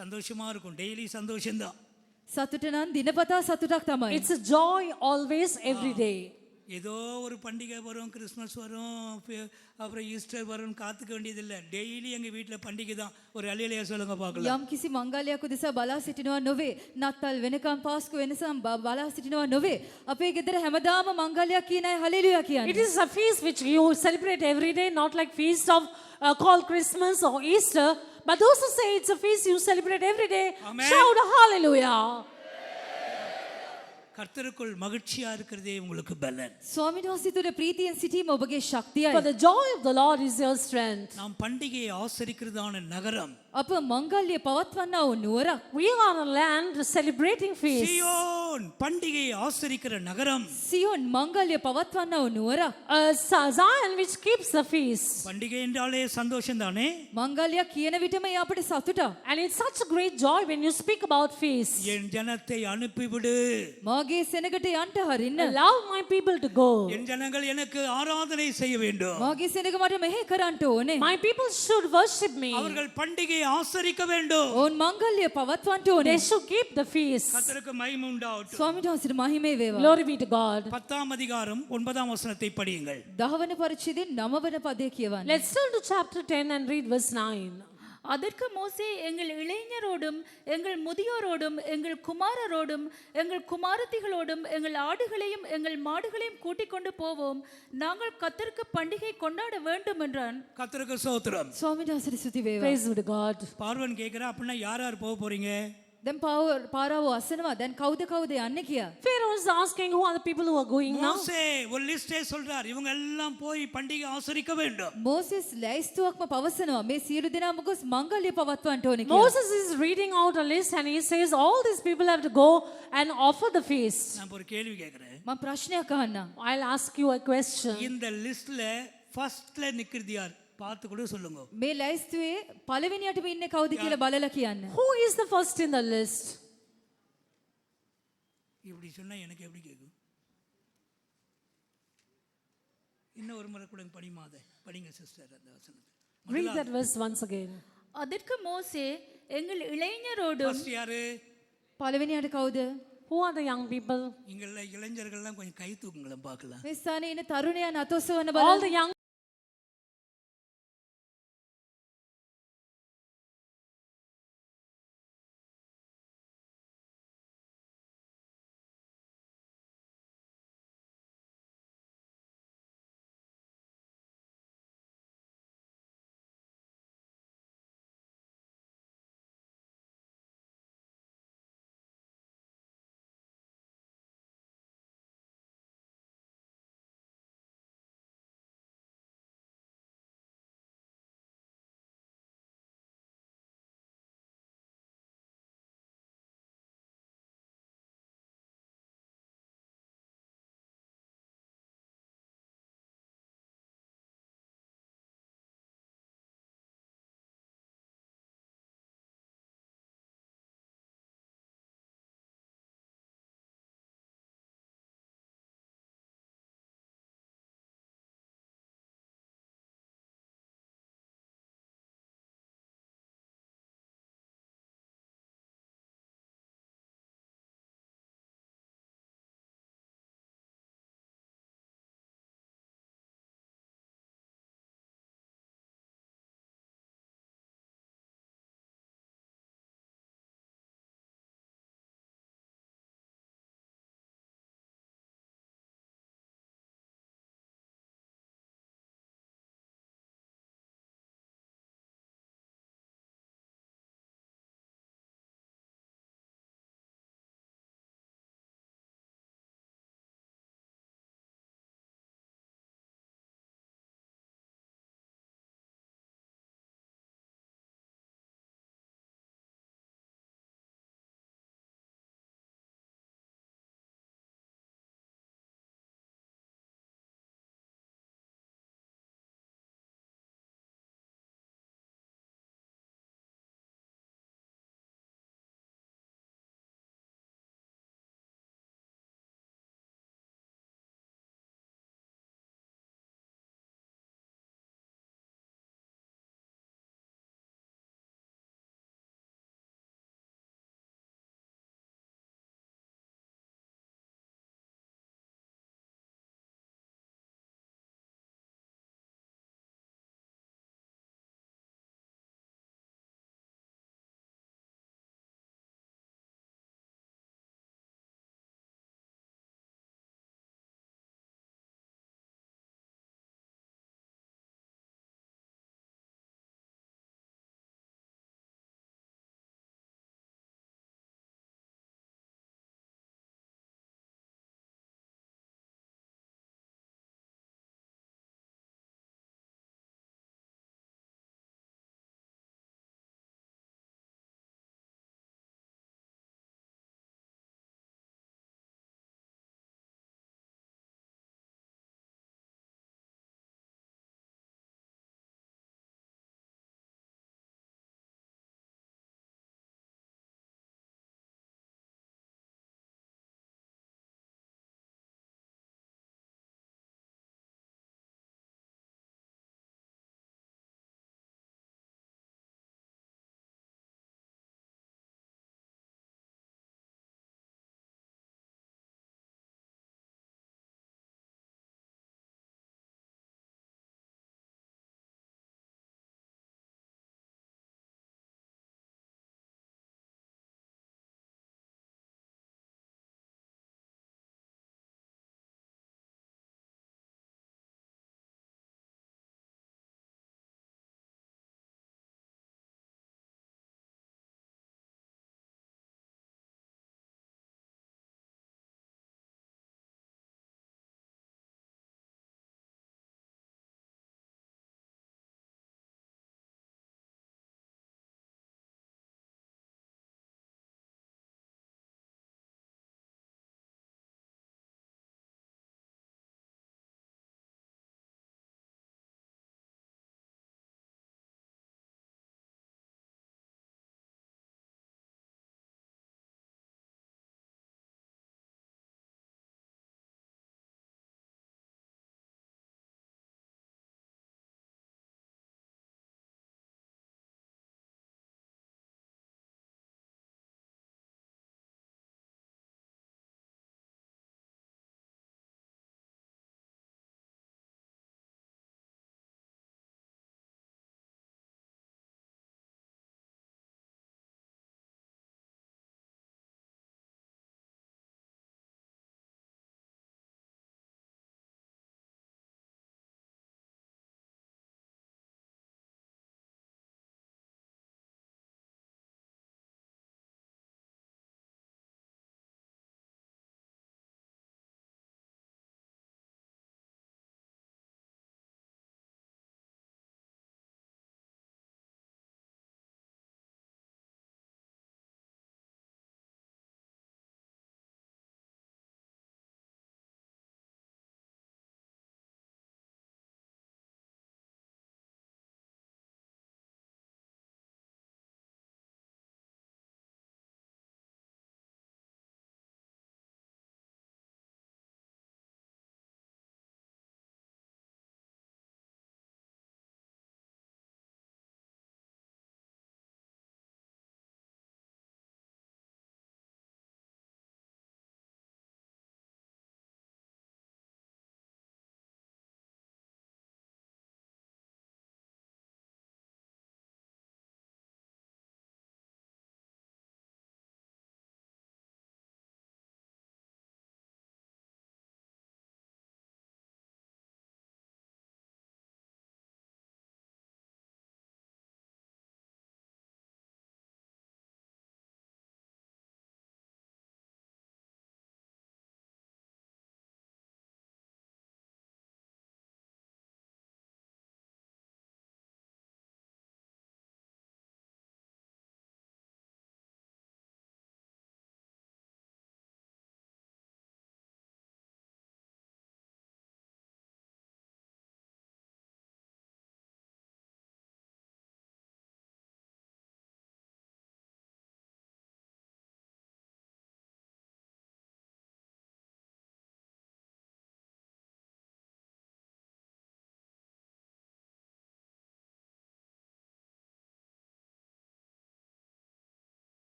சந்தோஷமா இருக்கும், டெய்லி சந்தோஷம்தான். සතුට නම් දිනපතා සතුටක් තමයි. It's a joy always, every day. ஏதோ ஒரு பண்டிகை வரும், கிறிஸ்மஸ் வரும், அப்புறம் ஈஸ்டர் வரும், காத்துக்க வேண்டியதில்லை. டெய்லி எங்கள் வீட்டில் பண்டிகை தான். ஒரு அலையிலையா சொல்லுங்க பார்க்கலாம். යම් කිසි මංගල්‍යයක් උදෙසා බලා සිටිනවා නොවේ. නත්තල් වෙනකම් පාස්කු වෙනසම් බලා සිටිනවා නොවේ. අපේ ගෙදර හැමදාම මංගල්‍යයක් කියන අය හලෙලුයා It කියන්නේ. is a feast which you celebrate every day, not like feast of called Christmas or Easter. But those who say it's a feast you celebrate every day, Amen. shout a hallelujah. கர்த்தருக்குள் மகிழ்ச்சியா இருக்கிறதே உங்களுக்கு பலன். ස්වාමීන් වහන්සේ තුළ ප්‍රීතියෙන් සිටීම ඔබගේ For ශක්තියයි. the joy of the Lord is your strength. நாம் பண்டிகையை ஆசரிக்கிறதான நகரம் අප මංගල්‍ය පවත්වන්නා වූ නුවරක්. We are a land celebrating feast. சீயோன் பண்டிகையை ஆசரிக்கிற நகரம். සියොන් මංගල්‍ය පවත්වන්නා වූ නුවරක්. Zion which keeps the feast. பண்டிகை என்றாலே சந்தோஷம் தானே. මංගල්‍යයක් කියන විටම ඒ අපට සතුටක්. And it's such a great joy when you speak about feast. என் ஜனத்தை அனுப்பிவிடு. මාගේ සෙනගට යන්ට හරින්න. Allow my people to go. என் ஜனங்கள் எனக்கு ஆராதனை செய்ய வேண்டும். මාගේ සෙනග මට මෙහෙ කරන්නට ඕනේ. My people should worship me. அவர்கள் பண்டிகையை ஆசரிக்க வேண்டும். ඔවුන් මංගල්‍ය පවත්වන්නට ඕනේ. They should keep the feast. கர்த்தருக்கு மகிமை உண்டாகட்டும். ස්වාමීන් වහන්සේට මහිමේ වේවා. Glory be to God. 10ஆம் அதிகாரம் 9ஆம் வசனத்தை படியுங்கள். 10 වන පරිච්ඡේදයේ 9 වන පදේ කියවන්න. Let's turn to chapter 10 and read verse 9. அதற்கு மோசே எங்கள் இளைஞரோடும் எங்கள் முதியோரோடும் எங்கள் குமாரரோடும் எங்கள் குமாரத்திகளோடும் எங்கள் ஆடுகளையும் எங்கள் மாடுகளையும் கூட்டிக் கொண்டு போவோம், நாங்கள் கர்த்தருக்கு பண்டிகை கொண்டாட வேண்டும் என்றான். கர்த்தருக்கு ஸ்தோத்திரம். ස්වාමීන් වහන්සේට ස්තුති වේවා. Praise be to God. பார்வன் கேட்கிறா, அப்படின்னா யார் யார் போக போறீங்க? දැන් පාරාව අසනවා. දැන් කවුද යන්නේ කියා. Pharaoh is asking who are the people who are going now. மோசே ஒரு லிஸ்டே சொல்றார், இவங்க எல்லாம் போய் பண்டிகை ஆசரிக்க வேண்டும். මෝසෙස් ලැයිස්තුවක්ම පවසනවා මේ සියලු දෙනාම ගොස් මංගල්‍ය පවත්වන්නට ඕනේ කියලා. Moses is reading out a list and he says all these people have to go and offer the feast. நான் ஒரு கேள்வி கேட்கிறேன். මම ප්‍රශ්නයක් අහන්නම්. I'll ask you a question. இந்த லிஸ்ட்ல ஃபர்ஸ்ட்ல நிக்கிறது யார்? பார்த்து கூட சொல்லுங்க. මේ ලැයිස්තුවේ පළවෙනියටම ඉන්නේ කවුද කියලා බලලා කියන්න. Who is the first in the list? இப்படி சொன்னா எனக்கு எப்படி கேட்கும்? இன்னும் ஒரு முறை கூட படிங்க சிஸ்டர் அந்த வசனத்தை. Read that verse once again. அதற்கு மோசே எங்கள் இளைஞரோடும் ஃபர்ஸ்ட் யாரு? පළවෙනියට කවුද? Who are the young people? இங்க இளைஞர்கள்லாம் கொஞ்சம் கை தூக்குங்களேன் பார்க்கலாம். මේ ස්ථානයේ ඉන්න තරුණයන් අතොසවන All බලන්න. the young